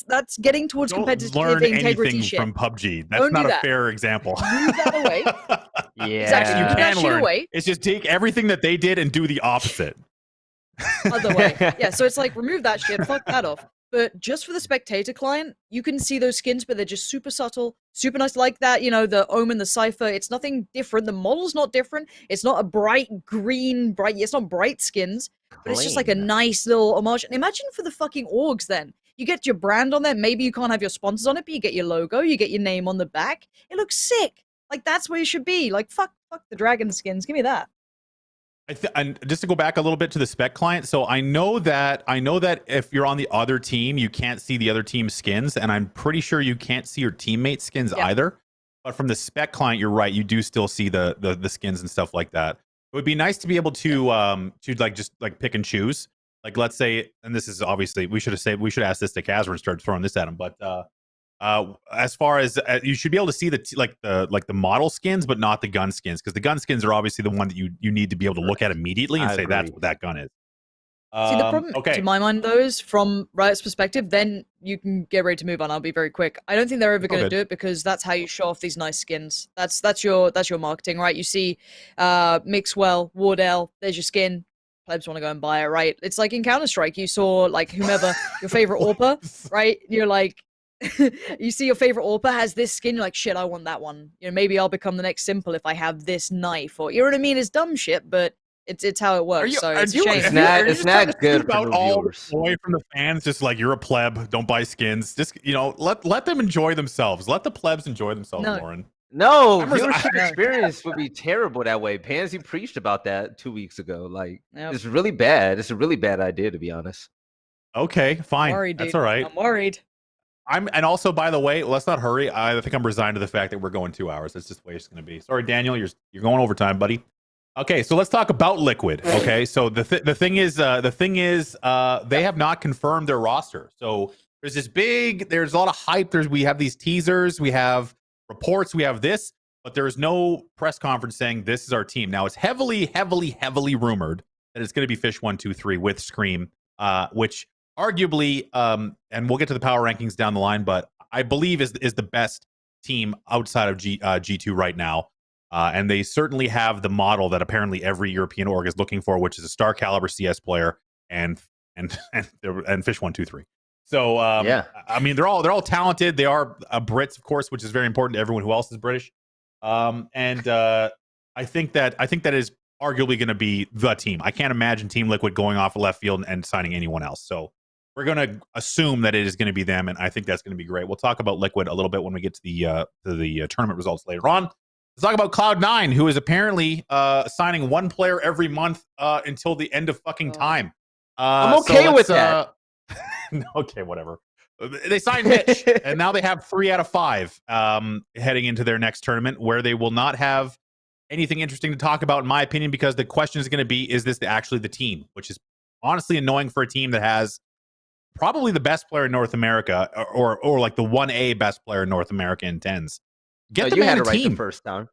That's getting towards Don't competitive learn integrity anything shit. from PUBG. That's Don't do not a that. fair example. Move that away. Yeah. Exactly. You Move that can shit learn. away. It's just take everything that they did and do the opposite. Other way. Yeah, so it's like remove that shit, fuck that off. But just for the spectator client, you can see those skins, but they're just super subtle, super nice, like that, the Omen, the Cypher. It's nothing different. The model's not different. It's not a bright green, it's not bright skins, but it's just like a Clean. nice little homage. And imagine for the fucking orgs then. You get your brand on there. Maybe you can't have your sponsors on it, but you get your logo, you get your name on the back. It looks sick. Like that's where you should be. Like fuck the dragon skins. Give me that. And just to go back a little bit to the spec client, so I know that if you're on the other team, you can't see the other team's skins, and I'm pretty sure you can't see your teammates' skins Yeah. either. But from the spec client, you're right, you do still see the skins and stuff like that. It would be nice to be able to like just like pick and choose. Like let's say, and this is obviously we should ask this to Kasra and start throwing this at him, but as far as you should be able to see the model skins, but not the gun skins, because the gun skins are obviously the one that you need to be able to look at immediately and I say that's agree. what that gun is. See, the problem, okay. to my mind, though, is from Riot's perspective, then you can get ready to move on. I'll be very quick. I don't think they're ever going to good. do it because that's how you show off these nice skins. That's your marketing, right? You see Mixwell, Wardell, there's your skin. Plebs want to go and buy it, right? It's like in Counter-Strike, you saw like whomever, your favorite AWPer, right? You're like, you see your favorite AWPer has this skin, you're like, shit, I want that one. Maybe I'll become the next Simple if I have this knife, or you know what I mean? It's dumb shit, but it's how it works. So it's a shame. It's not- are you it's just trying not to good scoop for out new all viewers. away from the fans, just like you're a pleb, don't buy skins. Just let them enjoy themselves. Let the plebs enjoy themselves, No. Lauren. No, I'm res- viewership No. experience would be terrible that way. Pansy preached about that 2 weeks ago. Like, Yep. it's really bad. It's a really bad idea, to be honest. Okay, fine. Worried, That's dude. all right. I'm worried. And also, by the way, let's not hurry. I think I'm resigned to the fact that we're going 2 hours. That's just the way it's going to be. Sorry, Daniel, you're going overtime, buddy. Okay, so let's talk about Liquid. Okay, so the thing is, they have not confirmed their roster. So there's a lot of hype. We have these teasers, we have reports, we have this, but there is no press conference saying this is our team. Now it's heavily rumored that it's going to be Fish 123 with Scream, which arguably, and we'll get to the power rankings down the line, but I believe is the best team outside of G2 right now. And they certainly have the model that apparently every European org is looking for, which is a star caliber CS player and Fish 123. So Yeah. I mean, they're all talented. They are Brits, of course, which is very important to everyone who else is British. I think that is arguably going to be the team. I can't imagine Team Liquid going off of left field and signing anyone else. So we're going to assume that it is going to be them, and I think that's going to be great. We'll talk about Liquid a little bit when we get to the tournament results later on. Let's talk about Cloud9, who is apparently signing one player every month until the end of fucking time. I'm okay with that. Okay, whatever. They signed Mitch, and now they have 3 out of 5 heading into their next tournament, where they will not have anything interesting to talk about, in my opinion, because the question is going to be, is this actually the team? Which is honestly annoying for a team that has probably the best player in North America, or like the 1A best player in North America in TenZ. Get the man a team the first time.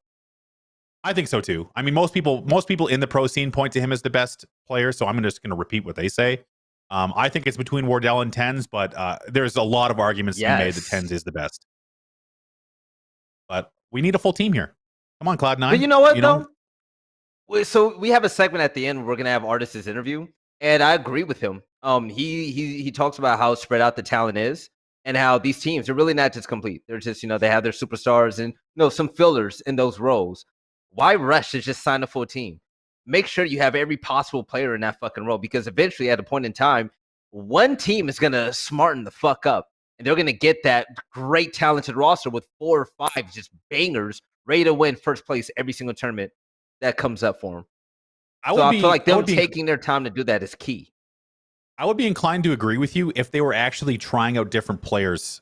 I think so too. I mean, most people in the pro scene point to him as the best player, so I'm just going to repeat what they say. I think it's between Wardell and TenZ, but there's a lot of arguments to be made that TenZ is the best. But we need a full team here. Come on, Cloud9. But you know what, though? So we have a segment at the end where we're going to have artists' interview, and I agree with him. He talks about how spread out the talent is, and how these teams are really not just complete. They're just, they have their superstars and some fillers in those roles. Why rush to just sign a full team? Make sure you have every possible player in that fucking role, because eventually at a point in time, one team is going to smarten the fuck up, and they're going to get that great talented roster with 4 or 5 just bangers ready to win first place every single tournament that comes up for them. I feel like them taking their time to do that is key. I would be inclined to agree with you if they were actually trying out different players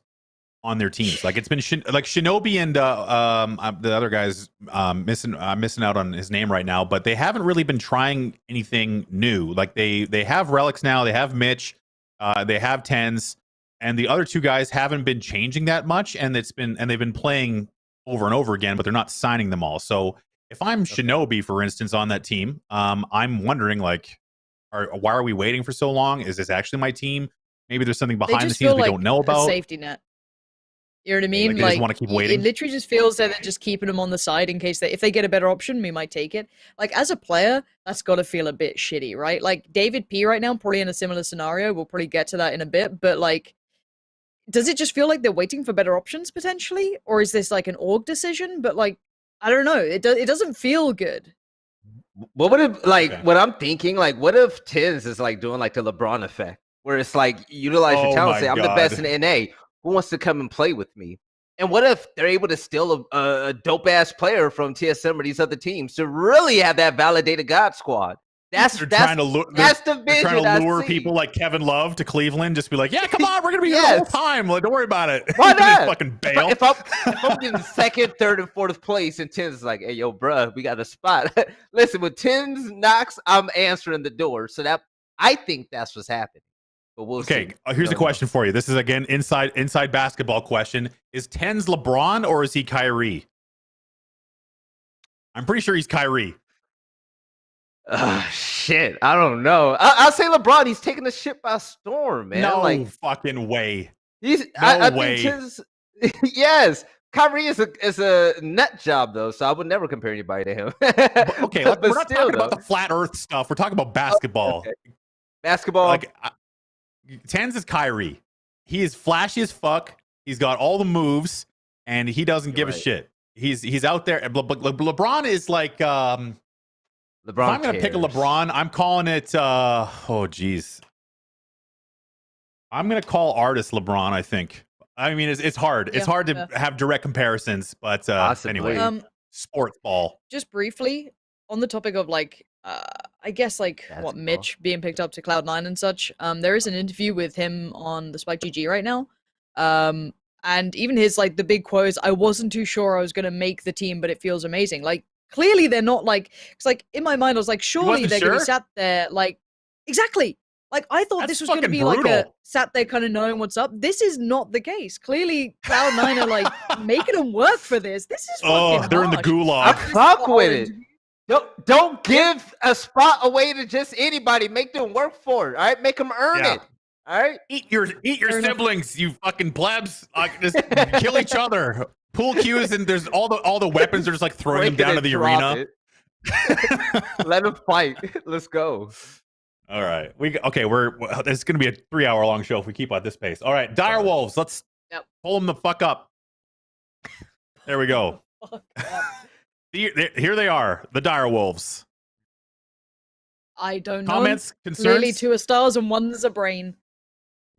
on their teams. Like, it's been like Shinobi and the other guys missing out on his name right now, but they haven't really been trying anything new. Like, they have Relics now, they have Mitch, they have TenZ, and the other 2 guys haven't been changing that much, and they've been playing over and over again, but they're not signing them all. So if I'm Shinobi, for instance, on that team, I'm wondering, like, why are we waiting for so long? Is this actually my team? Maybe there's something behind the scenes we don't know about. A safety net. You know what I mean? Like, just want to keep waiting. It literally just feels that they're just keeping them on the side in case if they get a better option, we might take it. Like, as a player, that's got to feel a bit shitty, right? Like, David P right now, probably in a similar scenario. We'll probably get to that in a bit. But, like, does it just feel like they're waiting for better options, potentially? Or is this, like, an org decision? But, like, I don't know. It doesn't feel good. What would it, like, what I'm thinking, like, what if TenZ is, like, doing, like, the LeBron effect? Where it's, like, utilize your talent, say, I'm the best in NA. Who wants to come and play with me? And what if they're able to steal a dope-ass player from TSM or these other teams to really have that validated God squad? That's the vision. They're trying to lure people like Kevin Love to Cleveland. Just be like, yeah, come on, we're gonna be here the whole time. Like, don't worry about it. Why not? Fucking bail. If I'm getting 2nd, 3rd, and 4th place, and TenZ is like, hey, yo, bruh, we got a spot. Listen, with TenZ knocks, I'm answering the door. So I think that's what's happening. But we'll see. Here's a question for you. This is, again, inside basketball question. Is TenZ LeBron or is he Kyrie? I'm pretty sure he's Kyrie. Shit, I don't know. I'll say LeBron. He's taking the shit by storm, man. No fucking way. I think TenZ, yes. Kyrie is a nut job, though, so I would never compare anybody to him. Okay, we're not talking about the flat Earth stuff. We're talking about basketball. Okay. Basketball. Like, TenZ is Kyrie. He is flashy as fuck. He's got all the moves, and he doesn't give a shit. He's out there. LeBron is like, LeBron. If I'm gonna pick a LeBron, I'm calling it. Geez. I'm gonna call artist LeBron. I think. I mean, it's hard. It's hard to have direct comparisons, but anyway, sports ball. Just briefly on the topic of, like, I guess, like, basketball. Mitch being picked up to Cloud9 and such. There is an interview with him on the Spike GG right now. And even his, like, the big quote is, I wasn't too sure I was going to make the team, but it feels amazing. Like, clearly they're not, like, it's like, in my mind, I was like, surely they're going to be sat there, like, exactly. Like, I thought this was going to be brutal. Like a sat there kind of knowing what's up. This is not the case. Clearly, Cloud9 are, like, making them work for this. This is fucking they're harsh. in the gulag. I fuck with it. Don't give a spot away to just anybody. Make them work for it. All right, make them earn it. All right. Eat your Fair enough. siblings, you fucking plebs. Just kill each other. Pool cues, and there's all the weapons are just like throwing them Break it down to and the drop arena. it. Let them fight. Let's go. All right, it's gonna be a 3-hour long show if we keep at this pace. All right, dire wolves. Let's pull them the fuck up. There we go. Here they are, the dire wolves. I don't know. Comments, concerns. Clearly, 2 are stars and 1's a brain.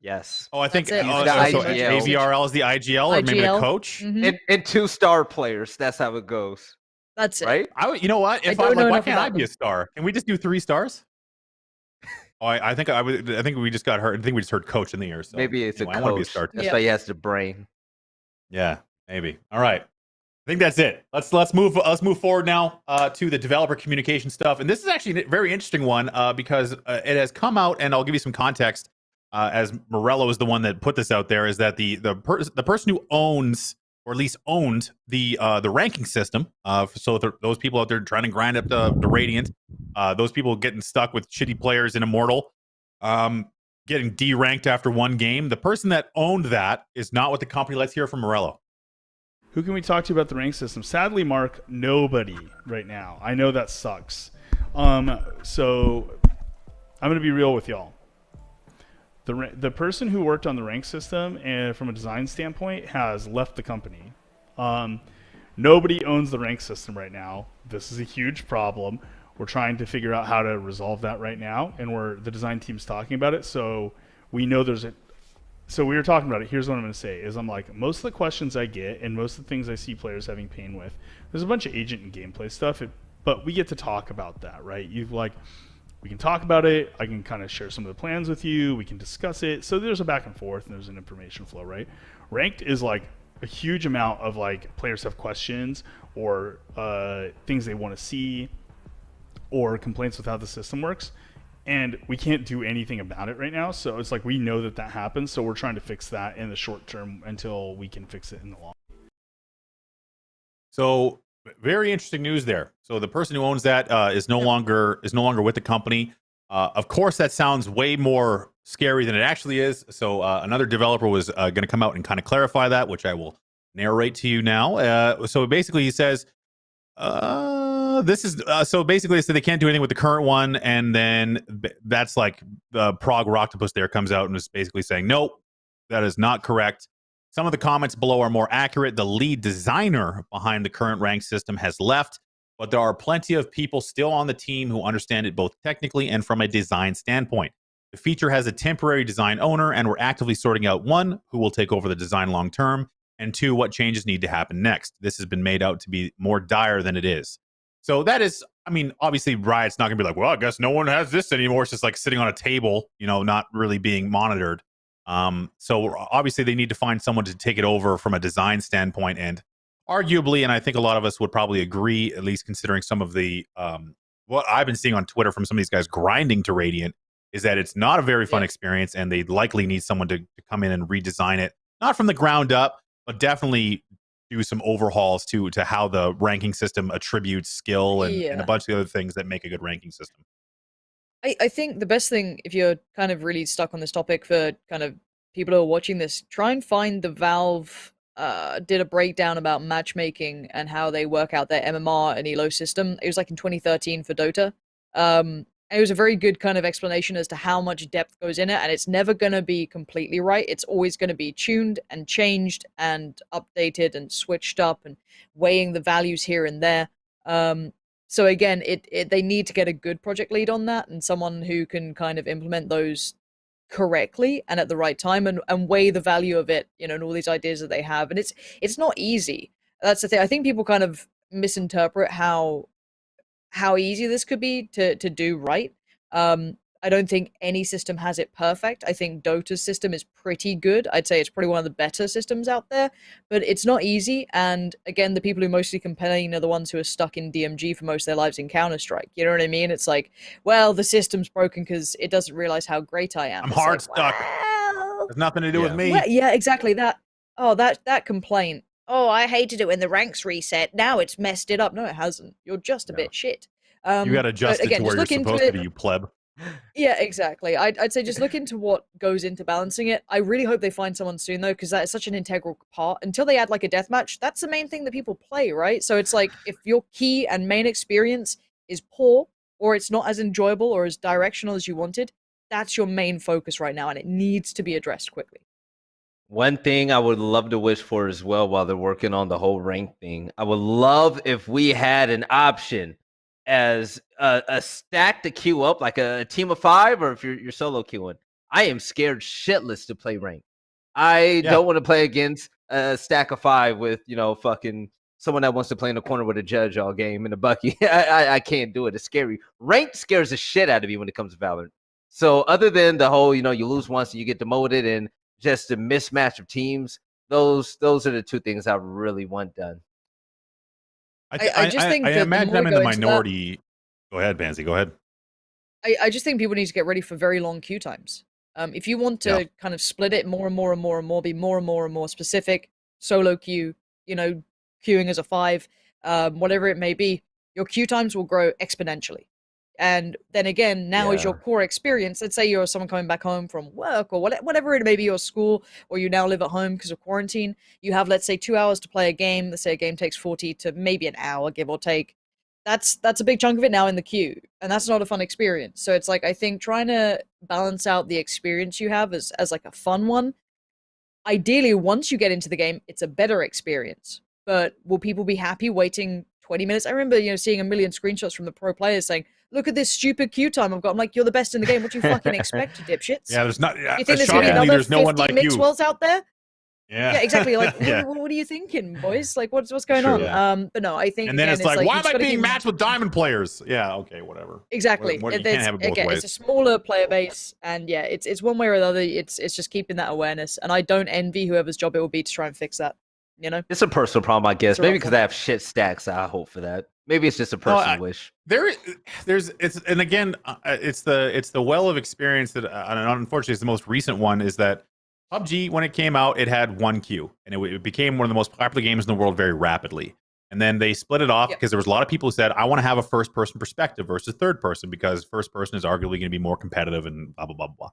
Yes. Oh, I think That's it. so The IGL. AVRL is the IGL, or maybe the IGL. coach. Mhm. And 2-star players. That's how it goes. That's it. Right? You know what? If don't know why enough can't I about be a them. star? Can we just do 3 stars? Oh, I think we just got hurt. I think we just heard coach in the ear. So Maybe it's anyway, a I want to be a coach. star too. That's Yeah. why he has the brain. Yeah, maybe. All right. I think that's it. Let's move forward now to the developer communication stuff. And this is actually a very interesting one because it has come out, and I'll give you some context. As Morello is the one that put this out there, is that the person who owns, or at least owned, the ranking system. So those people out there trying to grind up the Radiant, those people getting stuck with shitty players in Immortal, getting deranked after 1 game. The person that owned that is not with the company. Let's hear from Morello. Who can we talk to about the rank system? Sadly, Mark, nobody right now. I know that sucks. So I'm going to be real with y'all. The person who worked on the rank system and from a design standpoint has left the company. Nobody owns the rank system right now. This is a huge problem. We're trying to figure out how to resolve that right now, and the design team's talking about it. So we know So we were talking about it. Here's what I'm going to say is I'm like, most of the questions I get and most of the things I see players having pain with, there's a bunch of agent and gameplay stuff, but we get to talk about that, right? We can talk about it. I can kind of share some of the plans with you. We can discuss it. So there's a back and forth and there's an information flow, right? Ranked is like a huge amount of like players have questions or things they want to see or complaints with how the system works. And we can't do anything about it right now. So it's like we know that happens. So we're trying to fix that in the short term until we can fix it in the long. So very interesting news there. So the person who owns that is no longer with the company. Of course, that sounds way more scary than it actually is. So another developer was going to come out and kind of clarify that, which I will narrate to you now. So basically, he says, this is so basically, so they can't do anything with the current one, and then that's like the Prague Octopus there comes out and is basically saying, nope, that is not correct. Some of the comments below are more accurate. The lead designer behind the current rank system has left, but there are plenty of people still on the team who understand it both technically and from a design standpoint. The feature has a temporary design owner, and we're actively sorting out 1, who will take over the design long term, and 2, what changes need to happen next. This has been made out to be more dire than it is. So that is, I mean, obviously Riot's not going to be like, well, I guess no one has this anymore. It's just like sitting on a table, not really being monitored. So obviously they need to find someone to take it over from a design standpoint, and arguably, and I think a lot of us would probably agree, at least considering some of the what I've been seeing on Twitter from some of these guys grinding to Radiant, is that it's not a very fun experience, and they likely need someone to come in and redesign it, not from the ground up, but definitely do some overhauls to how the ranking system attributes skill and a bunch of other things that make a good ranking system. I think the best thing, if you're kind of really stuck on this topic for kind of people who are watching this, try and find the Valve did a breakdown about matchmaking and how they work out their MMR and ELO system. It was like in 2013 for Dota. It was a very good kind of explanation as to how much depth goes in it, and it's never going to be completely right. It's always going to be tuned and changed and updated and switched up and weighing the values here and there. So again, they need to get a good project lead on that and someone who can kind of implement those correctly and at the right time and weigh the value of it, and all these ideas that they have. And it's not easy. That's the thing. I think people kind of misinterpret how easy this could be to do right. I don't think any system has it perfect. I think Dota's system is pretty good. I'd say it's probably one of the better systems out there, but it's not easy. And again, the people who mostly complain are the ones who are stuck in DMG for most of their lives in Counter-Strike. You know what I mean? It's like, well, the system's broken because it doesn't realize how great I am. I'm it's hard like, stuck. Well, There's nothing to do with me. well, yeah, exactly. That complaint. Oh, I hated it when the ranks reset. Now it's messed it up. No, it hasn't. You're just a bit shit. You got to adjust it to where you're supposed to be, you pleb. Yeah, exactly. I'd say just look into what goes into balancing it. I really hope they find someone soon though, because that is such an integral part. Until they add like a deathmatch, that's the main thing that people play, right? So it's like if your key and main experience is poor, or it's not as enjoyable or as directional as you wanted, that's your main focus right now, and it needs to be addressed quickly. One thing I would love to wish for as well while they're working on the whole rank thing, I would love if we had an option as a stack to queue up, like a team of 5, or if you're solo queuing. I am scared shitless to play rank. I don't want to play against a stack of 5 with, fucking someone that wants to play in the corner with a judge all game in a bucky. I can't do it. It's scary. Rank scares the shit out of me when it comes to Valorant. So other than the whole, you lose once and you get demoted and just a mismatch of teams, those are the two things I really want done. I just think I that imagine I'm in the minority. Go ahead, Pansy. Go ahead. I just think people need to get ready for very long queue times. If you want to kind of split it more and more and more and more, be more and more and more specific, solo queue, queuing as a 5, whatever it may be, your queue times will grow exponentially. And then again, now is your core experience. Let's say you're someone coming back home from work or whatever it may be, or school, or you now live at home because of quarantine. You have, let's say, 2 hours to play a game. Let's say a game takes 40 to maybe an hour, give or take. That's a big chunk of it now in the queue, and that's not a fun experience. So it's like, I think trying to balance out the experience you have as like a fun one. Ideally, once you get into the game, it's a better experience. But will people be happy waiting 20 minutes? I remember, seeing a million screenshots from the pro players saying, "Look at this stupid queue time I've got." I'm like, "You're the best in the game. What do you fucking expect, dipshits?" Yeah, there's not. You think there's gonna be another there's no one 50 like you. Mixwells out there? Yeah. Yeah, exactly. Like, what are you thinking, boys? Like, what's going on? Yeah. But no, I think. And then again, it's like, why am I being give... matched with diamond players? Yeah, okay, whatever. Exactly. You can't have it both ways. It's a smaller player base, and yeah, it's one way or the other. It's just keeping that awareness, and I don't envy whoever's job it will be to try and fix that. It's a personal problem, I guess. Maybe because I have shit stacks. I hope for that. Maybe it's just a personal wish. And again, it's the well of experience that, and unfortunately, it's the most recent one, is that PUBG, when it came out, it had one queue, and it became one of the most popular games in the world very rapidly. And then they split it off because there was a lot of people who said, I want to have a first-person perspective versus third-person, because first-person is arguably going to be more competitive and blah, blah, blah, blah.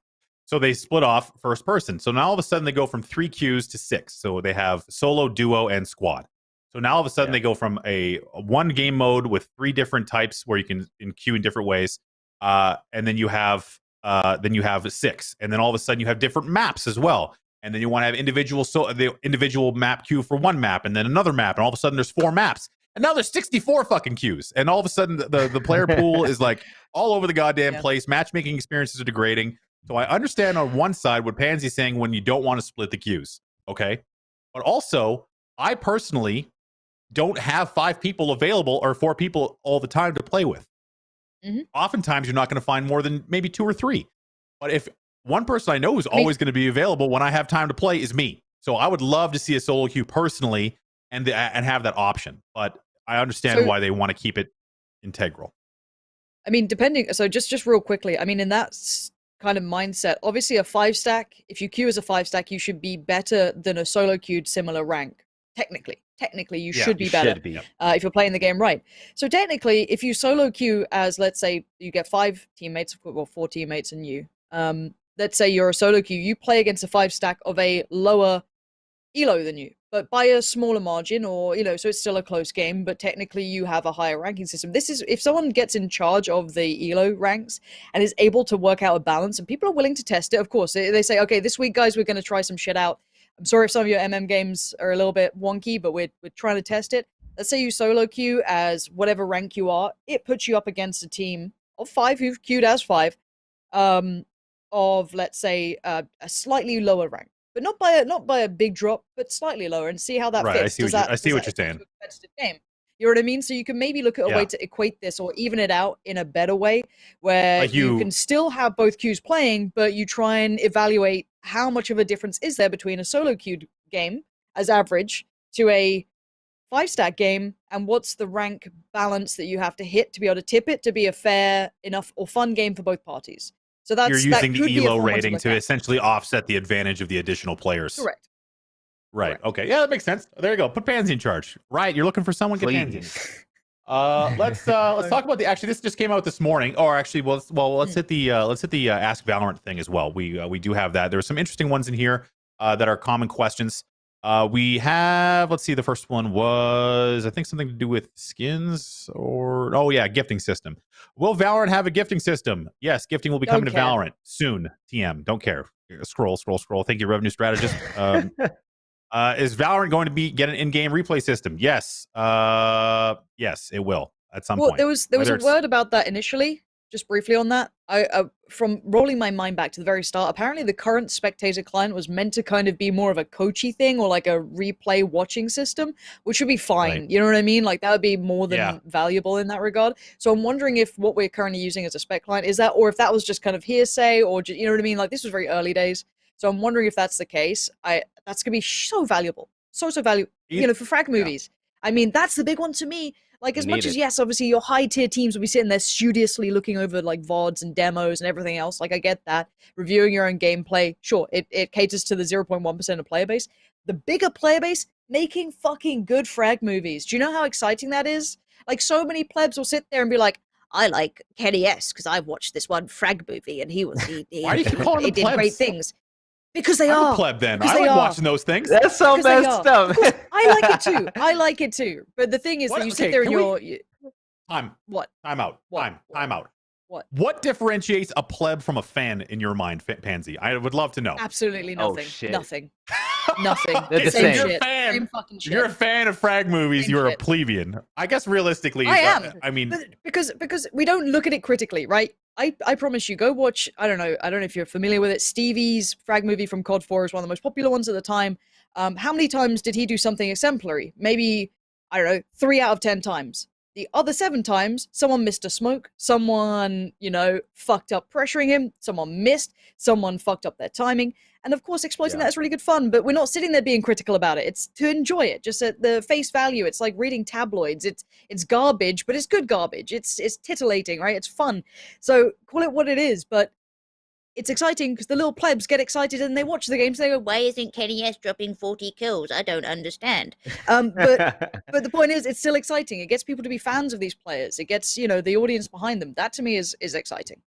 So they split off first-person. So now all of a sudden they go from 3 queues to 6. So they have solo, duo, and squad. So now all of a sudden they go from a one game mode with 3 different types where you can queue in different ways, and then you have 6, and then all of a sudden you have different maps as well, and then you want to have the individual map queue for one map, and then another map, and all of a sudden there's 4 maps, and now there's 64 fucking queues, and all of a sudden the player pool is like all over the goddamn place. Matchmaking experiences are degrading. So I understand on one side what Pansy's saying when you don't want to split the queues, okay, but also I personally don't have 5 people available or 4 people all the time to play with. Oftentimes, you're not going to find more than maybe 2 or 3. But if one person I know who's always going to be available when I have time to play is me. So I would love to see a solo queue personally and have that option. But I understand why they want to keep it integral. I mean, so just real quickly, I mean, in that kind of mindset, obviously a 5 stack, if you queue as a 5 stack, you should be better than a solo queued similar rank. Technically, you should be better if you're playing the game right. So technically, if you solo queue as, let's say, you get 5 teammates, well, 4 teammates and you, let's say you're a solo queue, you play against a 5 stack of a lower elo than you, but by a smaller margin, or, so it's still a close game, but technically you have a higher ranking system. This is, if someone gets in charge of the elo ranks and is able to work out a balance, and people are willing to test it, of course, they say, okay, this week, guys, we're going to try some shit out. I'm sorry if some of your games are a little bit wonky, but we're trying to test it. Let's say you solo queue as whatever rank you are. It puts you up against a team of 5 who've queued as 5, of, let's say, a slightly lower rank, but not by a big drop, but slightly lower, and see how that fits. I see what you're saying. Competitive game. You know what I mean? So you can maybe look at a way to equate this or even it out in a better way, where you can still have both queues playing, but you try and evaluate how much of a difference is there between a solo queued game as average to a 5 stack game, and what's the rank balance that you have to hit to be able to tip it to be a fair enough or fun game for both parties. So you're using the elo rating to essentially offset the advantage of the additional players. Correct. Right. Correct. Okay. Yeah, that makes sense. There you go. Put Pansy in charge. Riot, you're looking for someone. Get Pansy. Let's talk about actually this just came out this morning. Or actually, let's hit the Ask Valorant thing as well. We do have that. There's some interesting ones in here that are common questions. We have, let's see, the first one was, I think, something to do with skins or, oh yeah, gifting system. Will Valorant have a gifting system? Yes, gifting will be coming to Valorant soon. TM, don't care. Scroll. Thank you, revenue strategist. Is Valorant going to get an in-game replay system? Yes. Yes, it will at some point. There was a word about that initially. Just briefly on that, from rolling my mind back to the very start, apparently the current spectator client was meant to kind of be more of a coachy thing or like a replay watching system, which would be fine. Right. You know what I mean? Like that would be more than valuable in that regard. So I'm wondering if what we're currently using as a spec client is that, or if that was just kind of hearsay, or just, you know what I mean? Like this was very early days. So I'm wondering if that's the case. That's gonna be so valuable, so valuable. You know, for frag movies. I mean, that's the big one to me. Like, as much as, yes, obviously your high-tier teams will be sitting there studiously looking over, like, VODs and demos and everything else. Like, I get that. Reviewing your own gameplay, sure, it caters to the 0.1% of player base. The bigger player base, making fucking good frag movies. Do you know how exciting that is? Like, so many plebs will sit there and be like, I like Kenny S because I've watched this one frag movie and he Why do you keep calling them did plebs? Great things. Because they I'm are. a pleb then. I like watching those things. That's so messed up. I like it too. But the thing is that you sit there and Time out. What? What differentiates a pleb from a fan in your mind, Pansy? I would love to know. Absolutely nothing. Oh, shit. Nothing. Nothing. Same shit. Same fucking shit. You're a fan of frag movies. Same you're shit. a plebeian. I guess realistically, I am. I mean, because we don't look at it critically, right? I promise you, go watch. I don't know if you're familiar with it. Stevie's frag movie from COD 4 is one of the most popular ones at the time. How many times did he do something exemplary? Maybe, I don't know, 3 out of 10 times. The other 7 times, someone missed a smoke, someone, fucked up pressuring him, someone missed, someone fucked up their timing. And of course, exploiting that is really good fun, but we're not sitting there being critical about it. It's to enjoy it, just at the face value. It's like reading tabloids. It's garbage, but it's good garbage. It's titillating, right? It's fun. So call it what it is, but it's exciting because the little plebs get excited and they watch the games and they go, why isn't Kenny S dropping 40 kills? I don't understand. But the point is, it's still exciting. It gets people to be fans of these players. It gets, the audience behind them. That to me is exciting.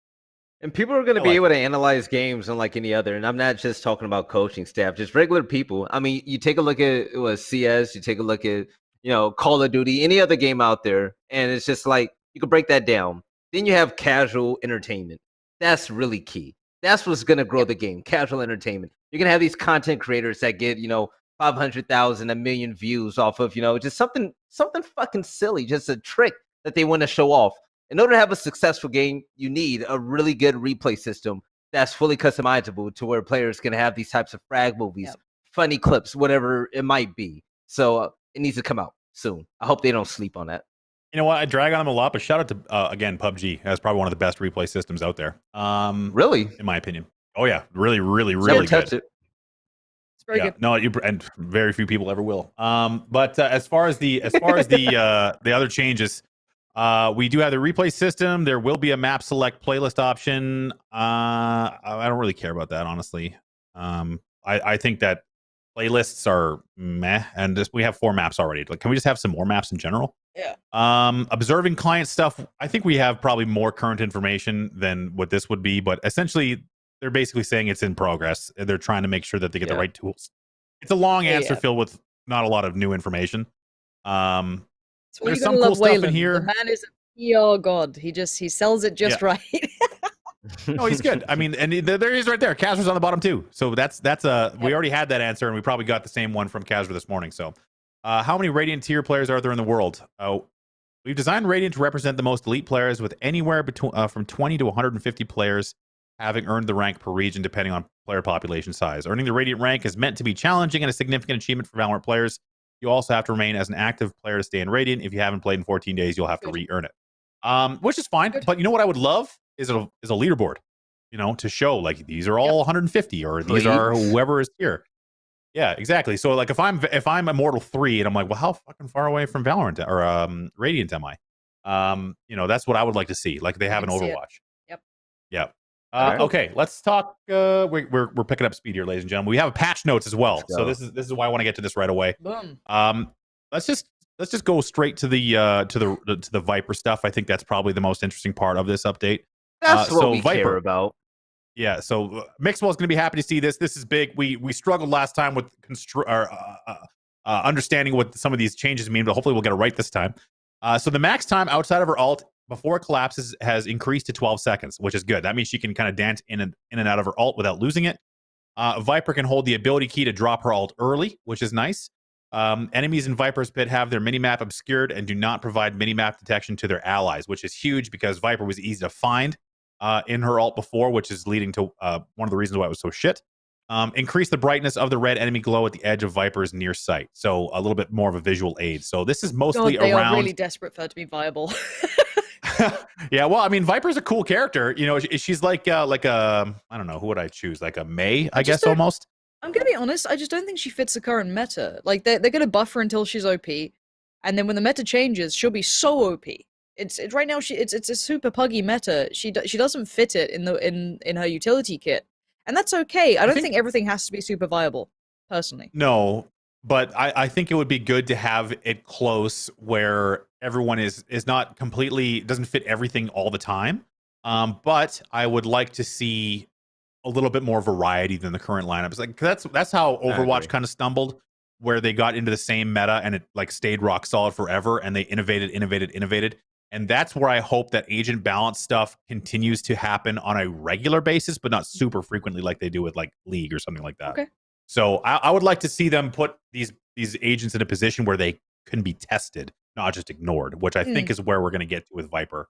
And people are going to be able to analyze games unlike any other. And I'm not just talking about coaching staff, just regular people. I mean, you take a look at CS, you take a look at, Call of Duty, any other game out there. And it's just like, you can break that down. Then you have casual entertainment. That's really key. That's what's going to grow the game, casual entertainment. You're going to have these content creators that get, 500,000, 1 million views off of, just something fucking silly, just a trick that they want to show off. In order to have a successful game, you need a really good replay system that's fully customizable to where players can have these types of frag movies, funny clips, whatever it might be. So it needs to come out soon. I hope they don't sleep on that. You know what? I drag on them a lot, but shout out to, again, PUBG. That's probably one of the best replay systems out there. Really? In my opinion. Oh, yeah. Really, really, really good. It. It's very good. No, and very few people ever will. But as far as the other changes, we do have the replay system. There will be a map select playlist option. I don't really care about that, honestly. I think that playlists are meh, and we have 4 maps already. Like, can we just have some more maps in general? Yeah. Observing client stuff. I think we have probably more current information than what this would be, but essentially, they're basically saying it's in progress. They're trying to make sure that they get the right tools. It's a long answer filled with not a lot of new information. There's some cool stuff in here. The man is a PR god. He sells it just right. No, he's good. I mean, and there he is right there. Kasra's on the bottom too. So that's we already had that answer, and we probably got the same one from Kasra this morning. So, how many Radiant tier players are there in the world? We've designed Radiant to represent the most elite players, with anywhere between from 20 to 150 players having earned the rank per region, depending on player population size. Earning the Radiant rank is meant to be challenging and a significant achievement for Valorant players. You also have to remain as an active player to stay in Radiant. If you haven't played in 14 days, you'll have to re-earn it, which is fine. But you know what I would love is a leaderboard, to show like these are all 150 or these are whoever is here. Yeah, exactly. So like if I'm Immortal 3 and I'm like, well, how fucking far away from Valorant or Radiant am I? That's what I would like to see. Like they have an Overwatch. Yep. Yeah. Okay, let's talk. We're picking up speed here, ladies and gentlemen. We have a patch notes as well, so this is why I want to get to this right away. Boom. Let's just let's just go straight to the Viper stuff. I think that's probably the most interesting part of this update. That's what so we Viper, care about. Yeah, so Mixwell's going to be happy to see this. This is big. We struggled last time with understanding what some of these changes mean, but hopefully we'll get it right this time. So the max time outside of her ult before it collapses has increased to 12 seconds, which is good. That means she can kind of dance in and out of her ult without losing it. Viper can hold the ability key to drop her ult early, which is nice. Enemies in Viper's pit have their minimap obscured and do not provide minimap detection to their allies, which is huge because Viper was easy to find in her ult before, which is leading to one of the reasons why it was so shit. Increase the brightness of the red enemy glow at the edge of Viper's near sight. So a little bit more of a visual aid. So this is mostly God, they around. are really desperate for her to be viable. Yeah, well, I mean, Viper's a cool character. You know, she's like a I don't know, who would I choose? Like a Mei, I guess, almost. I'm gonna be honest. I just don't think she fits the current meta. Like they're gonna buff her until she's OP, and then when the meta changes, she'll be so OP. It's right now. It's a super puggy meta. She doesn't fit it in her utility kit, and that's okay. I don't think everything has to be super viable, personally. No, but I think it would be good to have it close where everyone is not completely doesn't fit everything all the time. But I would like to see a little bit more variety than the current lineups. Like that's how Overwatch kind of stumbled, where they got into the same meta and it like stayed rock solid forever, and they innovated. And that's where I hope that agent balance stuff continues to happen on a regular basis, but not super frequently like they do with like League or something like that. Okay. So I would like to see them put these agents in a position where they can be tested, not just ignored, which I think is where we're going to get to with Viper.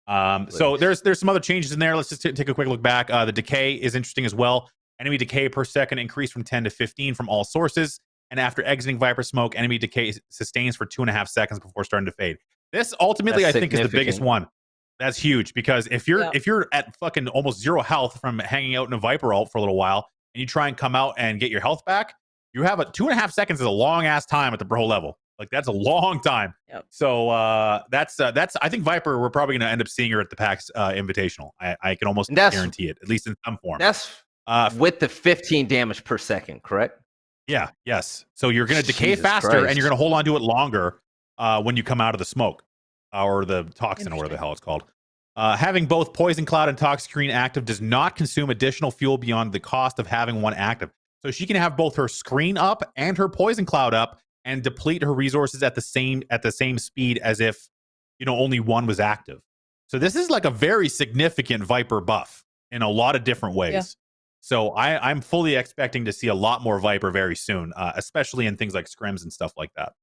So there's some other changes in there. Let's just take a quick look back. The decay is interesting as well. Enemy decay per second increased from 10 to 15 from all sources. And after exiting Viper smoke, enemy decay sustains for 2.5 seconds before starting to fade. This ultimately, I think, is the biggest one. That's huge because if you're at fucking almost 0 health from hanging out in a Viper ult for a little while, and you try and come out and get your health back, you have 2.5 seconds is a long ass time at the pro level. Like that's a long time. Yep. So that's I think Viper, we're probably going to end up seeing her at the PAX Invitational. I can almost guarantee it, at least in some form. That's with the 15 damage per second, correct? Yeah. Yes. So you're going to decay Jesus faster, Christ. and you're going to hold on to it longer when you come out of the smoke or the toxin or whatever the hell it's called. Having both Poison Cloud and Toxic Screen active does not consume additional fuel beyond the cost of having one active. So she can have both her screen up and her Poison Cloud up and deplete her resources at the same speed as if, you know, only one was active. So this is like a very significant Viper buff in a lot of different ways. Yeah. So I'm fully expecting to see a lot more Viper very soon, especially in things like scrims and stuff like that.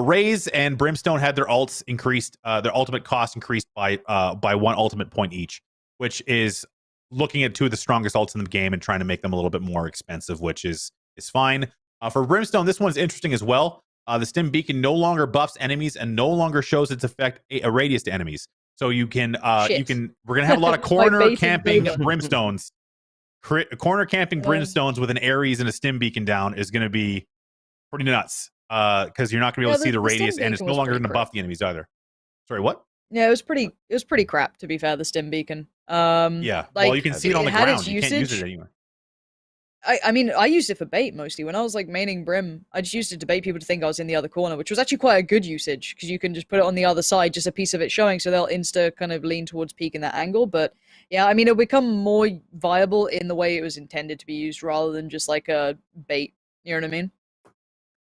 Raze and Brimstone had their ults increased, their ultimate cost increased by 1 ultimate point each, which is looking at 2 of the strongest ults in the game and trying to make them a little bit more expensive, which is fine. For Brimstone, this one's interesting as well. The Stim Beacon no longer buffs enemies and no longer shows its effect a radius to enemies. So we're gonna have a lot of corner camping Brimstones. Corner camping Brimstones with an Ares and a Stim Beacon down is gonna be pretty nuts. Because you're not gonna be able to see the radius, and it's no longer gonna buff the enemies either. Sorry, what? Yeah, it was pretty crap, to be fair, the Stim Beacon. Yeah, like, well, you can see it on the ground. You can't use it anywhere. I mean, I used it for bait mostly. When I was like maining Brim, I just used it to bait people to think I was in the other corner, which was actually quite a good usage because you can just put it on the other side, just a piece of it showing, so they'll insta kind of lean towards peak in that angle. But yeah, I mean, it'll become more viable in the way it was intended to be used rather than just like a bait. You know what I mean?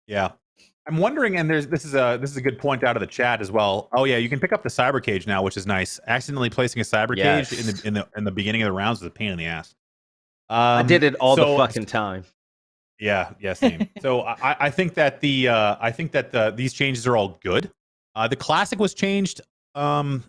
Yeah. I'm wondering, and this is a good point out of the chat as well. Oh yeah, you can pick up the cyber cage now, which is nice. Accidentally placing a cyber cage in the beginning of the rounds was a pain in the ass. I did it all the fucking time. Yeah, same. So I think that these changes are all good. The classic was changed. I'm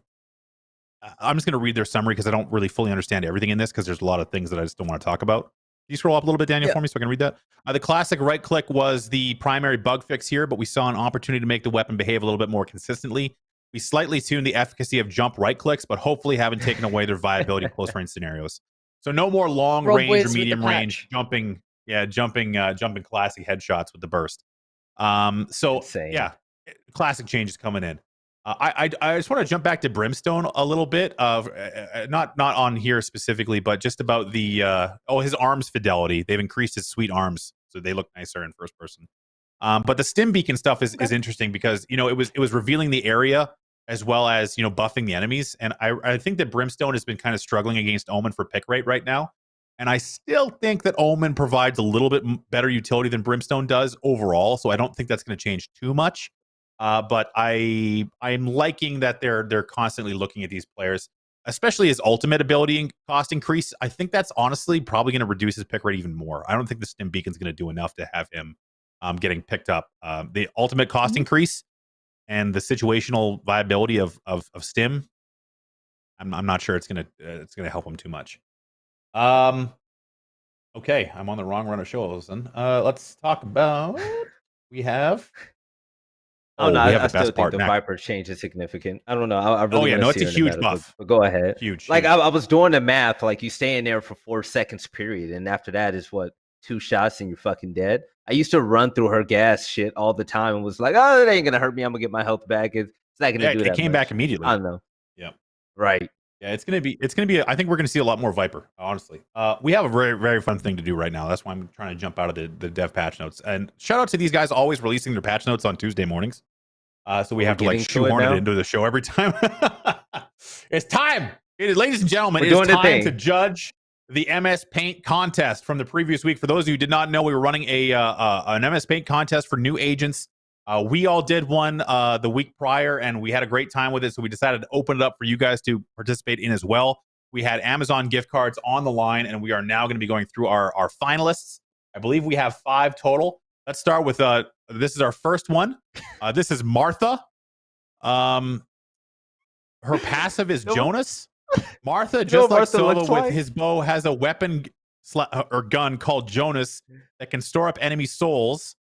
just going to read their summary because I don't really fully understand everything in this because there's a lot of things that I just don't want to talk about. Can you scroll up a little bit, Daniel, for me so I can read that? The classic right click was the primary bug fix here, but we saw an opportunity to make the weapon behave a little bit more consistently. We slightly tuned the efficacy of jump right clicks, but hopefully haven't taken away their viability in close range scenarios. So no more long range or medium range jumping classic headshots with the burst. Insane. Yeah, classic changes coming in. I just want to jump back to Brimstone a little bit of not on here specifically, but just about the his arms fidelity. They've increased his sweet arms, so they look nicer in first person. But the stim beacon stuff is interesting because it was revealing the area as well as buffing the enemies, and I think that Brimstone has been kind of struggling against Omen for pick rate right now, and I still think that Omen provides a little bit better utility than Brimstone does overall, so I don't think that's going to change too much. But I'm liking that they're constantly looking at these players, especially his ultimate ability and cost increase. I think that's honestly probably going to reduce his pick rate even more. I don't think the stim beacon's going to do enough to have him getting picked up. The ultimate cost increase and the situational viability of stim, I'm not sure it's gonna help him too much. Okay, I'm on the wrong run of shows. Then let's talk about we have. Oh, no, we have I the still best think part the next. Viper change is significant. I don't know. I really yeah, wanna no, it's see a her in the huge meta, buff. But go ahead. Huge. Like I was doing the math. Like you stay in there for 4 seconds period, and after that is what 2 shots and you're fucking dead. I used to run through her gas shit all the time and was like, oh, it ain't gonna hurt me. I'm gonna get my health back. It's not gonna do that. It came much. back immediately. I don't know. Yeah. Right. Yeah, it's gonna be. I think we're gonna see a lot more Viper. Honestly, we have a very, very fun thing to do right now. That's why I'm trying to jump out of the dev patch notes. And shout out to these guys always releasing their patch notes on Tuesday mornings. So we have to like shoehorn it into the show every time. It's time, ladies and gentlemen. It is time to judge the MS Paint contest from the previous week. For those of you who did not know, we were running an MS Paint contest for new agents. We all did one the week prior, and we had a great time with it. So we decided to open it up for you guys to participate in as well. We had Amazon gift cards on the line, and we are now going to be going through our finalists. I believe we have 5 total. Let's start with this is our first one. This is Martha. Her passive is Jonas. Martha, just like Sova with his bow, has a weapon or gun called Jonas that can store up enemy souls.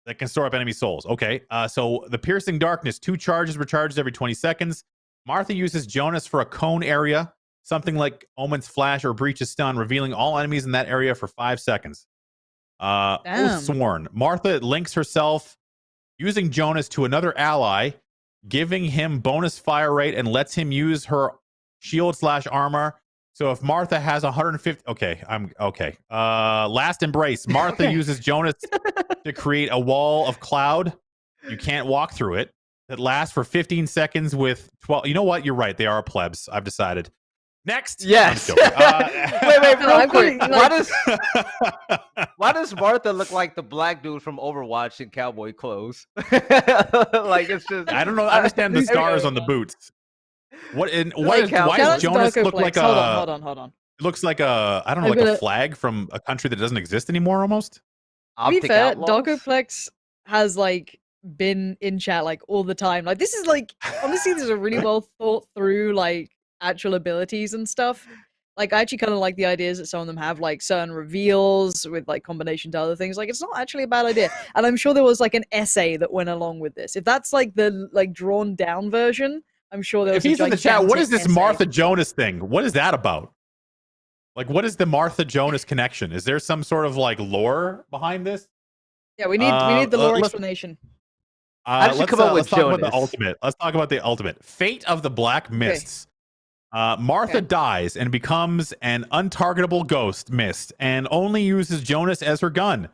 Okay. So the piercing darkness, 2 charges recharges every 20 seconds. Martha uses Jonas for a cone area, something like Omen's flash or breach's stun, revealing all enemies in that area for 5 seconds. Sworn. Martha links herself using Jonas to another ally, giving him bonus fire rate and lets him use her shield/armor. So if Martha has 150, I'm okay. Last embrace. Martha uses Jonas to create a wall of cloud. You can't walk through it. That lasts for 15 seconds with 12. You know what? You're right. They are plebs. I've decided. Next. Yes. wait, real quick. Why does Martha look like the black dude from Overwatch in cowboy clothes? Like it's just. I don't know. I understand the stars on the boots. Why does Jonas look like hold on. It looks like a flag from a country that doesn't exist anymore almost. To be fair, Darkoplex has like been in chat like all the time. Like this is like honestly, this is a really well thought through like actual abilities and stuff. Like I actually kind of like the ideas that some of them have like certain reveals with like combination to other things. Like it's not actually a bad idea. And I'm sure there was like an essay that went along with this. If that's like the like drawn down version, I'm sure there was. If he's in the chat, what is this Martha Jonas thing? What is that about? Like, what is the Martha Jonas connection? Is there some sort of like lore behind this? Yeah, we need the lore explanation. Let's come up with talk about the ultimate. Let's talk about the ultimate. Fate of the Black Mists. Martha dies and becomes an untargetable ghost mist and only uses Jonas as her gun.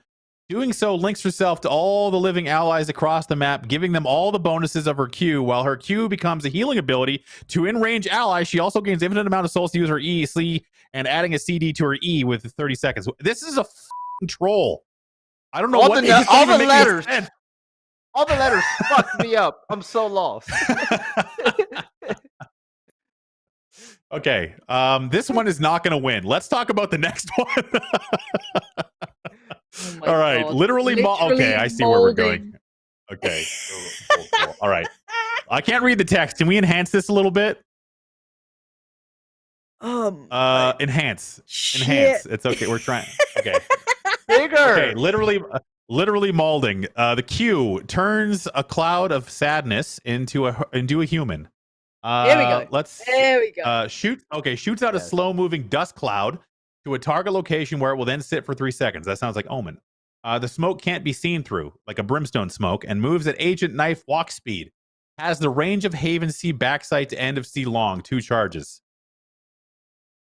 Doing so links herself to all the living allies across the map, giving them all the bonuses of her Q. While her Q becomes a healing ability to in-range allies, she also gains infinite amount of souls to use her E, C, and adding a CD to her E with 30 seconds. This is a f***ing troll. I don't know all what all the letters. All the letters fucked me up. I'm so lost. Okay, this one is not going to win. Let's talk about the next one. All right, God. literally okay, I see where we're going. Okay, cool. All right, I can't read the text. Can we enhance this a little bit? Enhance. It's okay. We're trying. Okay, bigger. Okay, literally molding. The Q turns a cloud of sadness into a human. There we go. There we go. Shoots out a slow-moving dust cloud to a target location where it will then sit for 3 seconds. That sounds like Omen. The smoke can't be seen through, like a brimstone smoke, and moves at agent knife walk speed. Has the range of Haven C backside to end of C long, 2 charges.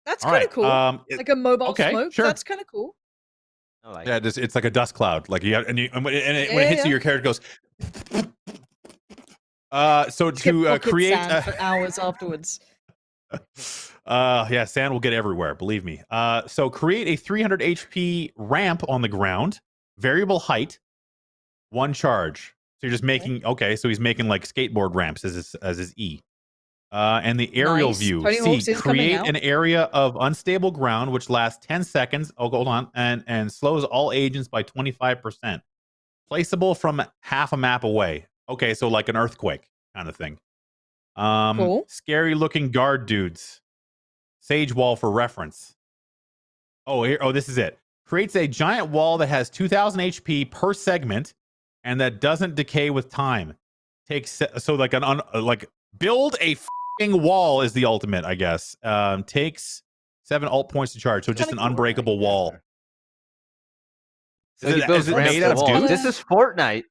That's kind of cool. Like a mobile smoke. Sure. That's kind of cool. I like Yeah, it's like a dust cloud. Like when it hits you, your character goes. So Just get to pocket create sand for hours afterwards. yeah, sand will get everywhere, believe me. So create a 300 HP ramp on the ground, variable height, 1 charge. So you're just making so he's making like skateboard ramps as his E. And the aerial Nice. view. Tony Hawk's C, is coming create out. an area of unstable ground which lasts 10 seconds. Oh, hold on. And slows all agents by 25%. Placeable from half a map away. Okay, so like an earthquake kind of thing. Cool. Scary looking guard dudes. Sage wall for reference. This is it. Creates a giant wall that has 2000 HP per segment and that doesn't decay with time. Takes so like build a f***ing wall is the ultimate, I guess. Takes 7 alt points to charge, so just an unbreakable wall. So he builds ramps made out and of walls. dudes? This is Fortnite.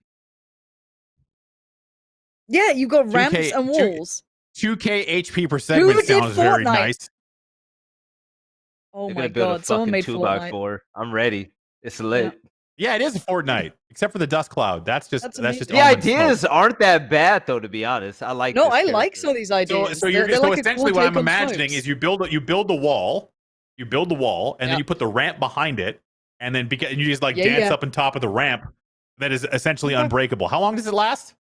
Yeah, you got ramps 2K and walls. 2k HP per segment did sounds very Fortnite? nice. Oh They're my gonna build god, a someone fucking made 2x4. Fortnite. I'm ready. It's lit. Yeah, it is a Fortnite, except for the dust cloud. That's just That's just The almond smoke. ideas aren't that bad, though. To be honest, I like. No, this I like character. some of these ideas. So They're like a essentially cool what I'm take on imagining tropes. is you build the wall, and then you put the ramp behind it, and then you just like dance up on top of the ramp that is essentially unbreakable. How long does it last?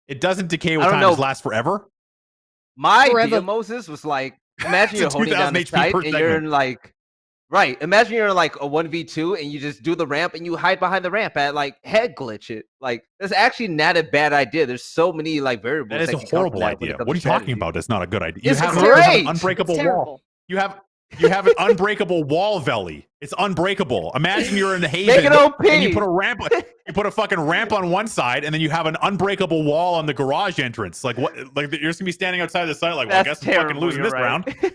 It doesn't decay with I don't time. know. It lasts forever. My Forever. idea, Moses, was like, imagine It's you're a holding down 2000 the HP site per and you're segment. in like, right. Imagine you're in like a 1v2 and you just do the ramp and you hide behind the ramp at like head glitch it. Like, that's actually not a bad idea. There's so many like variables. That is that a can come from horrible that when it idea. comes What are to you talking strategy. about? That's not a good idea. It's you have great. an unbreakable It's wall. terrible. You have an unbreakable wall, Velly. It's unbreakable. Imagine you're in Haven Make it OP. and you put a ramp. You put a fucking ramp on one side, and then you have an unbreakable wall on the garage entrance. Like what? Like you're just gonna be standing outside the site. Like, well, I guess That's I'm fucking losing this terrible, round.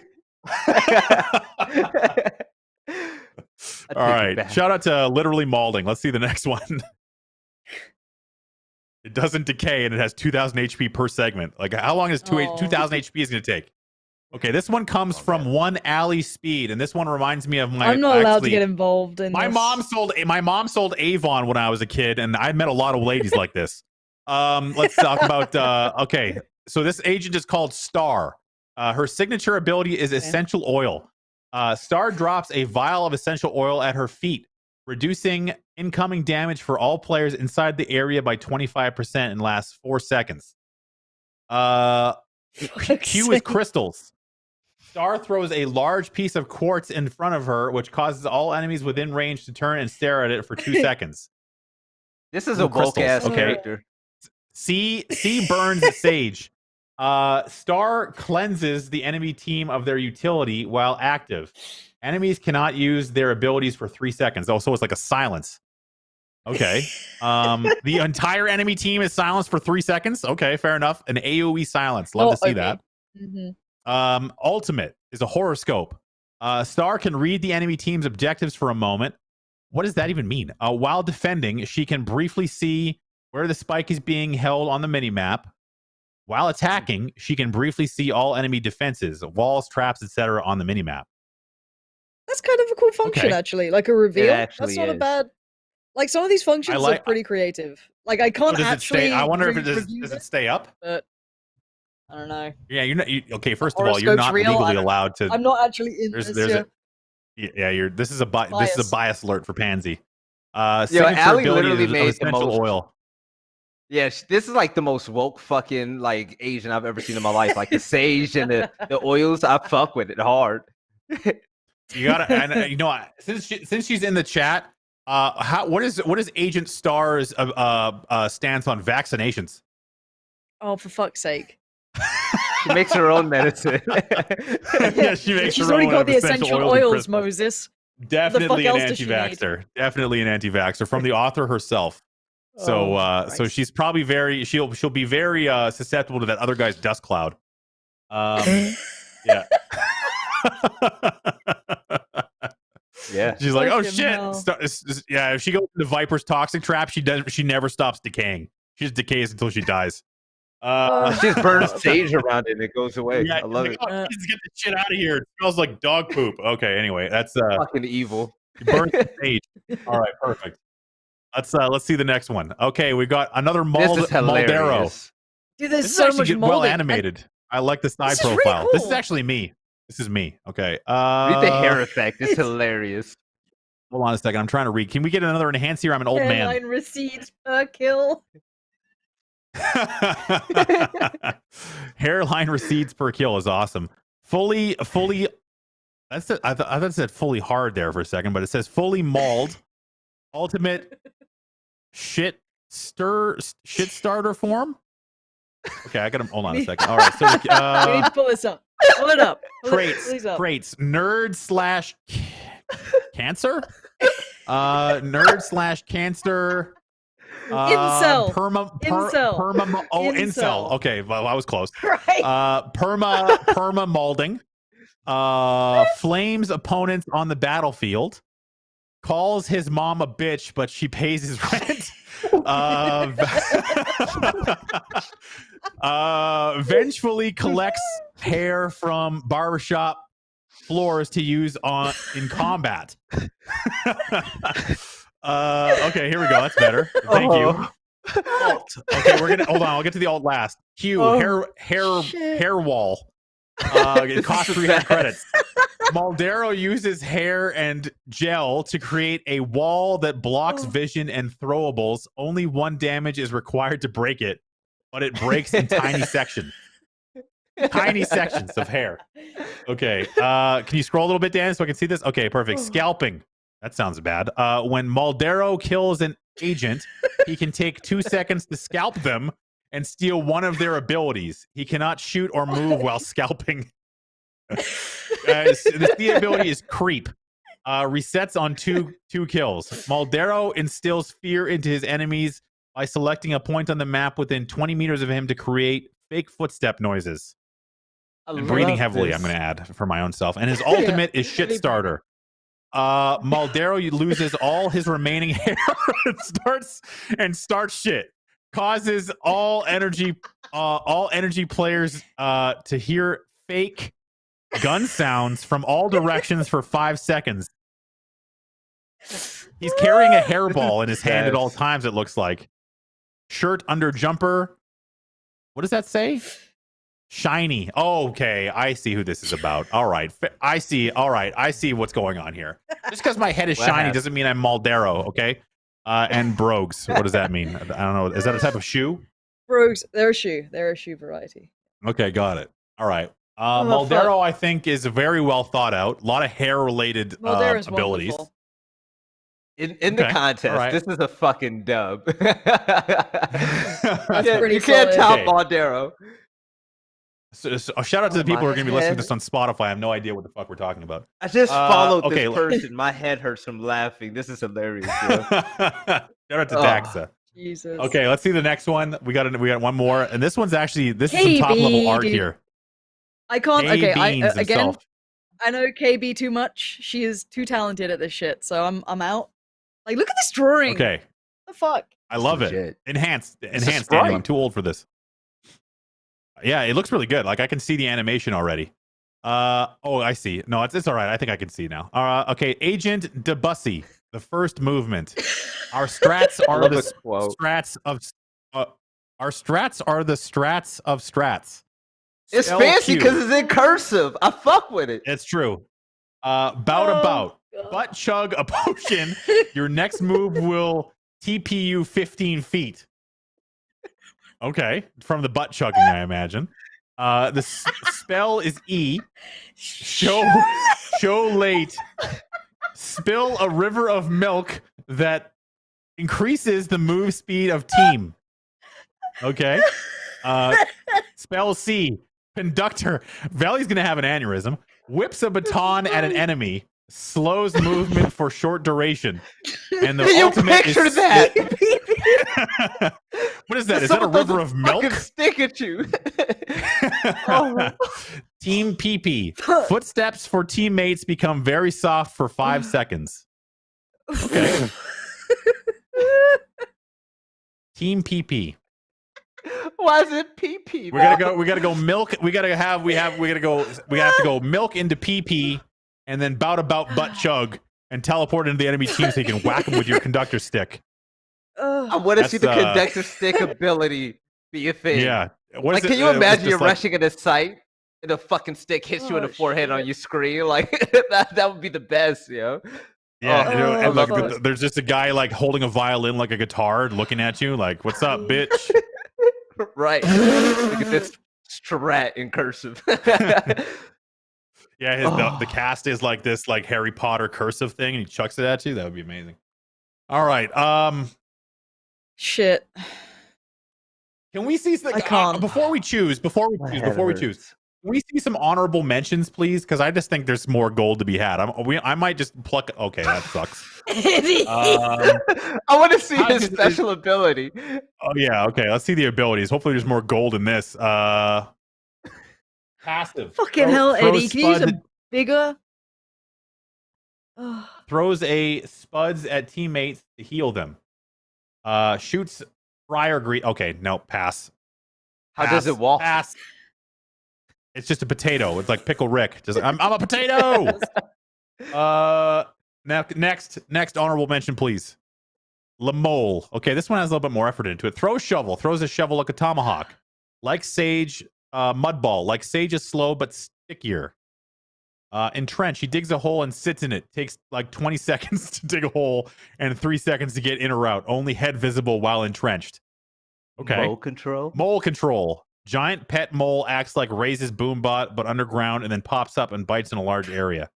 All right. Shout out to literally Malding. Let's see the next one. It doesn't decay, and it has 2,000 HP per segment. Like, how long is 2,000 HP is going to take? Okay, this one comes from One Alley Speed, and this one reminds me of my. I'm not allowed to get involved in my this. mom sold Avon when I was a kid, and I met a lot of ladies like this. Let's talk about. Okay, so this agent is called Star. Her signature ability is Essential Oil. Star drops a vial of essential oil at her feet, reducing incoming damage for all players inside the area by 25% and lasts 4 seconds. Q is crystals. Star throws a large piece of quartz in front of her, which causes all enemies within range to turn and stare at it for 2 seconds. This is a bulk ass character. C burns Sage. Star cleanses the enemy team of their utility while active. Enemies cannot use their abilities for 3 seconds. Oh, so it's like a silence. Okay. The entire enemy team is silenced for 3 seconds. Okay, fair enough. An AoE silence. Love to see that. Mm-hmm. Ultimate is a horoscope. Star can read the enemy team's objectives for a moment. What does that even mean? While defending, she can briefly see where the spike is being held on the minimap. While attacking, she can briefly see all enemy defenses, walls, traps, etc. on the minimap. That's kind of a cool function, actually. Like a reveal. That's not a bad. Like some of these functions are pretty creative. Like I can't actually. I wonder if it does it stay up? But I don't know. Yeah, you're not. Okay, first of all, you're not legally allowed to. I'm not actually in this. This is a bias alert for Pansy. Ali literally made the most oil. Yeah, this is like the most woke fucking like Asian I've ever seen in my life. Like the sage and the oils, I fuck with it hard. You gotta, and you know, since she's in the chat, what is Agent Star's stance on vaccinations? Oh, for fuck's sake! She makes her own medicine. Yeah, she's already got the essential oils, Moses. Definitely an anti-vaxxer. Definitely an anti-vaxxer from the author herself. So, so she's probably she'll be very susceptible to that other guy's dust cloud. Yeah. Yeah. She's like, oh shit. Yeah. If she goes into Viper's toxic trap, she never stops decaying. She just decays until she dies. She just burns sage around it and it goes away. Yeah, I love it. Let's get the shit out of here. It smells like dog poop. Okay. Anyway, that's fucking evil. You burned the stage. All right, perfect. Let's see the next one. Okay, we got another This is Maldero. hilarious. Dude, This there's is so actually much well molding. animated. I like the side This is really profile. This is cool. actually me. This is me. Okay. Read the hair effect. It's hilarious. Hold on a second. I'm trying to read. Can we get another enhance here? I'm an old man. Hairline recedes per kill. Hairline recedes per kill is awesome. Fully. That's it. I thought it said fully hard there for a second, but it says fully mauled. Ultimate shit starter form. Okay, I got him. Hold on a second. All right, so We need to pull this up. Pull it up. traits. Nerd / cancer. Nerd / cancer. Incel. Incel. Okay, well, I was close. Right. Perma molding. Flames opponents on the battlefield. Calls his mom a bitch, but she pays his rent. Vengefully collects hair from barbershop floors to use in combat. Okay, here we go. That's better. Thank you. Alt. Okay, we're gonna hold on. I'll get to the alt last. Q. Hair wall. It costs 300 credits. Maldero uses hair and gel to create a wall that blocks vision and throwables. Only 1 damage is required to break it, but it breaks in tiny sections. Tiny sections of hair. Okay. Can you scroll a little bit, Dan, so I can see this? Okay, perfect. Scalping. That sounds bad. When Maldero kills an agent, he can take 2 seconds to scalp them and steal one of their abilities. He cannot shoot or move while scalping. The C ability is creep. Resets on two kills. Maldero instills fear into his enemies by selecting a point on the map within 20 meters of him to create fake footstep noises. And breathing heavily, I'm going to add for my own self. And his ultimate is shit starter. Maldero loses all his remaining hair and starts shit. Causes all energy players to hear fake gun sounds from all directions for 5 seconds. He's carrying a hairball in his hand at all times, it looks like. Shirt under jumper. What does that say? Shiny. Oh, okay, I see who this is about. All right. I see. All right. I see what's going on here. Just because my head is shiny doesn't mean I'm Maldero, okay? And brogues. What does that mean? I don't know. Is that a type of shoe? Brogues. They're a shoe. They're a shoe variety. Okay, got it. All right. Maldero, I think, is very well thought out. A lot of hair-related abilities. Wonderful. In the contest, this is a fucking dub. You pretty can't solid. top Maldero. So shout out to the people who are going to be listening to this on Spotify. I have no idea what the fuck we're talking about. I just followed this person. My head hurts from laughing. This is hilarious. Bro. Shout out to Daxa. Jesus. Okay, let's see the next one. We got one more, and this one's actually is some top level art here. I can't. Okay, again, himself. I know KB too much. She is too talented at this shit, so I'm out. Like, look at this drawing. Okay, what the fuck? I love it. Enhanced, Daniel. I'm too old for this. Yeah, it looks really good. Like I can see the animation already. Oh, I see. No, it's all right. I think I can see now. Okay, Agent Debussy. The first movement. Our strats are the strats of. Our strats are the strats of strats. It's fancy because it's in cursive. I fuck with it. It's true. Bout. Butt chug a potion. Your next move will TP you 15 feet. Okay, from the butt chugging, I imagine. The spell is E. Show late. Spill a river of milk that increases the move speed of team. Okay. Spell C. Conductor. Valley's gonna have an aneurysm. Whips a baton at an enemy. Slows movement for short duration. And the ultimate is that. What is that? Is that a river of milk? Stick at you. Team PP. Footsteps for teammates become very soft for 5 seconds. Okay. Team PP. Why is it PP? We gotta go milk. We have to go milk into PP and then bout butt chug and teleport into the enemy team so you can whack them with your conductor stick. I want to That's, see the conductor stick ability be a thing. Yeah. Like, can you imagine you're rushing at a site and a fucking stick hits you in the forehead on your screen? Like, that would be the best, yo. Yeah, and like, there's just a guy like holding a violin like a guitar looking at you like, what's up, bitch? Right. Look at this strat in cursive. Yeah, the cast is like this like Harry Potter cursive thing and he chucks it at you. That would be amazing. All right. Shit. Can we see before we choose? Can we see some honorable mentions, please? Because I just think there's more gold to be had. I might just pluck. Okay, that sucks. I want to see his special ability. Oh yeah, okay. Let's see the abilities. Hopefully, there's more gold in this. Passive. Fucking hell, Eddie. Can you use a bigger? Throws a spuds at teammates to heal them. Shoots Friar Greed. Okay, no, pass. How does it walk? Pass. It's just a potato. It's like Pickle Rick. Just I'm a potato. Next honorable mention, please. Lamole. Okay, this one has a little bit more effort into it. Throws shovel. Throws a shovel like a tomahawk. Like Sage, mudball. Like Sage is slow but stickier. Entrench. He digs a hole and sits in it. Takes like 20 seconds to dig a hole and 3 seconds to get in or out. Only head visible while entrenched. Okay. Mole control. Giant pet mole acts like Raise's boombot, but underground, and then pops up and bites in a large area.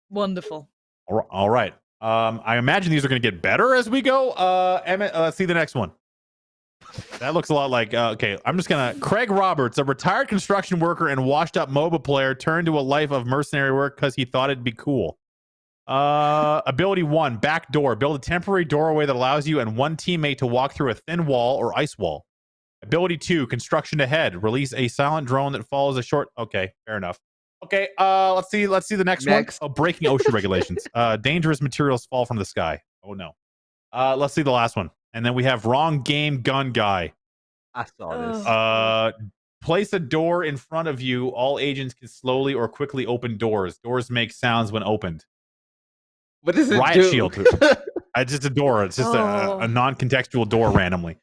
Wonderful. All right. I imagine these are going to get better as we go. Emmett, let's see the next one. That looks a lot like, okay, I'm just going to... Craig Roberts, a retired construction worker and washed-up MOBA player, turned to a life of mercenary work because he thought it'd be cool. Ability 1, back door. Build a temporary doorway that allows you and one teammate to walk through a thin wall or ice wall. Ability 2, construction ahead. Release a silent drone that follows a short... Okay, fair enough. Okay, let's see the next one. Oh, breaking ocean regulations. Dangerous materials fall from the sky. Oh, no. Let's see the last one. And then we have wrong game gun guy. I saw this. Place a door in front of you. All agents can slowly or quickly open doors. Doors make sounds when opened. What does it Riot do? Shield. It's just a door. It's just a non-contextual door randomly.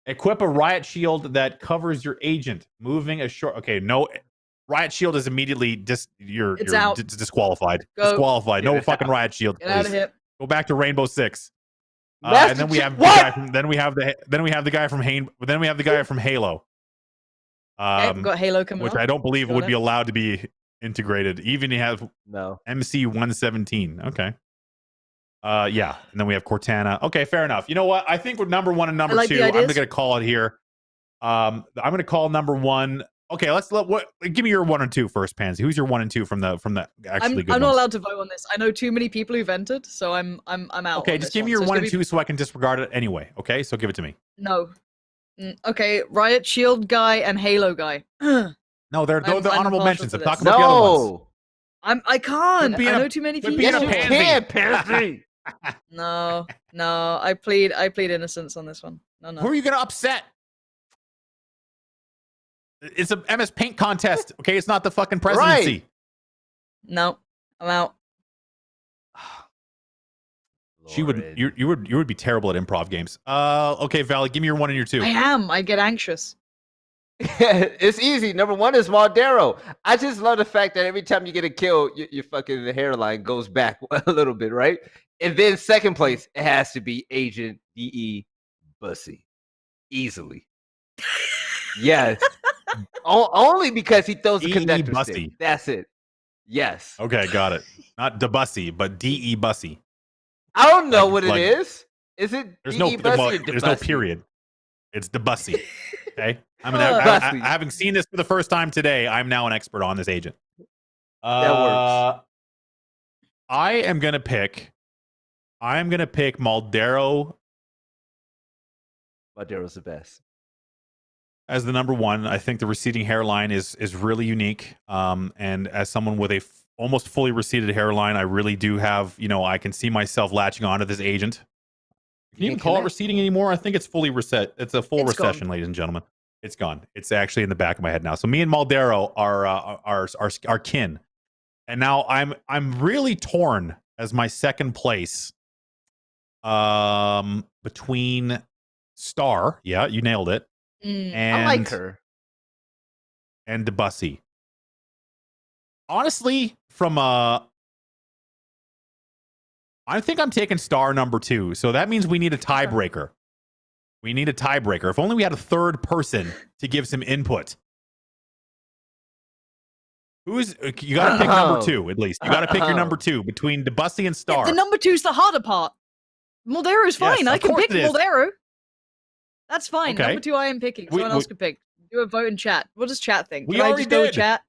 Equip a riot shield that covers your agent. Moving a short... Okay, no... Riot shield is immediately you're disqualified. Go. Disqualified. No fucking riot shield. Get out of here. Go back to Rainbow Six. And then we have the guy from, then we have the guy from Halo. Okay, got Halo coming which up. I don't believe would be allowed to be integrated. Even he has MC 117. Okay. Yeah, and then we have Cortana. Okay, fair enough. You know what? I think we're number 1 and number 2. I'm gonna call it here. I'm gonna call number 1. Okay, give me your 1 and 2 first, Pansy. Who's your 1 and 2 from the actually good I'm not ones? allowed to vote on this. I know too many people who've entered, so I'm out. Okay, just give me your 1 and 2 so I can disregard it anyway. Okay, so give it to me. No. Okay, Riot Shield guy and Halo guy. No, they're the honorable mentions. I'm talking about the other ones. I can't. I know too many people. Yes, you can, Pansy. No. I plead innocence on this one. No. Who are you gonna upset? It's a MSPaint contest. Okay, it's not the fucking presidency. Right. No, I'm out. You would be terrible at improv games. Okay, Valley, give me your 1 and your 2. I am. I get anxious. It's easy. Number 1 is Maldero. I just love the fact that every time you get a kill, your fucking hairline goes back a little bit, right? And then second place, it has to be Agent DE Bussy. Easily. Yes. Only because he throws a conductor stick. That's it. Yes. Okay, got it. Not DeBussy, but DE Bussy. I don't know what it is. Is it there's DE Bussy or there's no period. It's DeBussy. Okay? Having seen this for the first time today, I'm now an expert on this agent. That works. I'm gonna pick Maldero. Maldero's the best. As the number 1, I think the receding hairline is really unique. And as someone with a almost fully receded hairline, I really do have, I can see myself latching onto this agent. Can you even call it receding anymore? I think it's fully reset. It's a full recession, ladies and gentlemen. It's gone. It's actually in the back of my head now. So me and Maldero are kin. And now I'm really torn as my second place, between Star, yeah, you nailed it, Mm. and I like her. and Debussy. Honestly, I think I'm taking Star number 2. So that means we need a tiebreaker. We need a tiebreaker. If only we had a third person to give some input. You got to pick number 2 at least. You got to pick your number 2 between Debussy and Star. The number 2's the harder part. Moldero's fine. Yes, I of can course pick it is. Moldero. That's fine. Okay. Number 2 I am picking. Someone else can pick. Do a vote in chat. What does chat think? We Can I already just go with did. chat?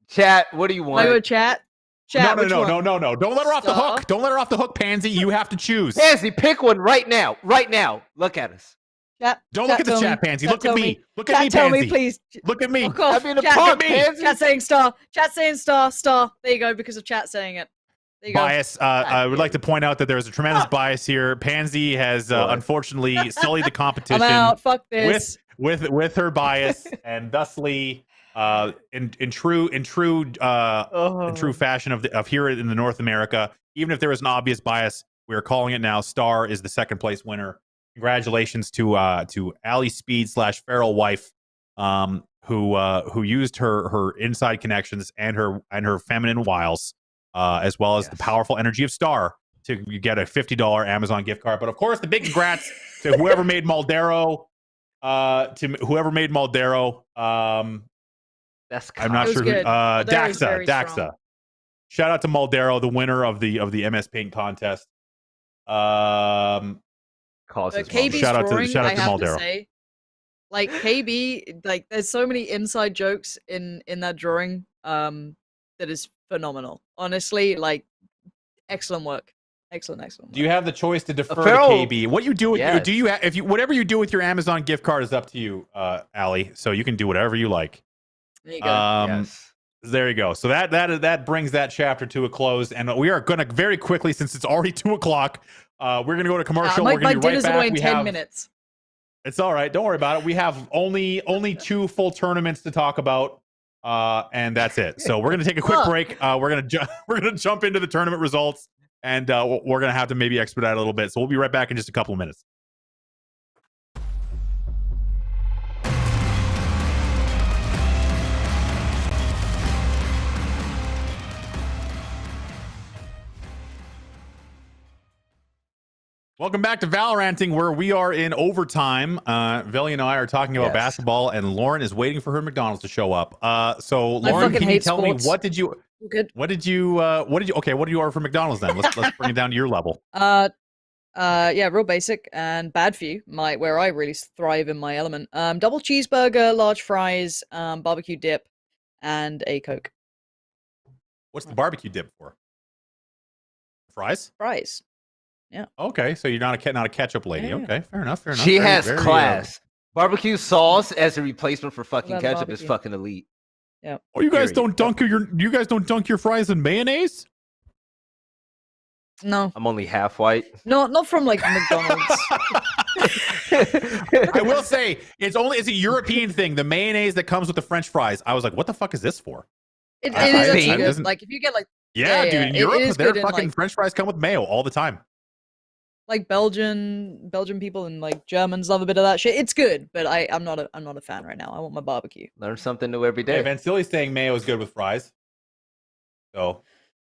Chat, what do you Can I go want? with chat? Chat, which one? No. Don't let her off the Star? hook. Don't let her off the hook, Pansy. You have to choose. Pansy, pick one right now. Right now. Look at us. Chat. Don't look at the tell chat, me. Pansy. Chat, Look at tell me. Look at Chat, me, tell Pansy. me, please. Look at me. Fuck off. I'm in the Chat, park, look at me. Pansy. Chat saying star. Chat saying star. Star. There you go, because of chat saying it. There you go. Bias. I would like to point out that there is a tremendous bias here. Pansy has unfortunately sullied the competition I'm out. Fuck this. with her bias, and thusly, in true fashion of here in the North America, even if there is an obvious bias, we are calling it now. Star is the second place winner. Congratulations to Ali Speed / Feral Wife, who used her inside connections and her feminine wiles, as well as the powerful energy of Star to get a $50 Amazon gift card. But of course, the big congrats to whoever made Moldero. That's I'm not It was sure who. good. Moldero's very Daxa. strong. Shout out to Moldero, the winner of the MSPaint contest. Causes KB's Shout out to- drawing, shout out I to have Moldero. to say, like KB, like there's so many inside jokes in that drawing, that is phenomenal. Honestly, like excellent work, excellent work. Do you have the choice to defer Feral- to KB? What you do with Yes. do you if you whatever you do with your Amazon gift card is up to you, Ali. So you can do whatever you like. There you go. Yes. There you go. So that brings that chapter to a close, and we are going to very quickly, since it's already 2:00. We're going to go to commercial. my We're going to be right dinner's back. away in We 10 have minutes. It's all right. Don't worry about it. We have only 2 full tournaments to talk about, and that's it. So we're going to take a quick break. We're going to jump into the tournament results, and we're going to have to maybe expedite a little bit. So we'll be right back in just a couple of minutes. Welcome back to Valoranting, where we are in overtime. Velly and I are talking about basketball, and Lauren is waiting for her McDonald's to show up. So Lauren, fucking can you hate tell sports. me what did you order for McDonald's then? Let's bring it down to your level. Yeah, real basic and bad for you. Where I really thrive in my element. Double cheeseburger, large fries, barbecue dip, and a Coke. What's the barbecue dip for? Fries? Fries. Okay, so you're not a ketchup lady. Yeah. Okay, fair enough. She Very- has very, class. Barbecue sauce as a replacement for fucking Love ketchup is barbecue. fucking elite. Yeah. Oh, you guys Period. don't dunk your fries in mayonnaise? No, I'm only half white. not from like McDonald's. I will say it's a European thing. The mayonnaise that comes with the French fries. I was like, what the fuck is this for? It I is actually think- good. doesn't- Like if you get like Yeah, Yeah, dude. In it Europe, is their good in, fucking like- French fries come with mayo all the time. Belgian people and like Germans love a bit of that shit. It's good, but I'm not a fan right now. I want my barbecue. Learn something new every Hey, day. Van Silly's saying mayo is good with fries. So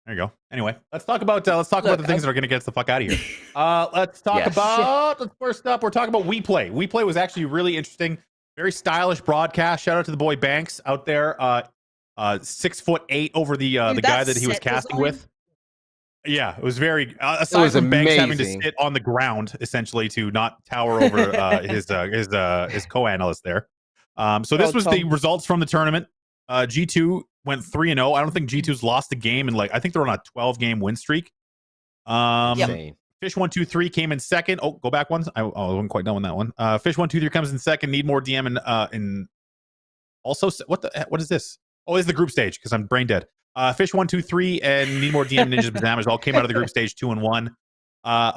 there you go. Anyway, let's talk about the things that are going to get us the fuck out of here. Let's talk Yes. about first up. We're talking about WePlay. WePlay was actually really interesting, very stylish broadcast. Shout out to the boy Banks out there. 6'8" over the Dude, guy that that he was set casting design- with. Yeah, it was very. Aside was from Banks having to amazing. sit on the ground essentially to not tower over his co-analyst there. So this Oh, was the Tom. results from the tournament. G2 went 3-0. I don't think G2's lost a game, and I think they're on a 12-game win streak. Insane. Fish 123 came in second. Oh, go back one. I wasn't quite done with that one. Fish 123 comes in second. Need more DM and also what is this? Oh, it's the group stage because I'm brain dead. Fish 123 and Need More DM Ninjas Damage all came out of the group stage 2-1.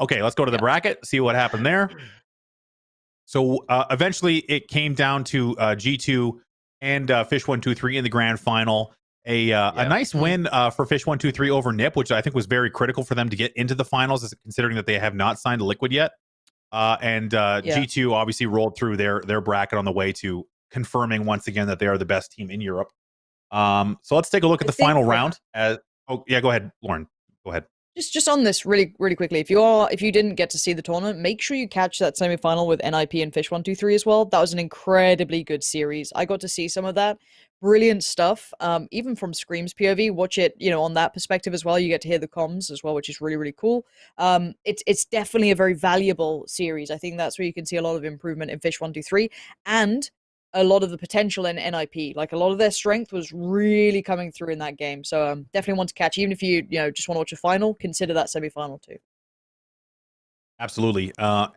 Okay, let's go to the bracket, see what happened there. So eventually it came down to G2 and Fish 123 in the grand final. a nice win for Fish 123 over Nip, which I think was very critical for them to get into the finals, considering that they have not signed Liquid yet. G2 obviously rolled through their bracket on the way to confirming once again that they are the best team in Europe. So let's take a look at the final round. Go ahead, Lauren. Go ahead. Just on this really quickly, if you didn't get to see the tournament, make sure you catch that semi-final with NIP and Fish 123 as well. That was an incredibly good series. I got to see some of that. Brilliant stuff. Even from Scream's POV, watch it, on that perspective as well. You get to hear the comms as well, which is really cool. It's definitely a very valuable series. I think that's where you can see a lot of improvement in Fish 123 and a lot of the potential in NIP. Like, a lot of their strength was really coming through in that game. So definitely want to catch, even if you just want to watch a final, consider that semi-final too. Absolutely. Valley,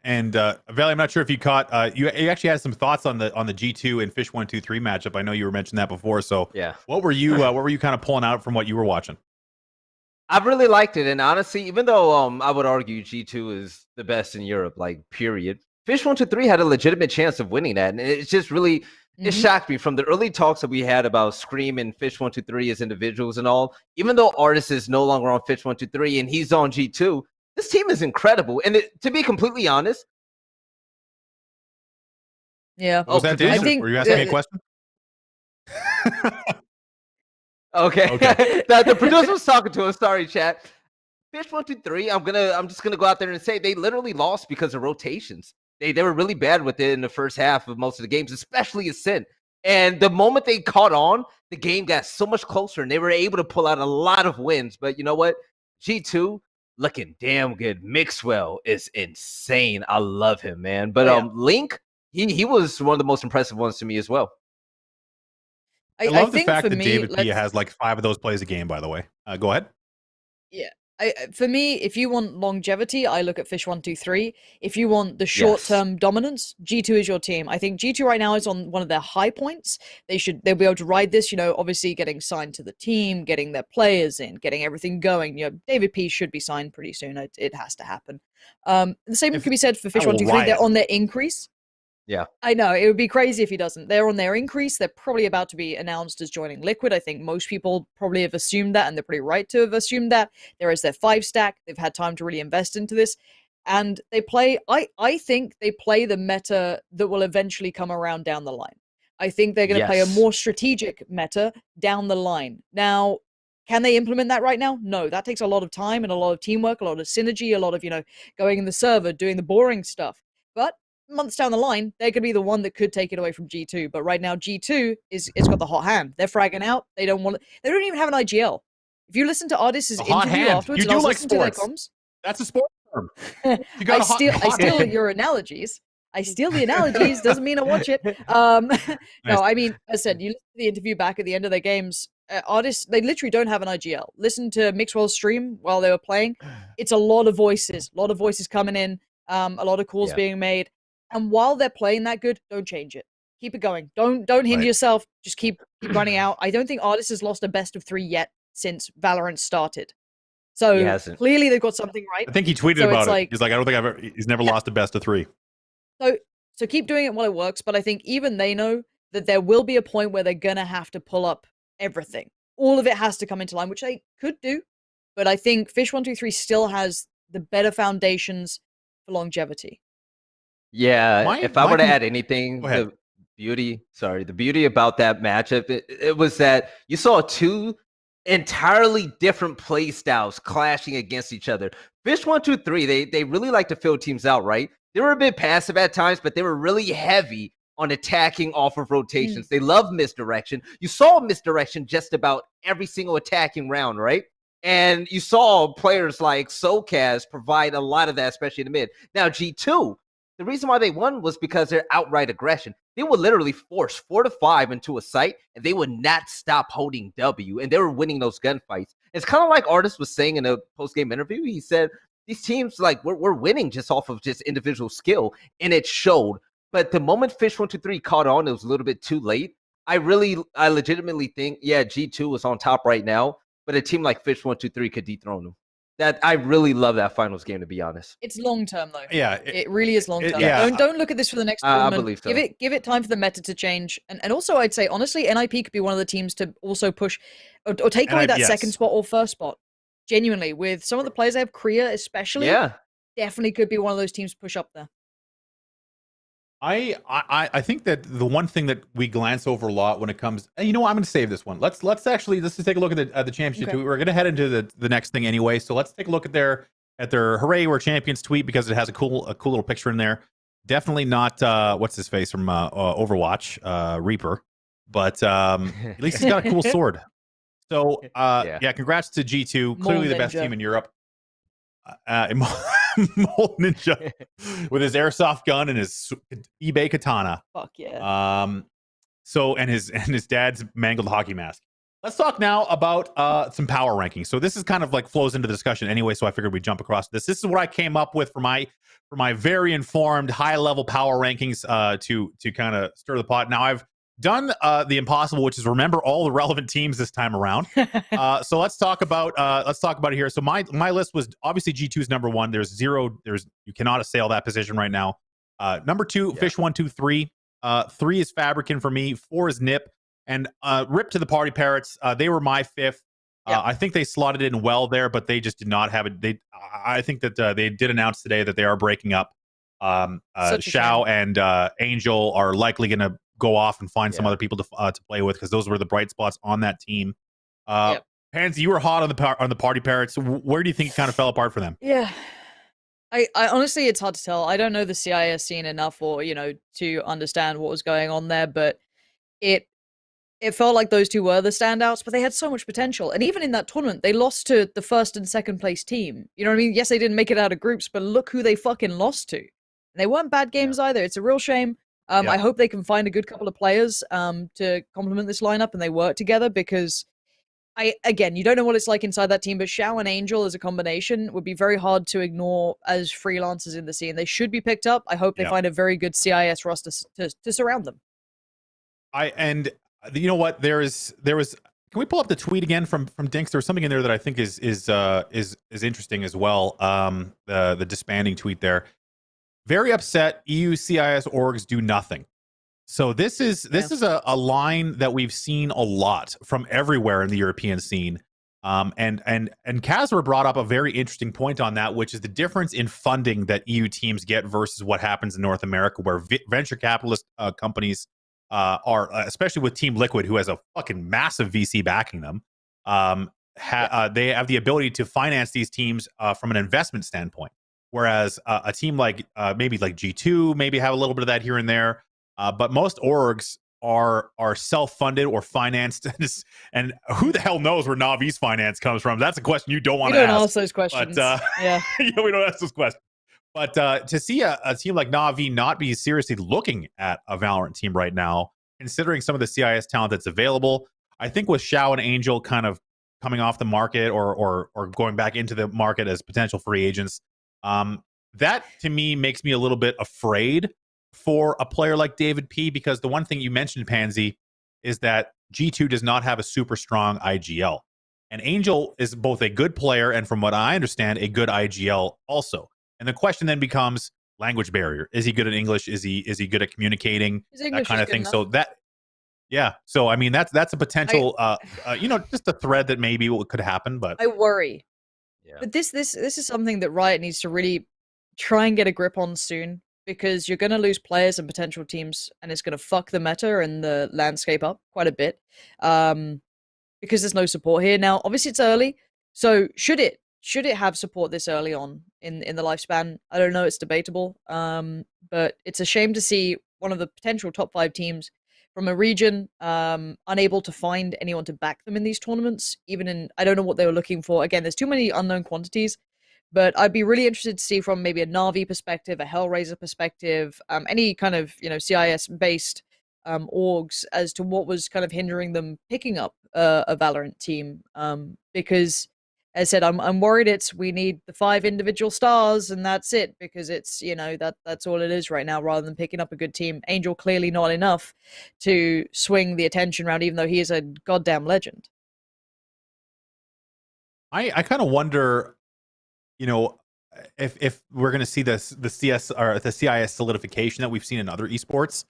I'm not sure if you caught, you actually had some thoughts on the G2 and Fish 123 matchup. I know you were mentioning that before. So yeah, what were you kind of pulling out from what you were watching? I really liked it. And honestly, even though I would argue G2 is the best in Europe, like, period, Fish 123 had a legitimate chance of winning that. And it's just really, it shocked me from the early talks that we had about Scream and Fish 123 as individuals and all. Even though Artist is no longer on Fish 123 and he's on G2, this team is incredible. And to be completely honest. Yeah. Was that Dave? Were you asking me a question? Okay. The producer was talking to us. Sorry, chat. Fish 123, I'm just gonna go out there and say they literally lost because of rotations. They were really bad with it in the first half of most of the games, especially Ascent. And the moment they caught on, the game got so much closer and they were able to pull out a lot of wins. But you know what? G2 looking damn good. Mixwell is insane. I love him, man. But Link, he was one of the most impressive ones to me as well. I love the fact that David P has like 5 of those plays a game, by the way. Go ahead. Yeah. For me, if you want longevity, I look at Fish 123. If you want the short-term dominance, G2 is your team. I think G2 right now is on one of their high points. They'll be able to ride this, obviously getting signed to the team, getting their players in, getting everything going. David P should be signed pretty soon. It has to happen. The same can be said for Fish 123. They're on their increase. Yeah. I know. It would be crazy if he doesn't. They're on their increase. They're probably about to be announced as joining Liquid. I think most people probably have assumed that, and they're pretty right to have assumed that. There is their 5-stack. They've had time to really invest into this. And they play, I think they play the meta that will eventually come around down the line. I think they're going to play a more strategic meta down the line. Now, can they implement that right now? No, that takes a lot of time and a lot of teamwork, a lot of synergy, a lot of, going in the server, doing the boring stuff. But months down the line, they're going to be the one that could take it away from G2. But right now, G2 it's got the hot hand. They're fragging out. They don't even have an IGL. If you listen to Artist's interview afterwards, you do like listen to their sports. That's a sport term. I steal your analogies. I steal the analogies. Doesn't mean I watch it. No, I mean, as I said, you listen to the interview back at the end of their games. Artists, they literally don't have an IGL. Listen to Mixwell's stream while they were playing. It's a lot of voices coming in, a lot of calls being made. And while they're playing that good, don't change it. Keep it going. Don't hinder yourself. Just keep running out. I don't think Artist has lost a best of 3 yet since Valorant started. So clearly they've got something right. I think he tweeted about it. He's like, I don't think he's never lost a best of 3. So keep doing it while it works. But I think even they know that there will be a point where they're going to have to pull up everything. All of it has to come into line, which they could do. But I think Fish 123 still has the better foundations for longevity. Yeah, if I were to add anything, the beauty about that matchup, it was that you saw 2 entirely different play styles clashing against each other. Fish 123, they really like to fill teams out, right? They were a bit passive at times, but they were really heavy on attacking off of rotations. They love misdirection. You saw misdirection just about every single attacking round, right? And you saw players like SoCas provide a lot of that, especially in the mid. Now, G2, the reason why they won was because their outright aggression. They would literally force 4 to 5 into a site, and they would not stop holding W, and they were winning those gunfights. It's kind of like Artist was saying in a post-game interview. He said, these teams, like, we're winning just off of just individual skill, and it showed. But the moment Fish 123 caught on, it was a little bit too late. I legitimately think, G2 is on top right now, but a team like Fish 123 could dethrone them. that I really love that finals game, to be honest. It's long term though. Yeah, It really is long term. yeah. Don't look at this for the next I tournament. believe so. Give it time for the meta to change. And also I'd say honestly, NIP could be one of the teams to also push or take away that second spot or first spot. Genuinely, with some of the players they have, Korea especially, definitely could be one of those teams to push up there. I think that the one thing that we glance over a lot when it comes, and you know what, I'm going to save this one. Let's just take a look at the championship tweet. We're going to head into the next thing anyway. So let's take a look at their hooray we're champions tweet, because it has a cool little picture in there. Definitely not what's his face from Overwatch, Reaper, but at least he's got a cool sword. So yeah, congrats to G2, clearly the best team in Europe. Mole Ninja with his airsoft gun and his eBay katana. Fuck yeah. So and his dad's mangled hockey mask. Let's talk now about some power rankings. So this is kind of like flows into the discussion anyway, so I figured we'd jump across this. This is what I came up with for my very informed high level power rankings to kind of stir the pot. Now I've done the impossible, which is remember all the relevant teams this time around. So let's talk about it here. So my list was obviously G2's number one. You cannot assail that position right now. Number two, Fish 1, 2, 3. 3 is Fabricant for me. 4 is Nip, and rip to the PartyParrots. They were my fifth. I think they slotted in well there, but they just did not have it. I think that they did announce today that they are breaking up. Xiao and Angel are likely going to go off and find some other people to play with, because those were the bright spots on that team. Pansy, you were hot on the PartyParrots. Where do you think it kind of fell apart for them? Yeah, I honestly, it's hard to tell. I don't know the CIS scene enough, or to understand what was going on there. But it felt like those two were the standouts, but they had so much potential. And even in that tournament, they lost to the first and second place team. You know what I mean? Yes, they didn't make it out of groups, but look who they fucking lost to. And they weren't bad games either. It's a real shame. I hope they can find a good couple of players to complement this lineup and they work together, because you don't know what it's like inside that team, but Xiao and Angel as a combination would be very hard to ignore as freelancers in the scene. They should be picked up. I hope they find a very good CIS roster to surround them. And you know what? There was. Can we pull up the tweet again from Dinks? There was something in there that I think is interesting as well. The disbanding tweet there. Very upset. EU CIS orgs do nothing. So this is a line that we've seen a lot from everywhere in the European scene. And Kasra brought up a very interesting point on that, which is the difference in funding that EU teams get versus what happens in North America, where venture capitalist companies are, especially with Team Liquid, who has a fucking massive VC backing them. They have the ability to finance these teams from an investment standpoint. Whereas a team like maybe like G2 maybe have a little bit of that here and there, but most orgs are self-funded or financed. And who the hell knows where Navi's finance comes from? That's a question you don't want to ask. We don't ask those questions. But, we don't ask those questions. But to see a team like Navi not be seriously looking at a Valorant team right now, considering some of the CIS talent that's available, I think with Xiao and Angel kind of coming off the market or going back into the market as potential free agents, that to me makes me a little bit afraid for a player like David P, because the one thing you mentioned, Pansy, is that G2 does not have a super strong IGL. And Angel is both a good player and, from what I understand, a good IGL also. And the question then becomes language barrier. Is he good at English? Is he good at communicating? That kind of thing. So so I mean that's a potential just a thread that maybe could happen, but I worry. Yeah. But this is something that Riot needs to really try and get a grip on soon, because you're going to lose players and potential teams, and it's going to fuck the meta and the landscape up quite a bit, because there's no support here. Now, obviously, it's early, so should it have support this early on in the lifespan? I don't know. It's debatable, but it's a shame to see one of the potential top 5 teams from a region unable to find anyone to back them in these tournaments. I don't know what they were looking for. Again, there's too many unknown quantities. But I'd be really interested to see from maybe a Na'Vi perspective, a Hellraiser perspective, any kind of CIS-based orgs as to what was kind of hindering them picking up a Valorant team. Because, as I said, I'm worried we need the 5 individual stars and that's it, because it's that's all it is right now, rather than picking up a good team. Angel clearly not enough to swing the attention around, even though he is a goddamn legend. I kind of wonder. you know, if we're going to see the CS or the CIS solidification that we've seen in other esports,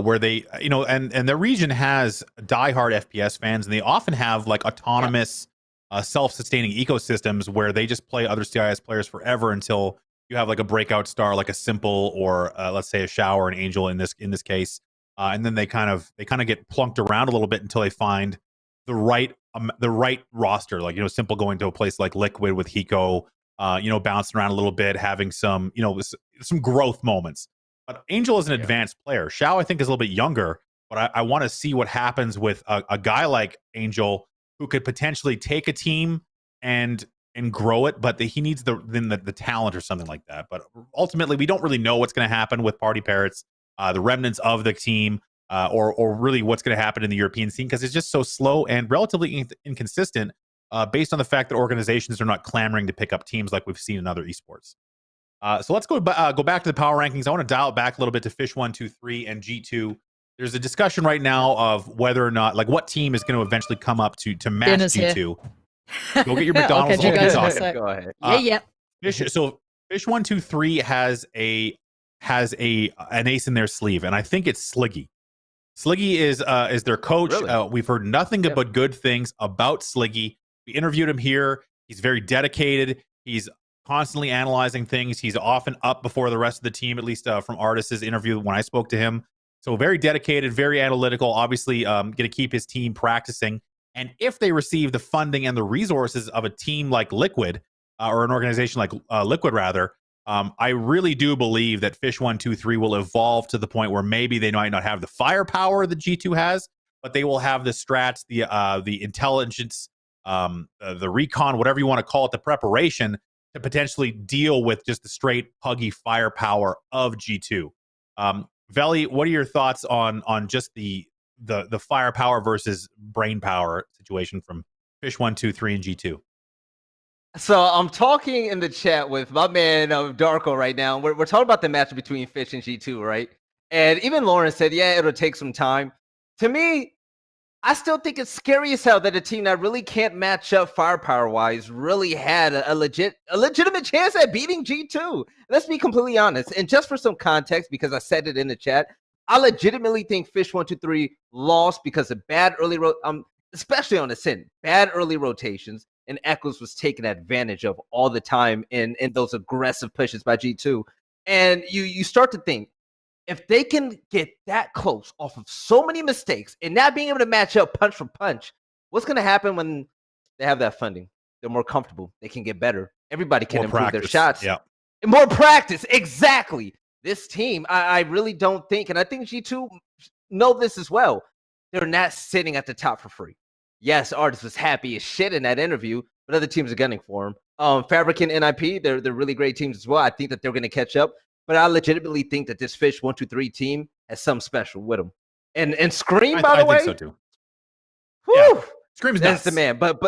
where they, you know, and the region has diehard FPS fans, and they often have like autonomous, self-sustaining ecosystems where they just play other CIS players forever until you have like a breakout star, like a Simple or let's say a Shower, an Angel in this case, and then they kind of get plunked around a little bit until they find the right roster. Like, you know, Simple going to a place like Liquid with Hiko, you know, bouncing around a little bit, having some, you know, some growth moments. But Angel is an advanced player. Shao, I think, is a little bit younger, but I want to see what happens with a guy like Angel who could potentially take a team and grow it, but he needs the talent or something like that. But ultimately, we don't really know what's going to happen with PartyParrots, the remnants of the team, or really what's going to happen in the European scene, because it's just so slow and relatively inconsistent, based on the fact that organizations are not clamoring to pick up teams like we've seen in other esports. So let's go back to the power rankings. I want to dial it back a little bit to Fish 1, 2, 3, and G2. There's a discussion right now of whether or not, like, what team is going to eventually come up to match Dinner's G2. here. Go get your McDonald's. Okay, you guys Talk. are set. Go ahead. Yeah. Fish 1, 2, 3 has an ace in their sleeve, and I think it's Sliggy. Sliggy is their coach. Really? We've heard nothing but good things about Sliggy. We interviewed him here. He's very dedicated. He's constantly analyzing things. He's often up before the rest of the team, at least from Artis's interview when I spoke to him. So very dedicated, very analytical, obviously going to keep his team practicing. And if they receive the funding and the resources of a team like Liquid, or an organization like Liquid, rather, I really do believe that Fish 1, 2, 3 will evolve to the point where maybe they might not have the firepower that G2 has, but they will have the strats, the intelligence, the recon, whatever you want to call it, the preparation to potentially deal with just the straight puggy firepower of G2. Velly, what are your thoughts on just the firepower versus brain power situation from Fish 1, 2, 3, and G2? So I'm talking in the chat with my man Darko right now. We're talking about the match between Fish and G2, right? And even Lauren said, yeah, it'll take some time. To me, I still think it's scary as hell that a team that really can't match up firepower-wise really had a legitimate chance at beating G2. Let's be completely honest. And just for some context, because I said it in the chat, I legitimately think Fish 1, 2, 3 lost because of bad early especially on the Sin, bad early rotations, and Echoes was taken advantage of all the time in those aggressive pushes by G2. And you start to think, if they can get that close off of so many mistakes and not being able to match up punch for punch, what's going to happen when they have that funding? They're more comfortable. They can get better. Everybody can improve their shots. Yeah. More practice. Exactly. This team, I really don't think, and I think G2 know this as well, they're not sitting at the top for free. Yes, Artis was happy as shit in that interview, but other teams are gunning for him. Fabric and NIP, they're really great teams as well. I think that they're going to catch up. But I legitimately think that this Fish 1, 2, 3 team has something special with them. And Scream, by the way, I think so too. Whew, yeah. Scream's that's nuts. the man. But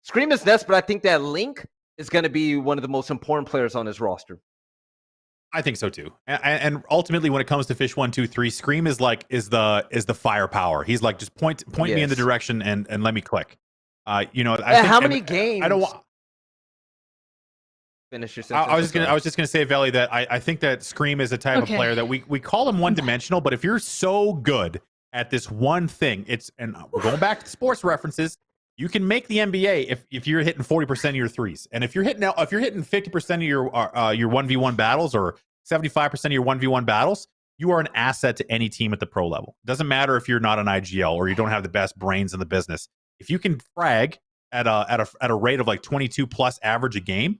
Scream is nuts. But I think that Link is going to be one of the most important players on his roster. I think so too. And ultimately, when it comes to Fish 1, 2, 3, Scream is the firepower. He's like, just point me in the direction and let me click. You know, I think, how many games? I don't want. Finish your sentence. I was just gonna say, Velly, that I think that Scream is a type of player that we call him one dimensional, but if you're so good at this one thing, and we're going back to sports references, you can make the NBA if you're hitting 40% of your threes, and if you're hitting 50% of your 1v1 battles or 75% of your 1v1 battles, you are an asset to any team at the pro level. It doesn't matter if you're not an IGL or you don't have the best brains in the business. If you can frag at a rate of like 22 plus average a game,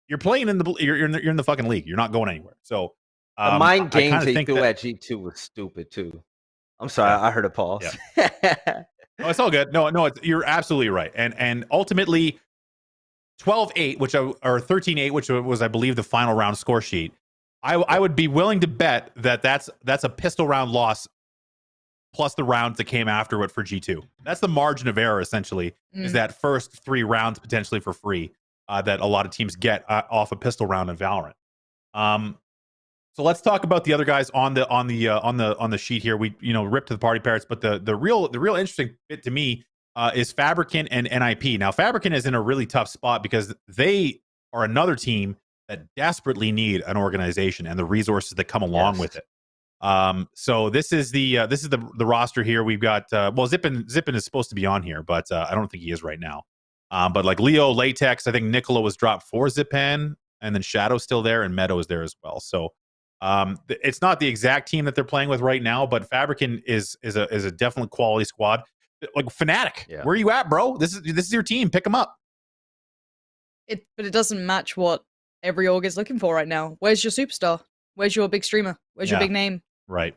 you're playing you're in the fucking league. You're not going anywhere. So the mind games they threw at G2 was stupid too. I'm sorry, I heard a pause. Yeah. No, it's all good. No, you're absolutely right. And ultimately, 12-8, or 13-8, which was, I believe, the final round score sheet. I would be willing to bet that's a pistol round loss plus the rounds that came after it for G2. That's the margin of error, essentially, is that first 3 rounds potentially for free. That a lot of teams get off a pistol round in Valorant. So let's talk about the other guys on the sheet here. We ripped to the PartyParrots, but the real interesting bit to me is Fabricant and NIP. Now Fabricant is in a really tough spot because they are another team that desperately need an organization and the resources that come along with it. So this is the roster here. We've got well, Zippin is supposed to be on here, but I don't think he is right now. But like Leo, Latex, I think Nicola was dropped for Zipan, and then Shadow's still there, and Meadow is there as well. So it's not the exact team that they're playing with right now, but Fabricant is a definitely quality squad. Like Fnatic, where are you at, bro? This is your team. Pick them up. But it doesn't match what every org is looking for right now. Where's your superstar? Where's your big streamer? Where's your big name? Right.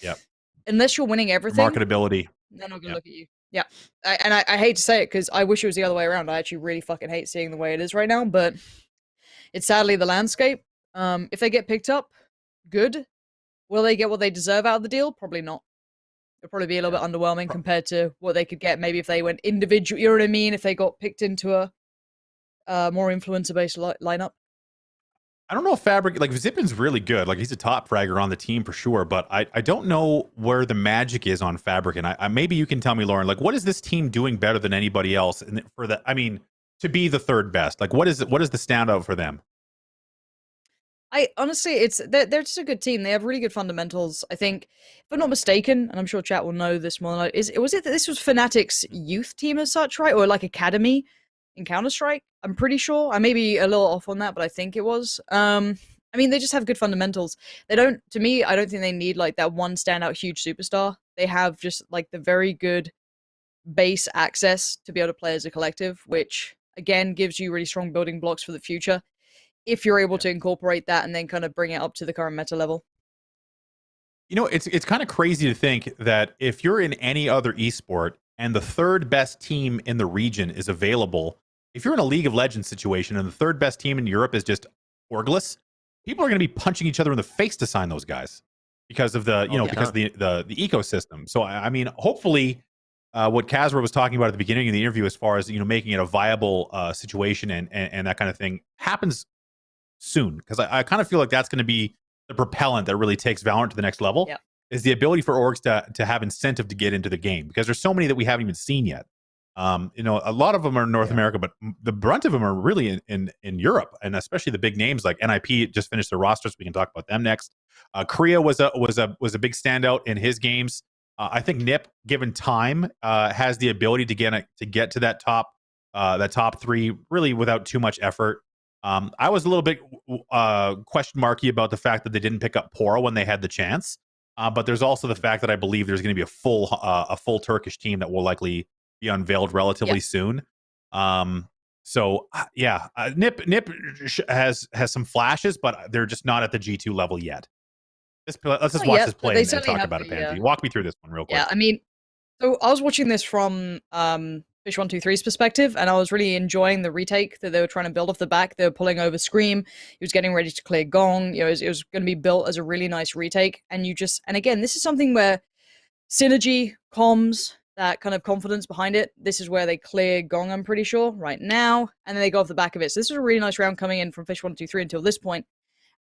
Yep. Unless you're winning everything, marketability. They're not gonna look at you. Yeah. I hate to say it because I wish it was the other way around. I actually really fucking hate seeing the way it is right now, but it's sadly the landscape. If they get picked up, good. Will they get what they deserve out of the deal? Probably not. It'll probably be a little bit underwhelming compared to what they could get maybe if they went individual. You know what I mean? If they got picked into a more influencer-based lineup. I don't know if like Zippin's really good. Like he's a top fragger on the team for sure, but I don't know where the magic is on Fabricant. I maybe you can tell me, Lauren, like what is this team doing better than anybody else? And for the, I mean, to be the third best, like what is the standout for them? I honestly, they're just a good team. They have really good fundamentals. I think, if I'm not mistaken, and I'm sure chat will know this more than I, was it that this was Fnatic's youth team as such, right? Or like academy in Counter-Strike? I'm pretty sure. I may be a little off on that, but I think it was. I mean, they just have good fundamentals. They don't, to me, I don't think they need like that one standout huge superstar. They have just like the very good base access to be able to play as a collective, which again gives you really strong building blocks for the future if you're able to incorporate that and then kind of bring it up to the current meta level. You know, it's kind of crazy to think that if you're in any other esport and the third best team in the region is available, if you're in a League of Legends situation and the third best team in Europe is just orgless, people are going to be punching each other in the face to sign those guys because of the, because of the ecosystem. So, I mean, hopefully what Kasra was talking about at the beginning of the interview, as far as, making it a viable situation and that kind of thing happens soon. Because I kind of feel like that's going to be the propellant that really takes Valorant to the next level, is the ability for orgs to have incentive to get into the game, because there's so many that we haven't even seen yet. A lot of them are in North America, but the brunt of them are really in Europe, and especially the big names like NIP just finished their rosters. We can talk about them next. Korea was a big standout in his games. I think Nip, given time, has the ability to get to that top three really without too much effort. I was a little bit question marky about the fact that they didn't pick up Pora when they had the chance. But there's also the fact that I believe there's going to be a full Turkish team that will likely be unveiled relatively soon. Nip has some flashes, but they're just not at the G2 level yet. Let's just watch this play and talk about it, Pansy. Walk me through this one real quick. Yeah, I mean, so I was watching this from Fish123's perspective, and I was really enjoying the retake that they were trying to build off the back. They were pulling over Scream. He was getting ready to clear Gong. It was going to be built as a really nice retake. And again, this is something where synergy, comms, that kind of confidence behind it. This is where they clear Gong, I'm pretty sure, right now. And then they go off the back of it. So this was a really nice round coming in from Fish123 until this point.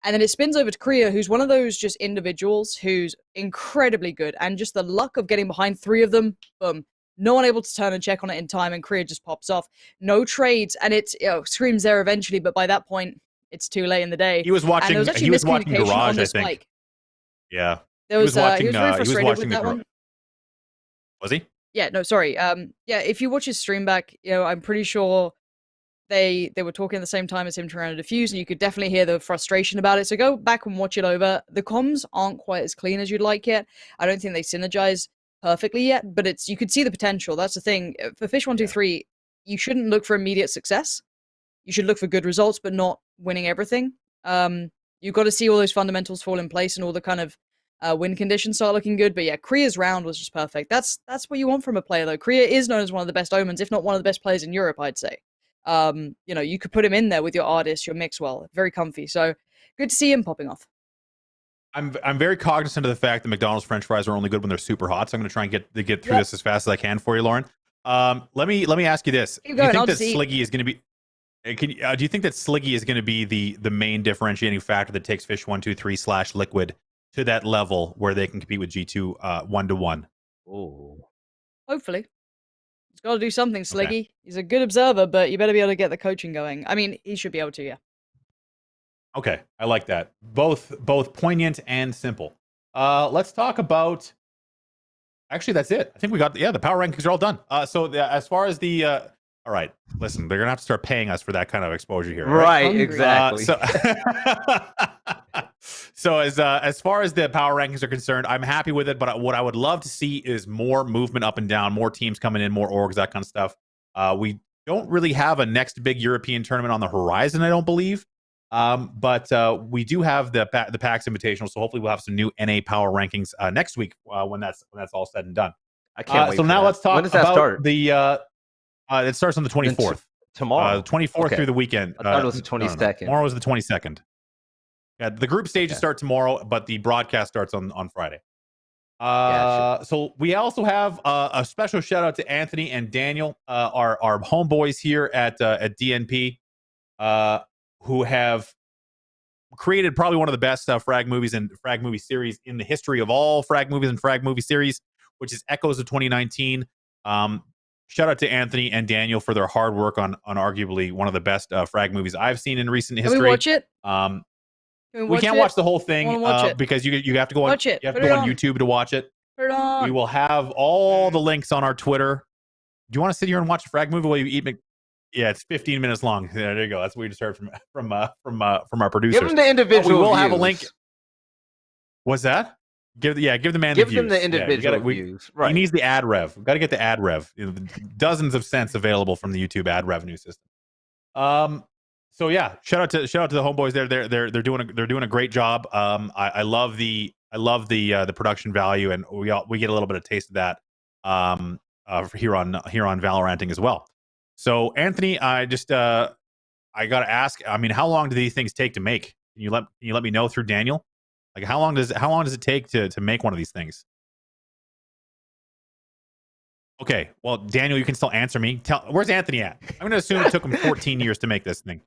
And then it spins over to Korea, who's one of those just individuals who's incredibly good. And just the luck of getting behind three of them, boom. No one able to turn and check on it in time, and Korea just pops off. No trades, and it's Scream's there eventually, but by that point, it's too late in the day. He was watching. He was watching Garage, I think. Spike. Yeah, he was really frustrated with that one. Was he? Yeah. No, sorry. If you watch his stream back, I'm pretty sure they were talking at the same time as him trying to defuse, and you could definitely hear the frustration about it. So go back and watch it over. The comms aren't quite as clean as you'd like yet. I don't think they synergize perfectly yet, but you could see the potential. That's the thing. For Fish123, you shouldn't look for immediate success. You should look for good results, but not winning everything. You've got to see all those fundamentals fall in place and all the kind of win conditions start looking good. But yeah, Korea's round was just perfect. That's what you want from a player, though. Korea is known as one of the best omens, if not one of the best players in Europe, I'd say. You could put him in there with your artist, your Mixwell, very comfy. So good to see him popping off. I'm very cognizant of the fact that McDonald's French fries are only good when they're super hot. So I'm going to try and get through this as fast as I can for you, Lauren. Let me ask you this: do you think that Sliggy is going to be? Do you think that Sliggy is going to be the main differentiating factor that takes Fish123 / Liquid to that level where they can compete with G2 1-to-1? Oh, hopefully. He's got to do something, Sliggy. He's a good observer, but you better be able to get the coaching going. I mean, he should be able to, yeah. Okay, I like that. Both poignant and simple. Let's talk about. Actually, that's it. I think we got the power rankings are all done. As far as the all right, listen, they're gonna have to start paying us for that kind of exposure here. Right, exactly. So as far as the power rankings are concerned, I'm happy with it. But what I would love to see is more movement up and down, more teams coming in, more orgs, that kind of stuff. We don't really have a next big European tournament on the horizon, I don't believe. But we do have the PAX Invitational, so hopefully we'll have some new NA power rankings next week when that's all said and done. I can't wait. So now let's talk when does that about start? It starts on the 24th. Tomorrow. 24th through the weekend. I thought it was the 22nd. No. Tomorrow is the 22nd. Yeah, the group stages start tomorrow, but the broadcast starts on Friday. So we also have a special shout out to Anthony and Daniel, our homeboys here at DNP, who have created probably one of the best frag movies and frag movie series in the history of all frag movies and frag movie series, which is Echoes of 2019. Shout out to Anthony and Daniel for their hard work on arguably one of the best frag movies I've seen in recent history. Can we watch it? We can't watch the whole thing because you have to go on. You have to go on YouTube to watch it. Put it on. We will have all the links on our Twitter. Do you want to sit here and watch a frag movie while you eat? Yeah, it's 15 minutes long. Yeah, there you go. That's what we just heard from our producers. Give them the individual. We will views. have a link. What's that? Give the man. Give the them views. the individual views. Right. He needs the ad rev. We've got to get the ad rev. Dozens of cents available from the YouTube ad revenue system. So yeah, shout out to the homeboys there. They're doing a great job. I love the production value, and we get a little bit of taste of that here on Valoranting as well. So Anthony, I got to ask. I mean, how long do these things take to make? Can you let me know through Daniel? Like how long does it take to make one of these things? Okay, well Daniel, you can still answer me. Where's Anthony at? I'm going to assume it took him 14 years to make this thing.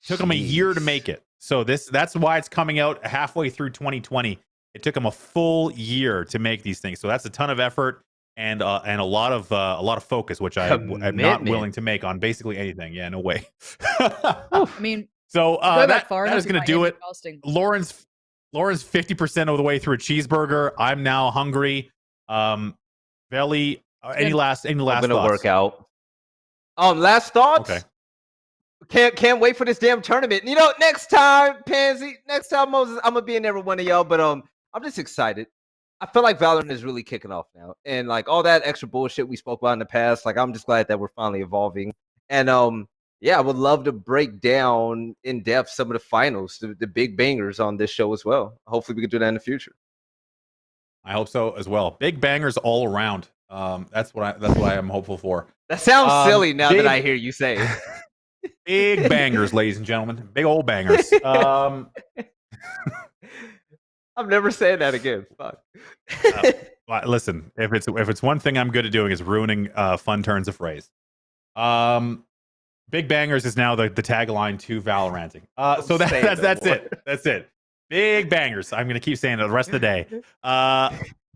Took him a year to make it. So that's why it's coming out halfway through 2020. It took him a full year to make these things. So that's a ton of effort and a lot of focus, which I'm not willing to make on basically anything. Yeah, no way. I mean, so that is going to do it. Costing. Lauren's 50% of the way through a cheeseburger. I'm now hungry. Velly, any last I'm thoughts? gonna work out. Last thoughts. Okay. Can't wait for this damn tournament. You know, next time, Pansy, next time, Moses, I'm gonna be in there with one of y'all. But I'm just excited. I feel like Valorant is really kicking off now, and like all that extra bullshit we spoke about in the past. Like I'm just glad that we're finally evolving. And yeah, I would love to break down in depth some of the finals, the big bangers on this show as well. Hopefully, we can do that in the future. I hope so as well. Big bangers all around. That's what I am hopeful for. That sounds silly now that I hear you say it. Big bangers, ladies and gentlemen. Big old bangers. I'm never saying that again. Fuck. Listen, if it's one thing I'm good at doing is ruining fun turns of phrase. Big bangers is now the tagline to Valoranting. So that's it. That's it. Big bangers. I'm gonna keep saying it the rest of the day.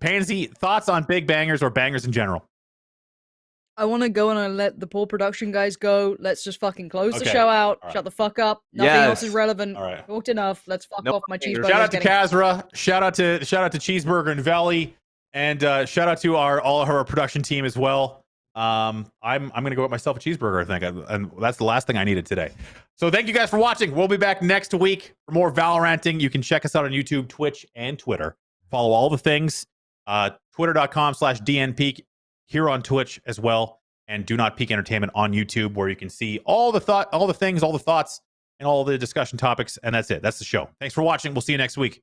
Pansy, thoughts on big bangers or bangers in general? I want to go and let the poor production guys go. Let's just fucking close the show out. Shut the fuck up. Nothing else is relevant. All right. Talked enough. Let's fuck off my cheeseburger. Shout out to Kasra. Shout out to Cheeseburger and Velly. And shout out to all of our production team as well. I'm gonna go get myself a cheeseburger, I think, and that's the last thing I needed today. So thank you guys for watching. We'll be back next week for more Valoranting. You can check us out on YouTube, Twitch, and Twitter. Follow all the things. Twitter.com/DNPeak, here on Twitch as well, and Do Not Peak Entertainment on YouTube, where you can see all the thoughts, and all the discussion topics. And that's it. That's the show. Thanks for watching. We'll see you next week.